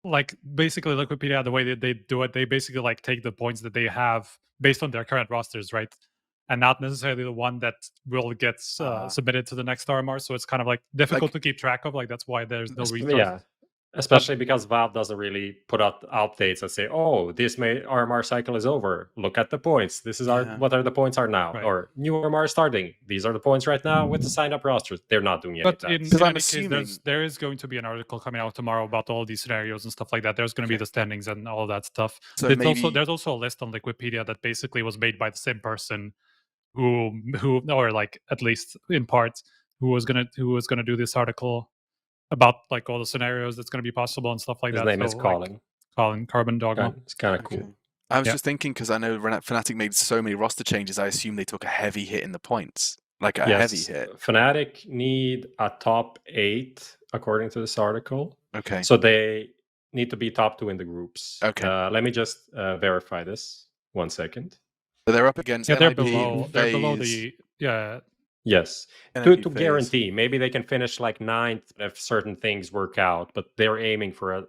like, basically Wikipedia, the way that they do it, they basically, like, take the points that they have based on their current rosters, right? And not necessarily the one that will get submitted to the next RMR. So it's kind of, like, difficult to keep track of. Like, that's why there's no resource. Yeah. Especially because Valve doesn't really put out updates and say, "Oh, this RMR cycle is over. Look at the points. This is what are the points are now, or new RMR starting. These are the points right now with the signed up rosters." They're not doing any of that. In any case, there is going to be an article coming out tomorrow about all these scenarios and stuff like that. There's going to be the standings and all that stuff. So there's also a list on Wikipedia that basically was made by the same person who or like at least in part who was gonna do this article about like all the scenarios that's gonna be possible and stuff like His that. name is So, Colin. Like, Colin Carbon Dogma. It's kind of Okay. cool. I was Yeah. just thinking because I know Fnatic made so many roster changes. I assume they took a heavy hit in the points, like a heavy hit. Fnatic need a top 8 according to this article. Okay. So they need to be top 2 in the groups. Okay. Let me just verify this. 1 second. So they're up against. Yeah, they're NIP, below. They're below FaZe, the Yes. NIP, To FaZe. guarantee, maybe they can finish like 9th if certain things work out, but they're aiming for a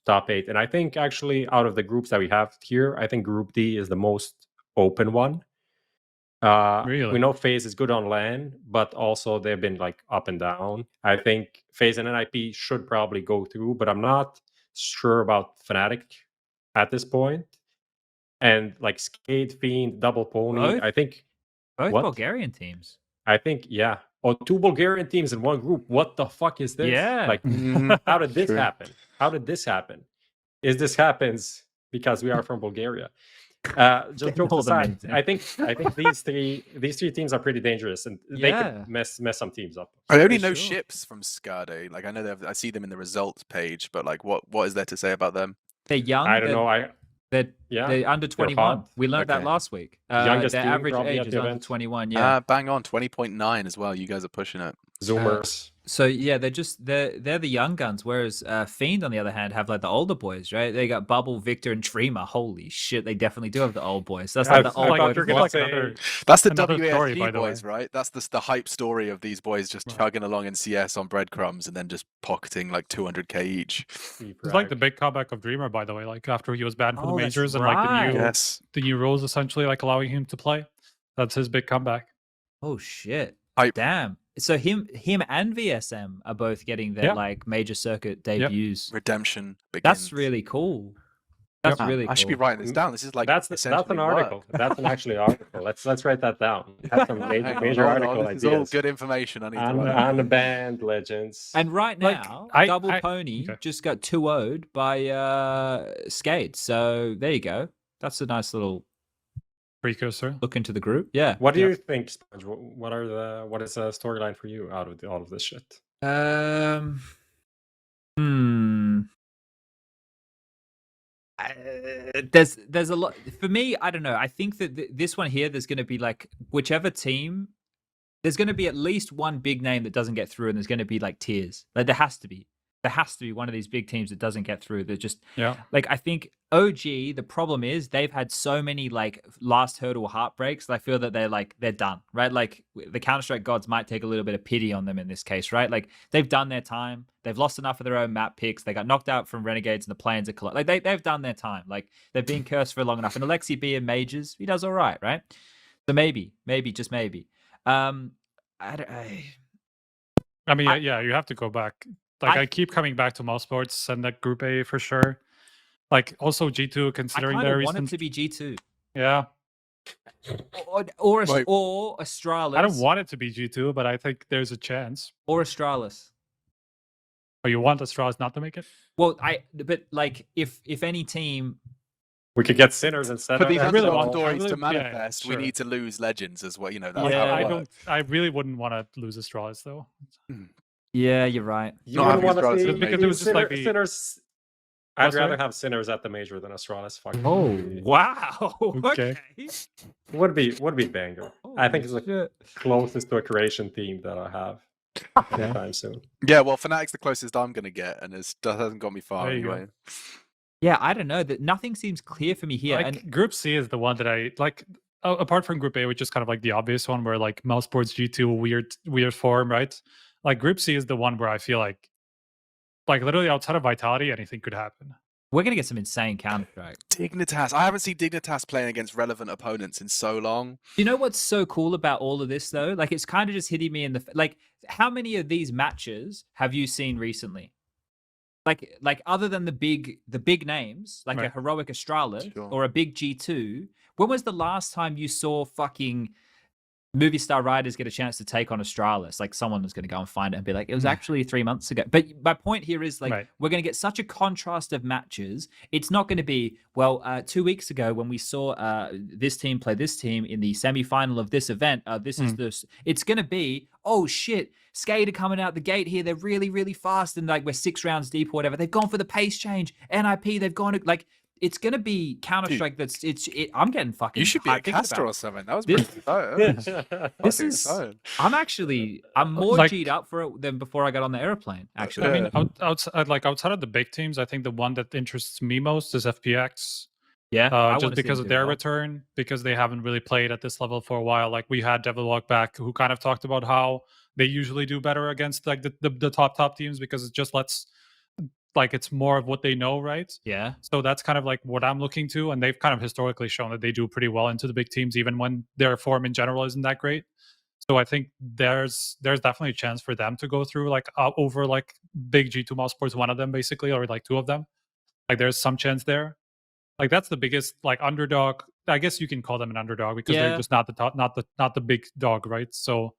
top 8. And I think actually out of the groups that we have here, I think Group D is the most open one. Really? We know FaZe is good on LAN, but also they've been like up and down. I think FaZe and NIP should probably go through, but I'm not sure about Fnatic at this point. And like Skate, Fiend, Double Pony, Both? I think Both What? Bulgarian teams. yeah. Oh, 2 Bulgarian teams in one group. What the fuck is this? Yeah. Like, Mhm. how did this True. happen? How did this happen? Is this happens because we are from Bulgaria? Just jokes All the aside, men. I think these three teams are pretty dangerous, and they Yeah. could mess some teams up. I only For know sure. ships from Skade. Like I know I see them in the results page, but like what is there to say about them? They're young. I don't know. They're under 21. hot. We learned that Okay. last week. Youngest their team average probably age at is the under event. 21. Yeah. Bang on, 20.9 as well. You guys are pushing it. Zoomers. So yeah, they're the young guns, whereas Fiend on the other hand have like the older boys, right? They got Bubble, Victor, and Dreamer. Holy shit, they definitely do have the old boys. That's like I the old thought boy. you were It's gonna like say- another. That's the Another story, by WASD the way. boys, right? That's the hype story of these boys just chugging along in CS on breadcrumbs and then just pocketing like 200k each. It's like the big comeback of Dreamer, by the way. Like after he was banned from Oh, the that's majors and like right. Yes. the new rules essentially like allowing him to play. That's his big comeback. Oh shit! Hype. Damn. So him and VSM are both getting their Yeah. like major circuit debuts. Redemption begins. That's really cool. That's Man, really cool. I should be writing this down. This is like that's an essentially article. work. That's an actually article. Let's write that down. That's some Hang on, major hold on, article This is all ideas. good information. I need to On, write. on the band legends. And right Like, now, I- Double I- Pony okay. just got 2-0'd by Skate. So there you go. That's a nice little Precursor. look into the group. Yeah. What do Yeah. you think, Sponge? What is the storyline for you out of all of this shit? There's a lot for me. I don't know. I think that this one here, there's going to be like whichever team. There's going to be at least one big name that doesn't get through, and there's going to be like tiers. Like there has to be one of these big teams that doesn't get through. They're just Yeah. like I think OG. The problem is they've had so many like last hurdle heartbreaks. That I feel that they're done, right? Like the Counter-Strike gods might take a little bit of pity on them in this case, right? Like they've done their time. They've lost enough of their own map picks. They got knocked out from Renegades and the Plains of like they've done their time. Like they've been cursed for long enough. And Alexi B in majors, he does all right, right? So maybe, just maybe. I mean, yeah, you have to go back. Like I keep coming back to mouse sports and that Group A for sure. Like also G2 I considering kind their of want it recent. to be G2 Yeah, or Wait. Astralis. I don't want it to be G2, but I think there's a chance. or Astralis. Oh, you want Astralis not to make it? Well, but like if any team, We could get sinners instead For of these I really underdog want- I stories really- to yeah, manifest, we sure. need to lose legends as well. You know, that's Yeah, how I it don't. works. I really wouldn't want to lose Astralis though. yeah, you're right. You Not wouldn't having want to Astralis see at the Because it was just like the- sinners. I'd What's rather that? have sinners at the major than Astralis. Fuck. Oh wow! Okay. Would be banger. I think it's the Shit. closest to a creation theme that I have anytime soon. Yeah, well, Fnatic's the closest I'm going to get, and that hasn't got me far There you go. anyway. Yeah, I don't know. That nothing seems clear for me here. Like And Group C is the one that I like. Apart from Group A, which is kind of like the obvious one, where like mouse sports G2 weird form, right? Like Group C is the one where I feel like literally outside of Vitality, anything could happen. we're gonna get some insane Counter-Strike. Dignitas. I haven't seen Dignitas playing against relevant opponents in so long. You know what's so cool about all of this though? Like it's kind of just hitting me in the like. How many of these matches have you seen recently? Like other than the big names, like a Right. heroic Astralis Sure. or a big G2. When was the last time you saw fucking movie star writers get a chance to take on Astralis. Like someone was going to go and find it and be like, it was actually 3 months ago. But my point here is like, we're going to get such a contrast of matches. It's not going to be, well, 2 weeks ago when we saw this team play this team in the semi-final of this event, this is this. It's going to be, oh shit, Skater coming out the gate here. They're really, really fast. And like we're 6 rounds deep or whatever. They've gone for the pace change. NIP, they've gone to like, it's gonna be Counter-Strike. I'm getting fucking. You should be a caster or something. That was pretty exciting. I'm more G'd up for it than before I got on the airplane. Actually, I mean, outside of the big teams, I think the one that interests me most is FPX. Yeah, just because of their return, because they haven't really played at this level for a while. Like we had Devilwalk back, who kind of talked about how they usually do better against like the top teams because it just lets. Like it's more of what they know, right? Yeah. So that's kind of like what I'm looking to, and they've kind of historically shown that they do pretty well into the big teams, even when their form in general isn't that great. So I think there's definitely a chance for them to go through like over like big G2 Mousesports, one of them basically, or like 2 of them. Like there's some chance there. Like that's the biggest like underdog. I guess you can call them an underdog because they're just not the top, not the big dog, right? So,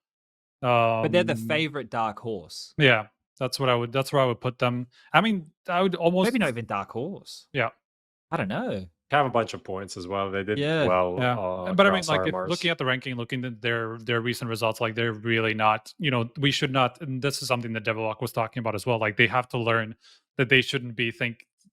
but they're the favorite dark horse. Yeah. That's where I would put them. I mean, I would almost maybe not even dark horse. Yeah, I don't know. Have a bunch of points as well. They did well. But I mean, like looking at the ranking, looking at their recent results, like they're really not. You know, we should not. And this is something that Devilwalk was talking about as well. Like they have to learn that they shouldn't be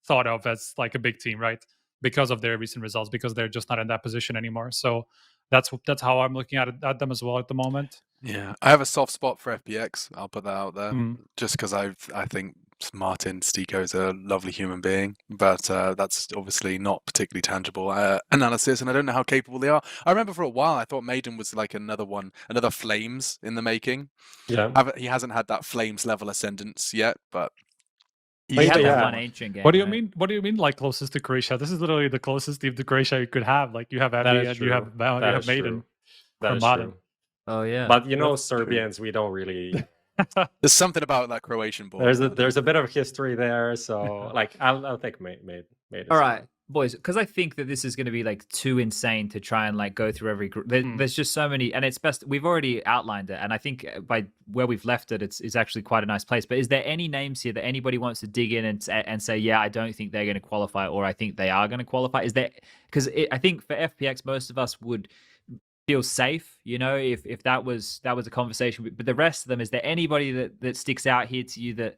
thought of as like a big team, right? Because of their recent results, because they're just not in that position anymore. So that's how I'm looking at them as well at the moment. Yeah, I have a soft spot for FPX. I'll put that out there, just because I think Martin Stiko is a lovely human being, but that's obviously not particularly tangible analysis, and I don't know how capable they are. I remember for a while I thought Maiden was like another Flames in the making. Yeah, he hasn't had that Flames level ascendance yet, but. He had that one ancient game. What do you mean? What do you mean? Like closest to Croatia? This is literally the closest team to Croatia you could have. Like you have Andy and you have Maiden. That is true. Oh yeah. But you know, Serbians, we don't really. There's something about that Croatian ball. There's a bit of history there, so like I'll take Maiden. All right, boys, because I think that this is going to be like too insane to try and like go through every group. There's just so many, and it's best we've already outlined it, and I think by where we've left it, it's actually quite a nice place. But is there any names here that anybody wants to dig in and say, yeah, I don't think they're going to qualify, or I think they are going to qualify? Is there because I think for FPX, most of us would feel safe, you know, if that was a conversation. But the rest of them, is there anybody that sticks out here to you that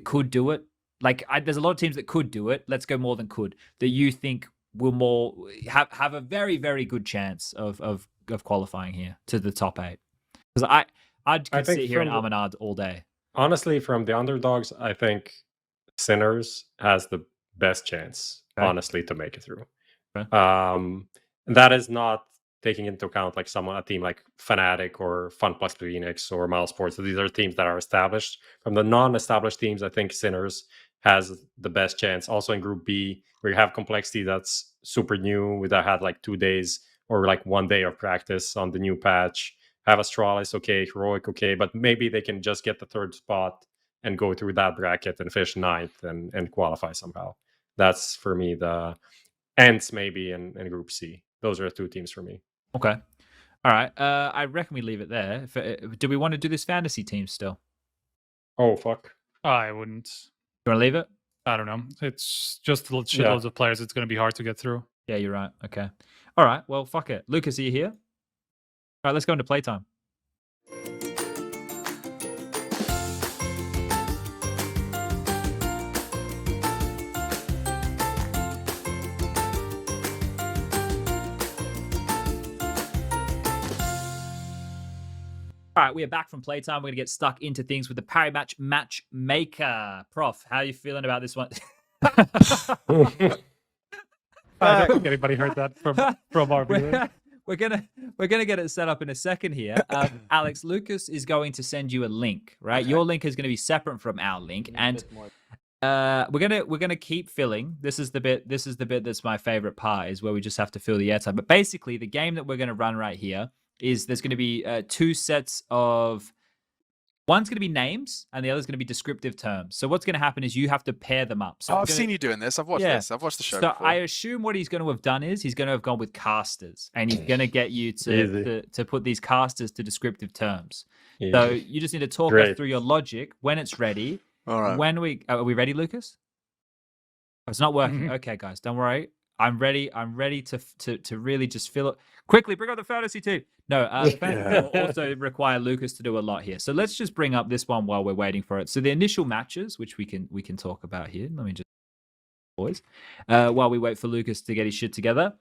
could do it? Like, there's a lot of teams that could do it. Let's go more than could. That you think will more have a very, very good chance of qualifying here to the top 8. Because I could sit here in Amanad all day. Honestly, from the underdogs, I think Sinners has the best chance, honestly, to make it through. And that is not taking into account like a team like Fnatic or FunPlus Phoenix or Mousesports. So these are teams that are established. From the non-established teams, I think Sinners has the best chance. Also in Group B, where you have Complexity that's super new, that had like 2 days or like 1 day of practice on the new patch. Have Astralis, okay, Heroic, okay, but maybe they can just get the 3rd spot and go through that bracket and finish 9th and qualify somehow. That's for me the ends maybe in Group C. Those are the 2 teams for me. Okay. All right. I reckon we leave it there. Do we want to do this fantasy team still? Oh, fuck. I wouldn't. You want to leave it? I don't know. It's just shitloads of players. It's going to be hard to get through. Yeah, you're right. Okay. All right. Well, fuck it. Lucas, are you here? All right, let's go into playtime. All right, we are back from playtime. We're going to get stuck into things with the Parry Match Matchmaker. Prof, how are you feeling about this one? I don't think anybody heard that from our viewers. We're gonna get it set up in a second here. Alex, Lucas is going to send you a link, right? Okay. Your link is going to be separate from our link, and we're gonna keep filling. This is the bit that's my favorite part, is where we just have to fill the airtime. But basically, the game that we're going to run right here is there's going to be 2 sets of One's going to be names, and the other's going to be descriptive terms. So what's going to happen is you have to pair them up. So I've seen you doing this. I've watched this. I've watched the show So before. I assume what he's going to have done is he's going to have gone with casters, and he's going to get you to put these casters to descriptive terms. Easy. So you just need to talk us through your logic when it's ready. All right. Are we ready, Lucas? Oh, it's not working. Okay, guys, don't worry. I'm ready. I'm ready to really just fill it. Quickly, bring up the fantasy team. No, the fantasy team will also require Lucas to do a lot here. So let's just bring up this one while we're waiting for it. So the initial matches, which we can talk about here. Let me just boys, while we wait for Lucas to get his shit together,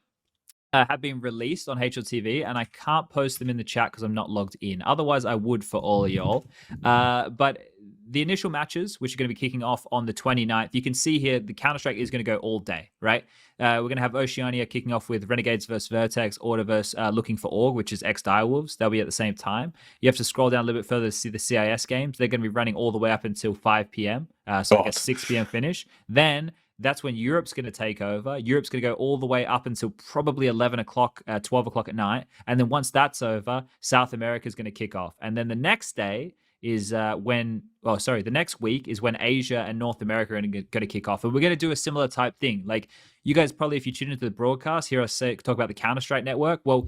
have been released on HLTV, and I can't post them in the chat because I'm not logged in. Otherwise, I would for all of y'all. But the initial matches, which are going to be kicking off on the 29th, you can see here the Counter-Strike is going to go all day, right? We're going to have Oceania kicking off with Renegades versus Vertex, Order versus Looking for Org, which is ex-Direwolves. They'll be at the same time. You have to scroll down a little bit further to see the CIS games. They're going to be running all the way up until 5 p.m. So like a 6 p.m. finish. Then that's when Europe's going to take over. Europe's going to go all the way up until probably 11 o'clock, 12 o'clock at night. And then once that's over, South America is going to kick off. And then the next day is the next week is when Asia and North America are going to kick off. And we're going to do a similar type thing. Like you guys probably, if you tune into the broadcast, hear us talk about the Counter-Strike network. Well,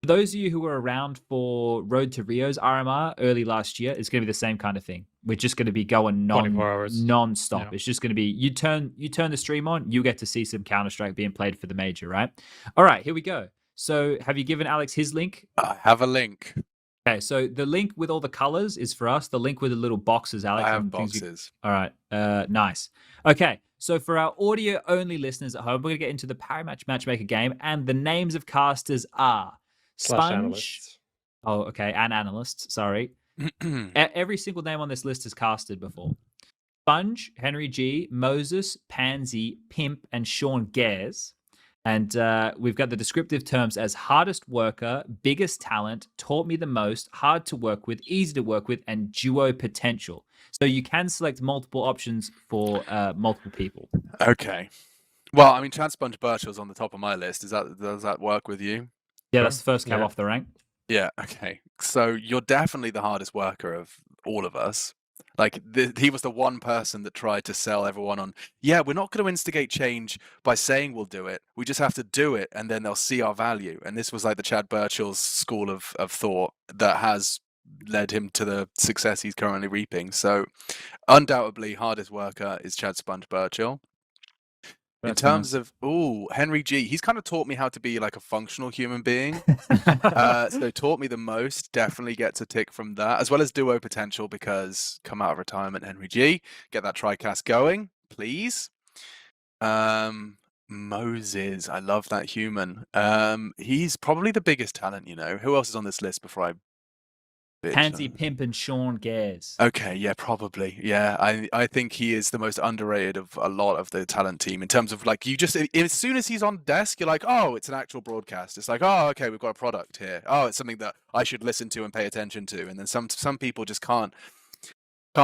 for those of you who were around for Road to Rio's RMR early last year, it's going to be the same kind of thing. We're just going to be going 24 hours. non-stop. Yeah. It's just going to be, you turn the stream on, you get to see some Counter-Strike being played for the major, right? All right, here we go. So have you given Alex his link? I have a link. Okay, so the link with all the colors is for us. The link with the little boxes, Alex. I have boxes. All right, nice. Okay, so for our audio-only listeners at home, we're going to get into the Paramatch Matchmaker game, and the names of casters are Sponge. Analysts. Oh, okay, and analysts, sorry. Every single name on this list is casted before. Sponge, Henry G, Moses, Pansy, Pimp, and Sean Gares. And we've got the descriptive terms as hardest worker, biggest talent, taught me the most, hard to work with, easy to work with, and duo potential. So you can select multiple options for multiple people. Okay. Well, I mean, Chad Sponge Birchall's on the top of my list. Does that work with you? Yeah, that's the first cab off the rank. Yeah, okay. So you're definitely the hardest worker of all of us. Like, he was the one person that tried to sell everyone on, yeah, we're not going to instigate change by saying we'll do it. We just have to do it, and then they'll see our value. And this was like the Chad Birchall's school of thought that has led him to the success he's currently reaping. So undoubtedly, hardest worker is Chad Sponge Birchall. In terms of, Henry G, he's kind of taught me how to be like a functional human being. So taught me the most, definitely gets a tick from that, as well as duo potential, because come out of retirement, Henry G, get that TriCast going, please. Moses, I love that human. He's probably the biggest talent, you know. Who else is on this list before I Pansy, Pimp, and Sean Gares. Okay, yeah, probably. Yeah, I think he is the most underrated of a lot of the talent team in terms of like, you just, as soon as he's on desk, you're like, oh, it's an actual broadcast. It's like, oh, okay, we've got a product here. Oh, it's something that I should listen to and pay attention to. And then some people just can't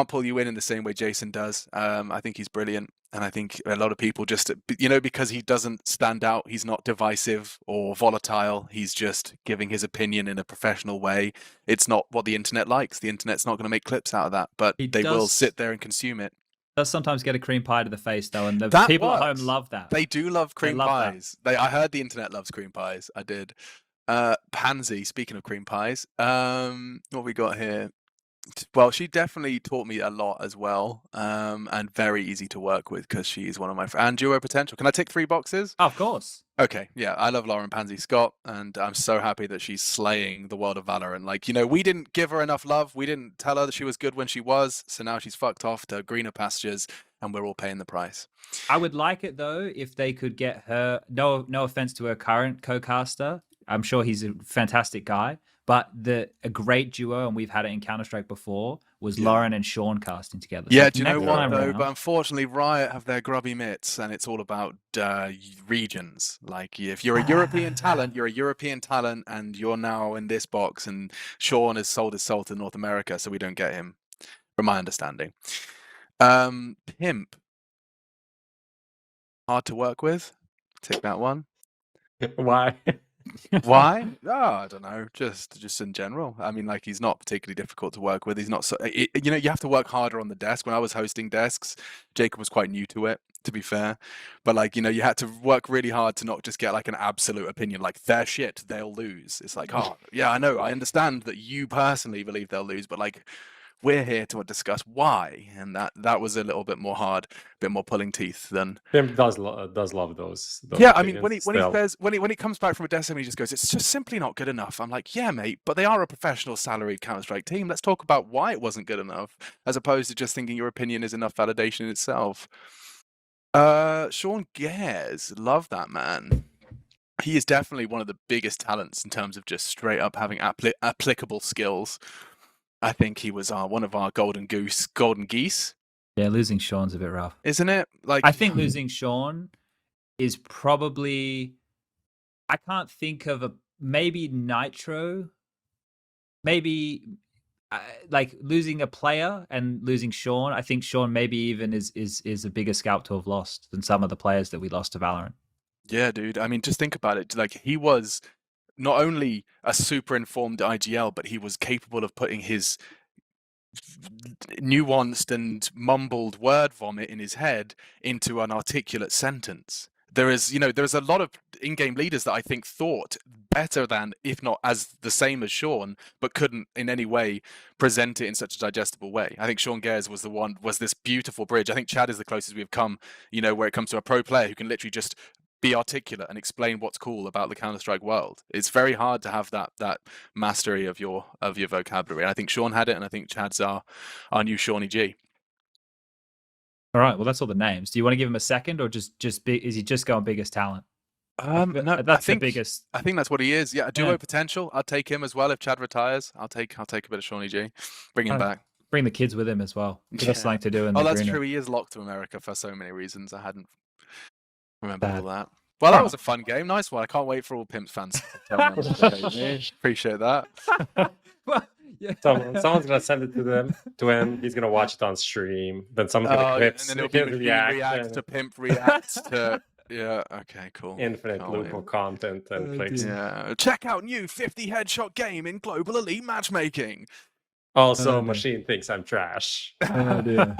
pull you in the same way Jason does. I think he's brilliant. And I think a lot of people just, because he doesn't stand out, he's not divisive or volatile. He's just giving his opinion in a professional way. It's not what the internet likes. The internet's not going to make clips out of that, but they will sit there and consume it. Does sometimes get a cream pie to the face, though, and the people at home love that. They do love cream pies. I heard the internet loves cream pies. I did. Pansy, speaking of cream pies, what we got here? Well, she definitely taught me a lot as well, and very easy to work with because she's one of my friends. And duo potential. Can I tick 3 boxes? Oh, of course. Okay, yeah, I love Lauren Pansy Scott, and I'm so happy that she's slaying the world of Valorant. Like, we didn't give her enough love. We didn't tell her that she was good when she was, so now she's fucked off to greener pastures, and we're all paying the price. I would like it, though, if they could get her, no offense to her current co-caster. I'm sure he's a fantastic guy. But a great duo, and we've had it in Counter-Strike before, was Lauren and Sean casting together. Yeah, so do you know what, though? But unfortunately, Riot have their grubby mitts, and it's all about regions. Like, if you're a European talent, you're a European talent, and you're now in this box, and Sean has sold his soul to North America, so we don't get him, from my understanding. Pimp. Hard to work with. Take that one. Why? Why? Oh, I don't know. Just in general. I mean, like, he's not particularly difficult to work with. He's not so. You know, you have to work harder on the desk. When I was hosting desks, Jacob was quite new to it, to be fair. But like, you know, you had to work really hard to not just get like an absolute opinion, like they're shit, they'll lose. It's like, oh, yeah, I know, I understand that you personally believe they'll lose, but like, we're here to discuss why, and that was a little bit more hard, a bit more pulling teeth than. Pimp does love those Yeah, I mean, when he still. says when he comes back from a desk and he just goes, it's just simply not good enough. I'm like, yeah, mate, but they are a professional salaried Counter-Strike team. Let's talk about why it wasn't good enough, as opposed to just thinking your opinion is enough validation in itself. Sean Gares, love that man. He is definitely one of the biggest talents in terms of just straight up having applicable skills. I think he was one of our golden geese. Yeah, losing Sean's a bit rough, isn't it? Like, I think losing Sean is probably. I can't think of maybe Nitro. Maybe like losing a player and losing Sean. I think Sean maybe even is a bigger scalp to have lost than some of the players that we lost to Valorant. Yeah, dude. I mean, just think about it. Like, he was not only a super informed IGL, but he was capable of putting his nuanced and mumbled word vomit in his head into an articulate sentence. There's a lot of in-game leaders that I think thought better than, if not as the same as Sean, but couldn't in any way present it in such a digestible way. I think Sean Gares was this beautiful bridge. I think Chad is the closest we've come, where it comes to a pro player who can literally just be articulate and explain what's cool about the Counter-Strike world. It's very hard to have that mastery of your vocabulary. And I think Sean had it, and I think Chad's our new Shawnee G. All right, well, that's all the names. Do you want to give him a second, or is he just going biggest talent? No, that's the biggest. I think that's what he is. Yeah, duo potential. I'll take him as well if Chad retires. I'll take a bit of Shawnee G. Bring him back. Bring the kids with him as well. Give us something to do. That's true. He is locked to America for so many reasons. I hadn't remembered all that. Well, that was a fun game. Nice one. I can't wait for all Pimps fans to tell me. Appreciate that. Well, yeah. Someone's gonna send it to him. He's gonna watch it on stream. Then someone's gonna clip, and then it'll be react to Pimp reacts to. Yeah. Okay. Cool. Infinite loop of content and clicks. Yeah. Check out new 50 headshot game in global elite matchmaking. Also, Machine thinks I'm trash. Oh, dear.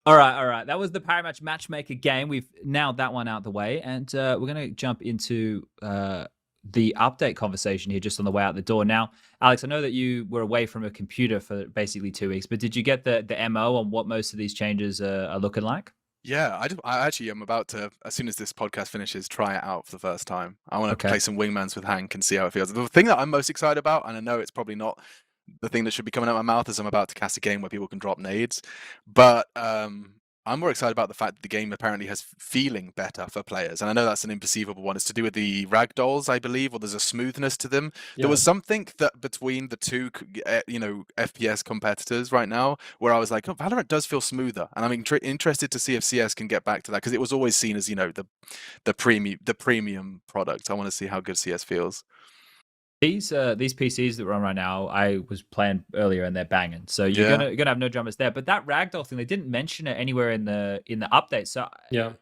All right. That was the Paramatch Matchmaker game. We've nailed that one out the way, and we're going to jump into the update conversation here just on the way out the door. Now, Alex, I know that you were away from a computer for basically 2 weeks, but did you get the MO on what most of these changes are looking like? Yeah, I actually am about to, as soon as this podcast finishes, try it out for the first time. I want to play some Wingmans with Hank and see how it feels. The thing that I'm most excited about, and I know it's probably not the thing that should be coming out of my mouth, is I'm about to cast a game where people can drop nades. But I'm more excited about the fact that the game apparently has feeling better for players. And I know that's an imperceivable one. It's to do with the ragdolls, I believe, or there's a smoothness to them. Yeah. There was something that between the two, FPS competitors right now where I was like, oh, Valorant does feel smoother. And I'm interested to see if CS can get back to that, because it was always seen as, the premium product. I want to see how good CS feels. These PCs that we're on right now, I was playing earlier and they're banging. So you're gonna have no dramas there. But that ragdoll thing, they didn't mention it anywhere in the update. So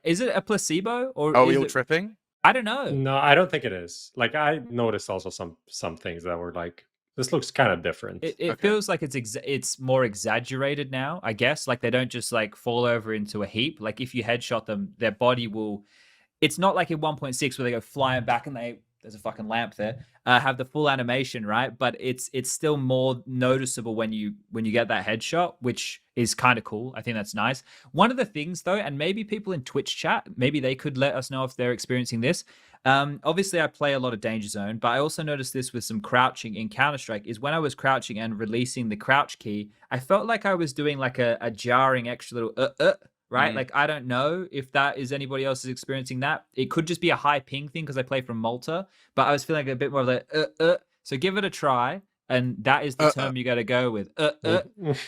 is it a placebo or are we all tripping? I don't know. No, I don't think it is. Like, I noticed also some things that were like, this looks kind of different. It feels like it's more exaggerated now, I guess. Like, they don't just like fall over into a heap. Like, if you headshot them, their body will. It's not like in 1.6 where they go flying back and there's a fucking lamp there. Have the full animation, right? But it's still more noticeable when you get that headshot, which is kind of cool. I think that's nice. One of the things though, and maybe people in Twitch chat, maybe they could let us know if they're experiencing this. Obviously, I play a lot of Danger Zone, but I also noticed this with some crouching in Counter-Strike. Is when I was crouching and releasing the crouch key, I felt like I was doing like a jarring extra little right? Like, I don't know if that is anybody else is experiencing that. It could just be a high ping thing because I play from Malta, but I was feeling a bit more of like, So give it a try, and that is the term you got to go with.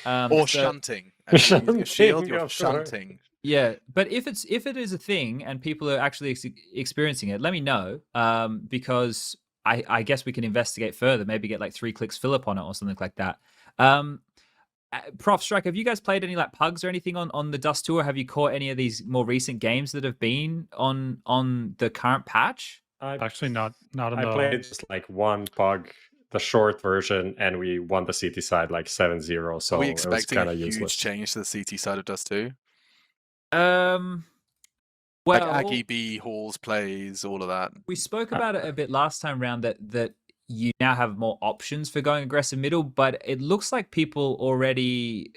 Or shunting. Using a shield, you're shunting. Yeah, but if it is a thing and people are actually experiencing it, let me know, because I guess we can investigate further, maybe get like 3 clicks Phillip on it or something like that. Prof Strike, have you guys played any like pugs or anything on the Dust Tour? Have you caught any of these more recent games that have been on the current patch? Actually, not in I the. played just like one pug, the short version, and we won the CT side like 7-0. So Are we it was expecting kind a of huge useless. change to the CT side of Dust 2? Well, Like Aggie B, Halls plays, all of that. we spoke about it a bit last time round that you now have more options for going aggressive middle, but it looks like people already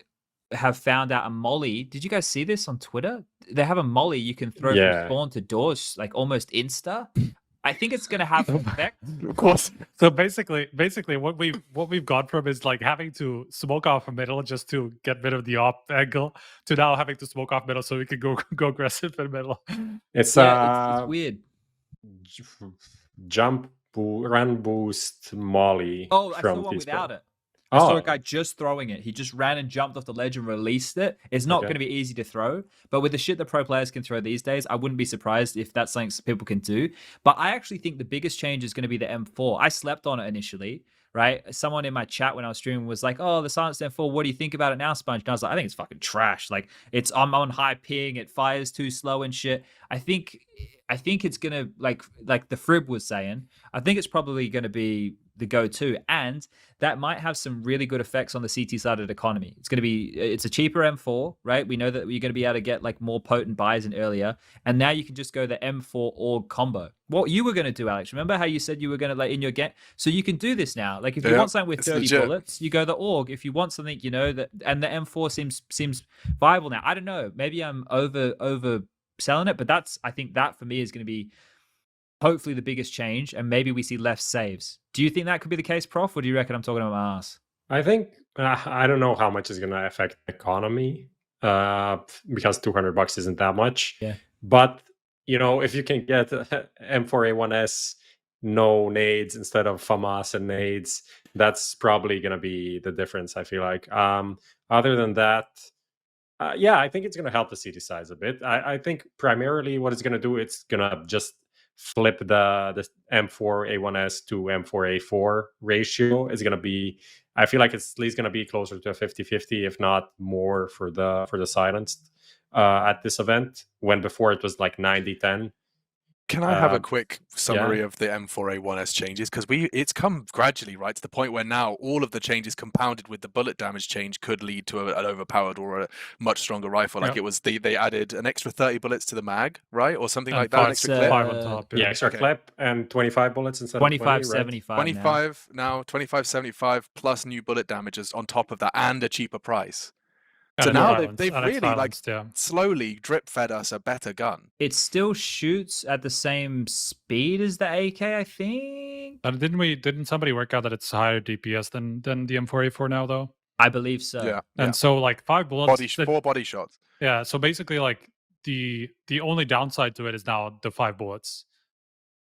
have found out a molly. Did you guys see this on Twitter? They have a molly you can throw from spawn to doors, like almost insta. I think it's going to have an effect. Of course. So basically, what we've gone from is like having to smoke off a middle just to get rid of the op angle to now having to smoke off middle so we can go aggressive in middle. It's it's weird. Run boost molly. Oh, I saw from one T-Spawn. without it. I saw a guy just throwing it. He just ran and jumped off the ledge and released it. It's not going to be easy to throw, but with the shit that pro players can throw these days, I wouldn't be surprised if that's something people can do. But I actually think the biggest change is going to be the M4. I slept on it initially, right? Someone in my chat when I was streaming was like, "Oh, the silenced M4. What do you think about it now, Sponge?" And I was like, "I think it's fucking trash. Like, I'm on high ping. It fires too slow and shit." I think it's gonna like the Frib was saying. I think it's probably going to be the go-to, and that might have some really good effects on the CT side of the economy. It's a cheaper M4, right? We know that you're going to be able to get like more potent buys in earlier, and now you can just go the M4 AUG combo. What you were going to do, Alex? Remember how you said you were going to like in your get? So you can do this now. Like if you want something with 30 bullets, you go the AUG. If you want something, you know that, and the M4 seems viable now. I don't know. Maybe I'm over selling it, but I think that for me is going to be hopefully the biggest change, and maybe we see less saves. Do you think that could be the case, Prof, or do you reckon I'm talking about my ass? I think I don't know how much is going to affect the economy because $200 isn't that much. Yeah. But you know, if you can get M4A1S no nades instead of FAMAS and nades, that's probably going to be the difference. I feel like. Other than that, yeah, I think it's going to help the CT size a bit. I think primarily what it's going to do, it's going to just flip the M4A1S to M4A4 ratio. Is going to be, I feel like it's at least going to be closer to a 50-50, if not more, for the silenced at this event, when before it was like 90-10. Can I have a quick summary of the M4A1S changes? Because it's come gradually, right, to the point where now all of the changes compounded with the bullet damage change could lead to an overpowered or a much stronger rifle. Like it was, they added an extra 30 bullets to the mag, right, or something like that. An extra clip. 5 on top. Yeah, extra clip and 25 bullets instead of 25.75. 25 now, 25.75 plus new bullet damages on top of that, and a cheaper price. So now they've really slowly drip fed us a better gun. It still shoots at the same speed as the AK, I think. Didn't somebody work out that it's higher DPS than the M4A4 now though? I believe so. Yeah. And so like 5 bullets, 4 body shots. Yeah. So basically, like the only downside to it is now the 5 bullets.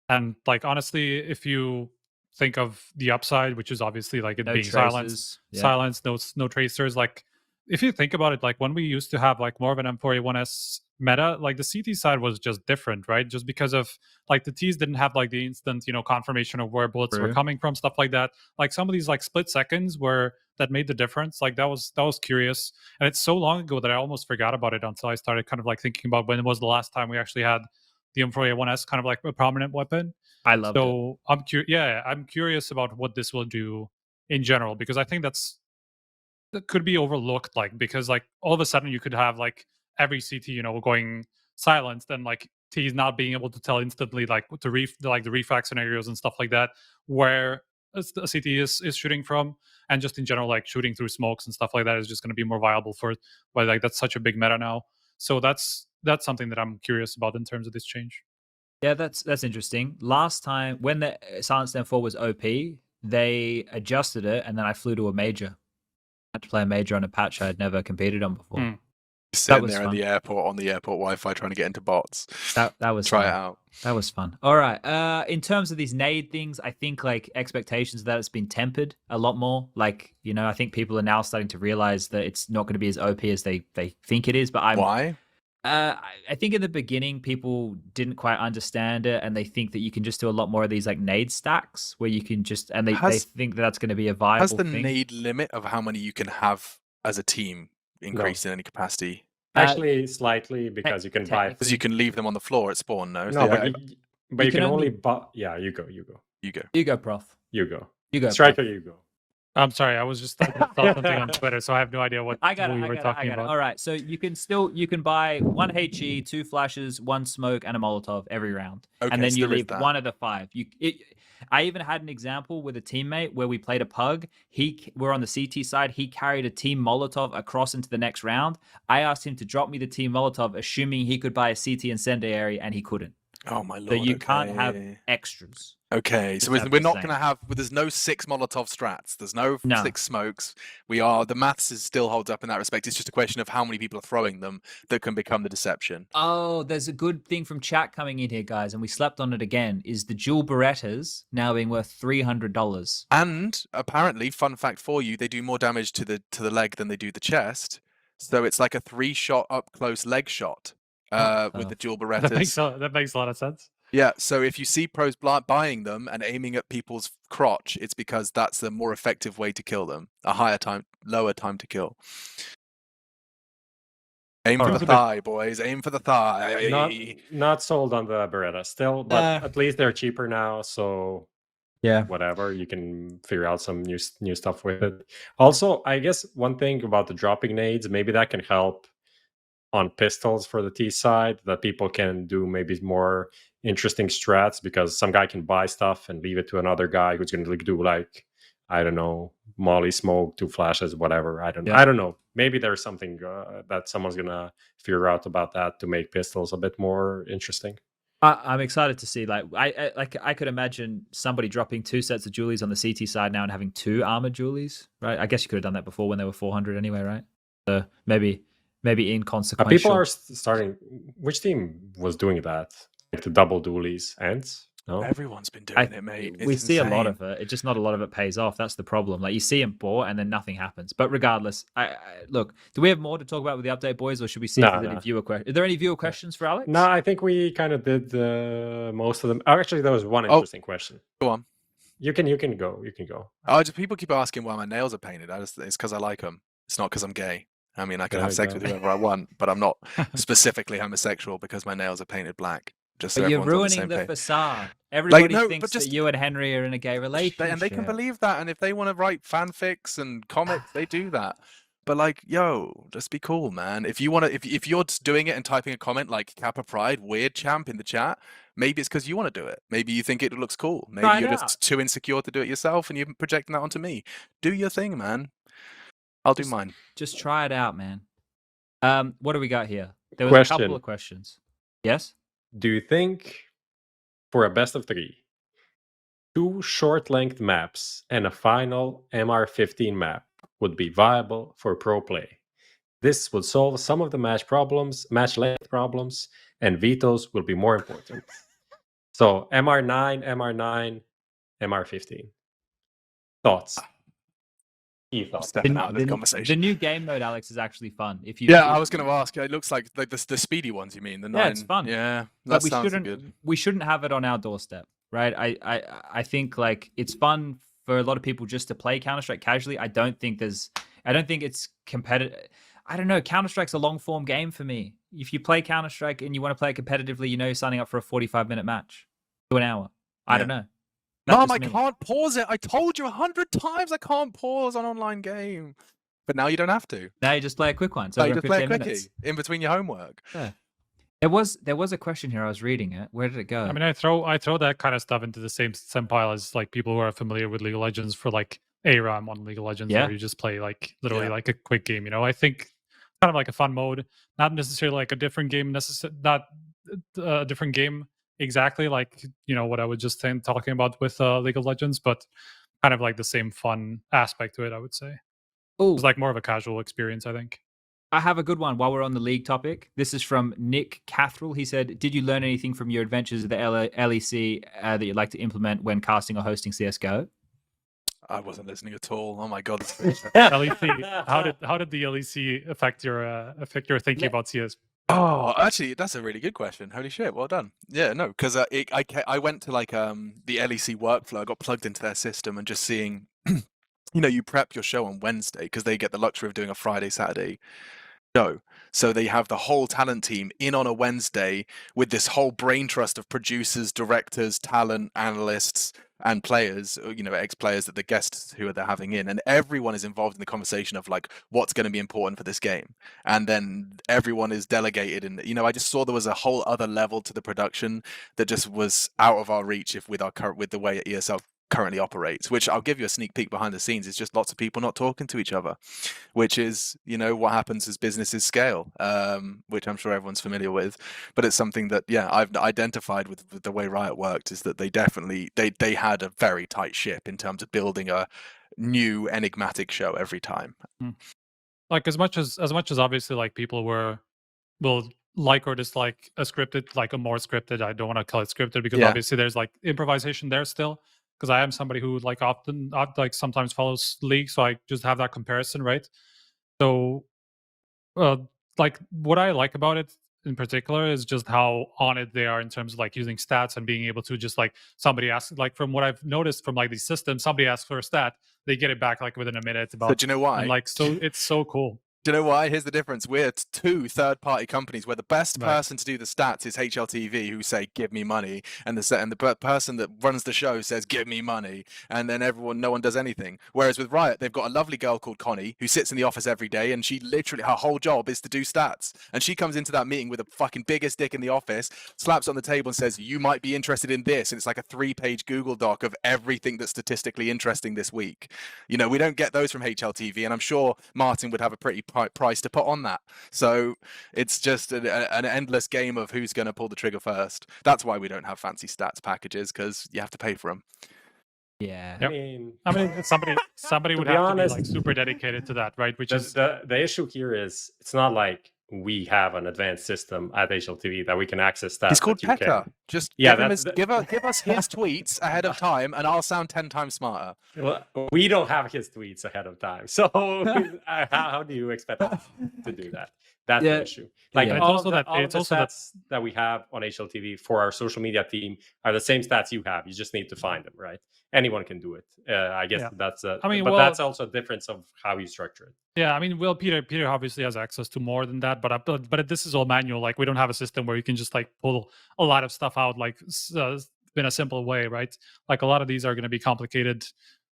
And like honestly, if you think of the upside, which is obviously like it being silenced, no tracers, like. If you think about it, like when we used to have like more of an M4A1S meta, like the CT side was just different, right? Just because of like the Ts didn't have like the instant, confirmation of where bullets were coming from, stuff like that. Like some of these like split seconds that made the difference. Like that was curious. And it's so long ago that I almost forgot about it until I started kind of like thinking about when was the last time we actually had the M4A1S kind of like a prominent weapon. I love it. So I'm curious about what this will do in general, because I think that could be overlooked, like because like all of a sudden you could have like every CT going silenced, and like T's not being able to tell instantly like the refract scenarios and stuff like that where a CT is shooting from, and just in general like shooting through smokes and stuff like that is just going to be more viable for why like that's such a big meta now. So that's something that I'm curious about in terms of this change. Yeah, that's interesting. Last time when the silenced M4 was OP, they adjusted it, and then I flew to a major. Had to play a major on a patch I had never competed on before. Sitting there in the airport on the airport Wi-Fi trying to get into bots. That was try fun. it out. That was fun. All right. In terms of these nade things, I think like expectations of that it's been tempered a lot more. Like I think people are now starting to realize that it's not going to be as OP as they think it is. But why? I think in the beginning people didn't quite understand it, and they think that you can just do a lot more of these like nade stacks where you can just, and they think that's going to be a viable thing. Has the nade limit of how many you can have as a team increased in any capacity? Actually, slightly, because you can buy. Because you can leave them on the floor at spawn, no? No, but But You you can can only only- buy. Yeah, you go. You go. You go, Prof. You go. You go. Striker, Prof. you go. I'm sorry, I was just I saw something on Twitter, so I have no idea what I got it. we I were got it. talking I got it. about. All right. So you can buy 1 HE, 2 flashes, 1 smoke, and a Molotov every round, Okay, and then so you there is leave that. 1 of the 5. I even had an example with a teammate where we played a pug. We're on the CT side. He carried a team Molotov across into the next round. I asked him to drop me the team Molotov, assuming he could buy a CT incendiary, and he couldn't. Oh my lord. So you can't have okay. extras. Okay, so Just we're have not the going to have. There's no 6 Molotov strats. There's no No. 6 smokes. The maths is still holds up in that respect. It's just a question of how many people are throwing them that can become the deception. Oh, there's a good thing from chat coming in here, guys, and we slept on it again. Is the dual Berettas now being worth $300? And apparently, fun fact for you, they do more damage to the leg than they do the chest. So it's like a 3-shot up close leg shot with the dual Berettas. That makes a lot of sense. Yeah, so if you see pros buying them and aiming at people's crotch, it's because that's the more effective way to kill them. Lower time to kill. Aim for the thigh, boys. Aim for the thigh. Not sold on the Beretta still, but at least they're cheaper now, so Yeah. whatever, you can figure out some new stuff with it. Also, I guess one thing about the dropping nades, maybe that can help on pistols for the T side, that people can do maybe more interesting strats, because some guy can buy stuff and leave it to another guy who's going to do like, I don't know, molly smoke, 2 flashes, whatever. I don't know. Maybe there's something that someone's gonna figure out about that to make pistols a bit more interesting. I'm excited to see. Like I could imagine somebody dropping 2 sets of Julies on the CT side now and having 2 armored Julies, right? I guess you could have done that before when they were 400 anyway, right? So maybe inconsequential. People are starting. Which team was doing that? Like the double dualies, Ants? No, Everyone's been doing it, mate. We It's see a lot insane. of it. It's just not a lot of it pays off. That's the problem. Like you see them bought and then nothing happens. But regardless, I look. Do we have more to talk about with the update, boys, or should we see if there's any viewer questions? Are there any viewer questions for Alex? No, I think we kind of did most of them. Oh, actually, there was one interesting question. Go on. You can go. You can go. People keep asking why my nails are painted. It's because I like them. It's not because I'm gay. I mean, I can There have we sex go. with whoever I want, but I'm not specifically homosexual because my nails are painted black. Just so But you're everyone's on ruining the the same page. facade. Everybody no, thinks but just- that you and Henry are in a gay relationship. And they can believe that, and if they want to write fanfics and comics, they do that. But like, yo, just be cool, man. If you want to, if you're just doing it and typing a comment like Kappa Pride, weird champ in the chat, maybe it's because you want to do it. Maybe you think it looks cool. Maybe Try it you're out. just too insecure to do it yourself, and you're projecting that onto me. Do your thing, man. I'll do mine. Just try it out, man. What do we got here? There was a couple of questions. Yes? Do you think for a best of 3, 2 short-length maps and a final MR15 map would be viable for pro play? This would solve some of the match length problems, and vetoes will be more important. So MR9, MR15. Thoughts? Key thoughts. Stepping out of this conversation. The new game mode, Alex, is actually fun. I was going to ask. It looks like the speedy ones. You mean the 9? Yeah, it's fun. Yeah, But that sounds good. we shouldn't have it on our doorstep, right? I think like it's fun for a lot of people just to play Counter-Strike casually. I don't think it's competitive. I don't know. Counter-Strike's a long form game for me. If you play Counter-Strike and you want to play it competitively, you know you're signing up for a 45-minute match to an hour. I don't know. That's Mom, just I me. can't pause it. I told you 100 times I can't pause an online game. But now you don't have to. Now you just play a quick one. So No, you just play a quickie minutes. in between your homework. Yeah. There was a question here. I was reading it. Where did it go? I mean, I throw that kind of stuff into the same pile as like people who are familiar with League of Legends for like ARAM on League of Legends, Yeah. where you just play like literally Yeah. like a quick game. You know, I think kind of like a fun mode, not necessarily like a different game, not a different game exactly like what I was just talking about with League of Legends, but kind of like the same fun aspect to it. I would say Oh, it's like more of a casual experience. I think. I have a good one while we're on the league topic. This is from Nick Cathrall. He said, "Did you learn anything from your adventures with the LEC that you'd like to implement when casting or hosting CS:GO?" I wasn't listening at all. Oh my god. LEC. How did the LEC affect your thinking about CS? Oh, actually, that's a really good question. Holy shit, well done. Yeah, no, because I went to like the LEC workflow. I got plugged into their system and just seeing, you prep your show on Wednesday because they get the luxury of doing a Friday, Saturday show. So they have the whole talent team in on a Wednesday with this whole brain trust of producers, directors, talent, analysts, and players, ex-players that the guests who they're having in, and everyone is involved in the conversation of like what's going to be important for this game, and then everyone is delegated. And I just saw there was a whole other level to the production that just was out of our reach with the way ESL currently operates, which I'll give you a sneak peek behind the scenes is just lots of people not talking to each other, which is what happens as businesses scale, which I'm sure everyone's familiar with. But it's something that I've identified with the way Riot worked, is that they definitely they had a very tight ship in terms of building a new enigmatic show every time. Like as much as obviously like people will like or dislike a scripted, like a more scripted, I don't want to call it scripted because obviously there's like improvisation there still, because I am somebody who like often like sometimes follows League, so I just have that comparison, right? So like what I like about it in particular is just how on it they are in terms of like using stats and being able to just like somebody asks, like from what I've noticed from like these systems, somebody asks for a stat, they get it back like within a minute. But do you know why? And like, so it's so cool. Do you know why? Here's the difference. We're two third-party companies where the best person to do the stats is HLTV, who say, give me money. And the person that runs the show says, give me money. And then no one does anything. Whereas with Riot, they've got a lovely girl called Connie who sits in the office every day, and she literally, her whole job is to do stats. And she comes into that meeting with the fucking biggest dick in the office, slaps on the table and says, you might be interested in this. And it's like a 3-page Google Doc of everything that's statistically interesting this week. We don't get those from HLTV. And I'm sure Martin would have a pretty price to put on that. So it's just an endless game of who's going to pull the trigger first. That's why we don't have fancy stats packages, because you have to pay for them. Yeah. I mean somebody would have to be like super dedicated to that, right? Which is the issue here is it's not like we have an advanced system at HLTV that we can access stats. He's called Pekka. Just give us his tweets ahead of time, and I'll sound 10 times smarter. Well, we don't have his tweets ahead of time, so how do you expect us to do that? That's the issue. Like all the stats that we have on HLTV for our social media team are the same stats you have. You just need to find them, right? Anyone can do it. I guess that's that's also a difference of how you structure it. Yeah, I mean, Peter obviously has access to more than that, but this is all manual. Like we don't have a system where you can just like pull a lot of stuff out like in a simple way, right? Like a lot of these are going to be complicated,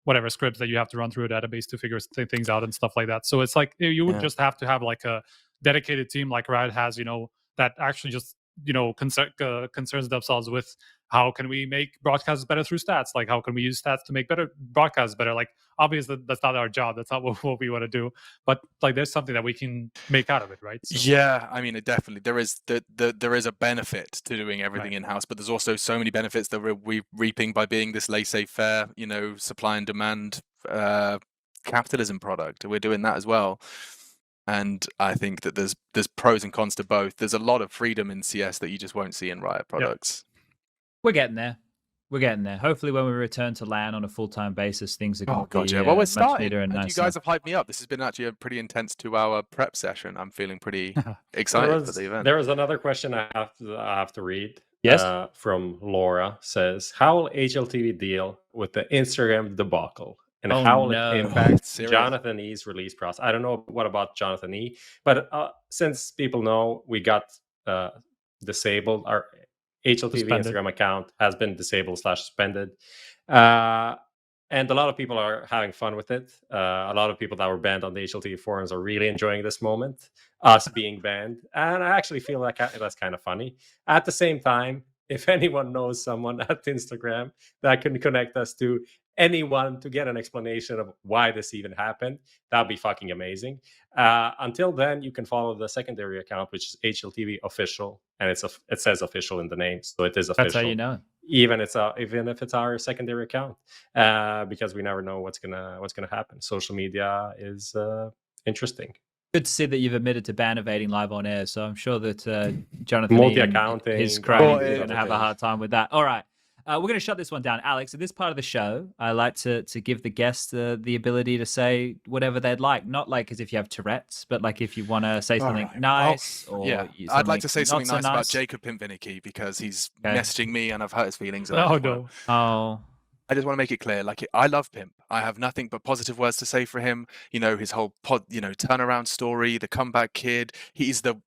whatever scripts that you have to run through a database to figure things out and stuff like that. So it's like you would just have to have like a dedicated team like Riot has, that actually just concerns themselves with how can we make broadcasts better through stats? Like how can we use stats to make better broadcasts better? Like obviously that's not our job. That's not what we want to do. But like there's something that we can make out of it, right? So. Yeah, I mean, definitely there is a benefit to doing everything in-house, but there's also so many benefits that we're reaping by being this laissez-faire, supply and demand capitalism product. We're doing that as well. And I think that there's pros and cons to both. There's a lot of freedom in CS that you just won't see in Riot products. We're getting there. Hopefully, when we return to LAN on a full-time basis, things are going to be well, we're starting. and you guys have hyped me up. This has been actually a pretty intense 2-hour prep session. I'm feeling pretty excited for the event. There was another question I have to read. Yes. From Laura says, how will HLTV deal with the Instagram debacle? And how will it impact Jonathan E's release process? I don't know what about Jonathan E, but since people know we got disabled, our HLTV Instagram account has been disabled/suspended. And a lot of people are having fun with it. A lot of people that were banned on the HLTV forums are really enjoying this moment, us being banned. And I actually feel like that's kind of funny. At the same time, if anyone knows someone at Instagram that can connect us to anyone to get an explanation of why this even happened, that'd be fucking amazing. Until then, you can follow the secondary account, which is HLTV official, and it says official in the name, so it is official. That's how you know. Even if it's our secondary account, because we never know what's gonna happen. Social media is interesting. Good to see that you've admitted to ban evading live on air. So I'm sure that Jonathan multi-accounting, his crowd is going to have a hard time with that. All right. We're going to shut this one down. Alex, at this part of the show, I like to give the guests the ability to say whatever they'd like. Not like as if you have Tourette's, but like if you want to say something nice. I'd like to say something nice about Jacob Pimpinicky because he's messaging me and I've hurt his feelings. Oh, no. Oh. I just want to make it clear, like, I love Pimp. I have nothing but positive words to say for him. You know, his whole turnaround story, the comeback kid. He's the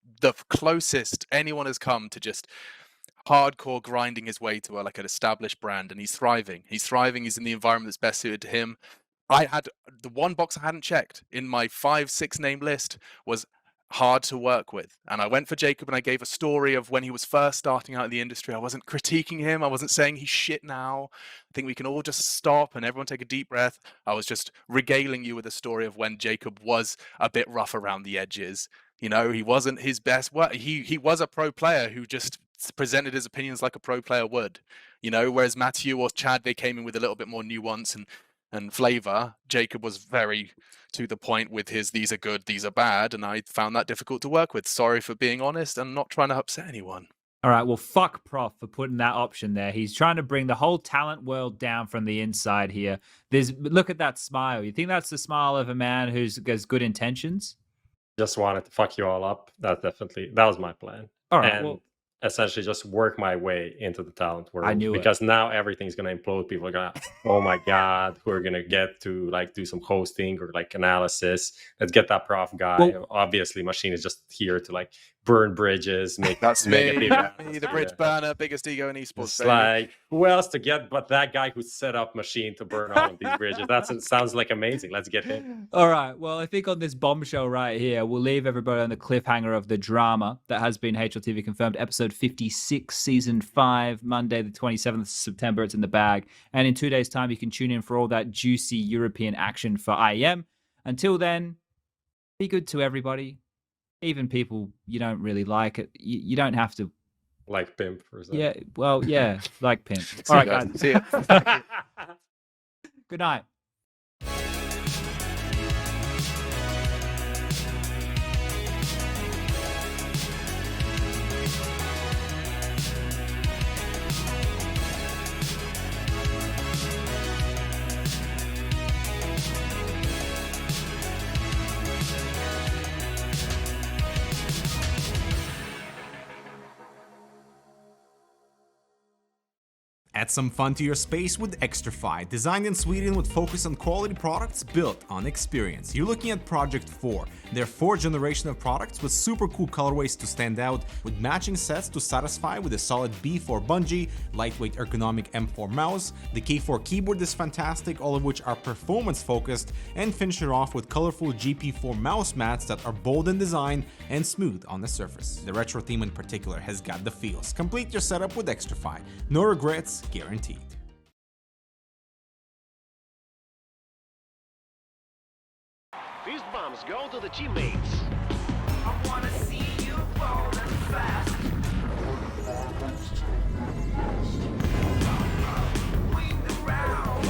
closest anyone has come to just hardcore grinding his way to like an established brand, and he's thriving. He's thriving. He's in the environment that's best suited to him. I had the one box I hadn't checked in my 5-6 name list was hard to work with, and I went for Jacob, and I gave a story of when he was first starting out in the industry. I wasn't critiquing him. I wasn't saying he's shit now. I think we can all just stop and everyone take a deep breath. I was just regaling you with a story of when Jacob was a bit rough around the edges. You know, he wasn't his best work. He was a pro player who just presented his opinions like a pro player would, you know, whereas Matthew or Chad, they came in with a little bit more nuance and flavor. Jacob was very to the point with his these are good, these are bad, and I found that difficult to work with. Sorry for being honest and not trying to upset anyone. All right, well, fuck Prof for putting that option there. He's trying to bring the whole talent world down from the inside here. Look at that smile. You think that's the smile of a man who has good intentions? Just wanted to fuck you all up. That was my plan. All right, and well, essentially just work my way into the talent world. I knew it. Because now everything's gonna implode. People are gonna, oh my god, who are gonna get to like do some hosting or like analysis. Let's get that Prof guy. Well, obviously, Machine is just here to like burn bridges. Make That's make me, it the bridge burner, biggest ego in esports. It's like, who else to get but that guy who set up Machine to burn all of these bridges? Sounds like amazing. Let's get him. All right. Well, I think on this bombshell right here, we'll leave everybody on the cliffhanger of the drama that has been HLTV Confirmed, episode 56, season 5, Monday, the 27th of September. It's in the bag. And in 2 days' time, you can tune in for all that juicy European action for IEM. Until then, be good to everybody. Even people you don't really like it. You don't have to like Pimp, for example. Yeah, well, yeah, like Pimp. All right, guys. See ya. Good night. Add some fun to your space with Xtrfy, designed in Sweden with focus on quality products built on experience. You're looking at Project 4, their 4th generation of products with super cool colorways to stand out, with matching sets to satisfy with a solid B4 bungee, lightweight ergonomic M4 mouse, the K4 keyboard is fantastic, all of which are performance focused, and finish it off with colorful GP4 mouse mats that are bold in design and smooth on the surface. The retro theme in particular has got the feels. Complete your setup with Xtrfy. No regrets, guaranteed. Fist bumps go to the teammates. I wanna see you falling fast. Win the round.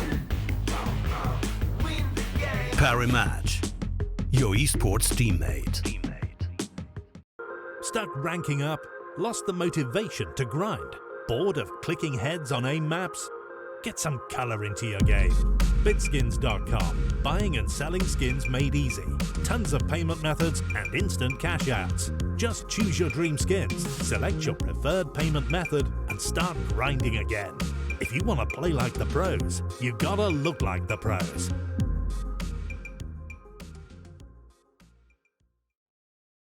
Win the game. Parry Match, your esports teammate. Stuck ranking up? Lost the motivation to grind? Bored of clicking heads on aim maps? Get some color into your game. Bitskins.com. Buying and selling skins made easy. Tons of payment methods and instant cash outs. Just choose your dream skins, select your preferred payment method, and start grinding again. If you want to play like the pros, you gotta look like the pros.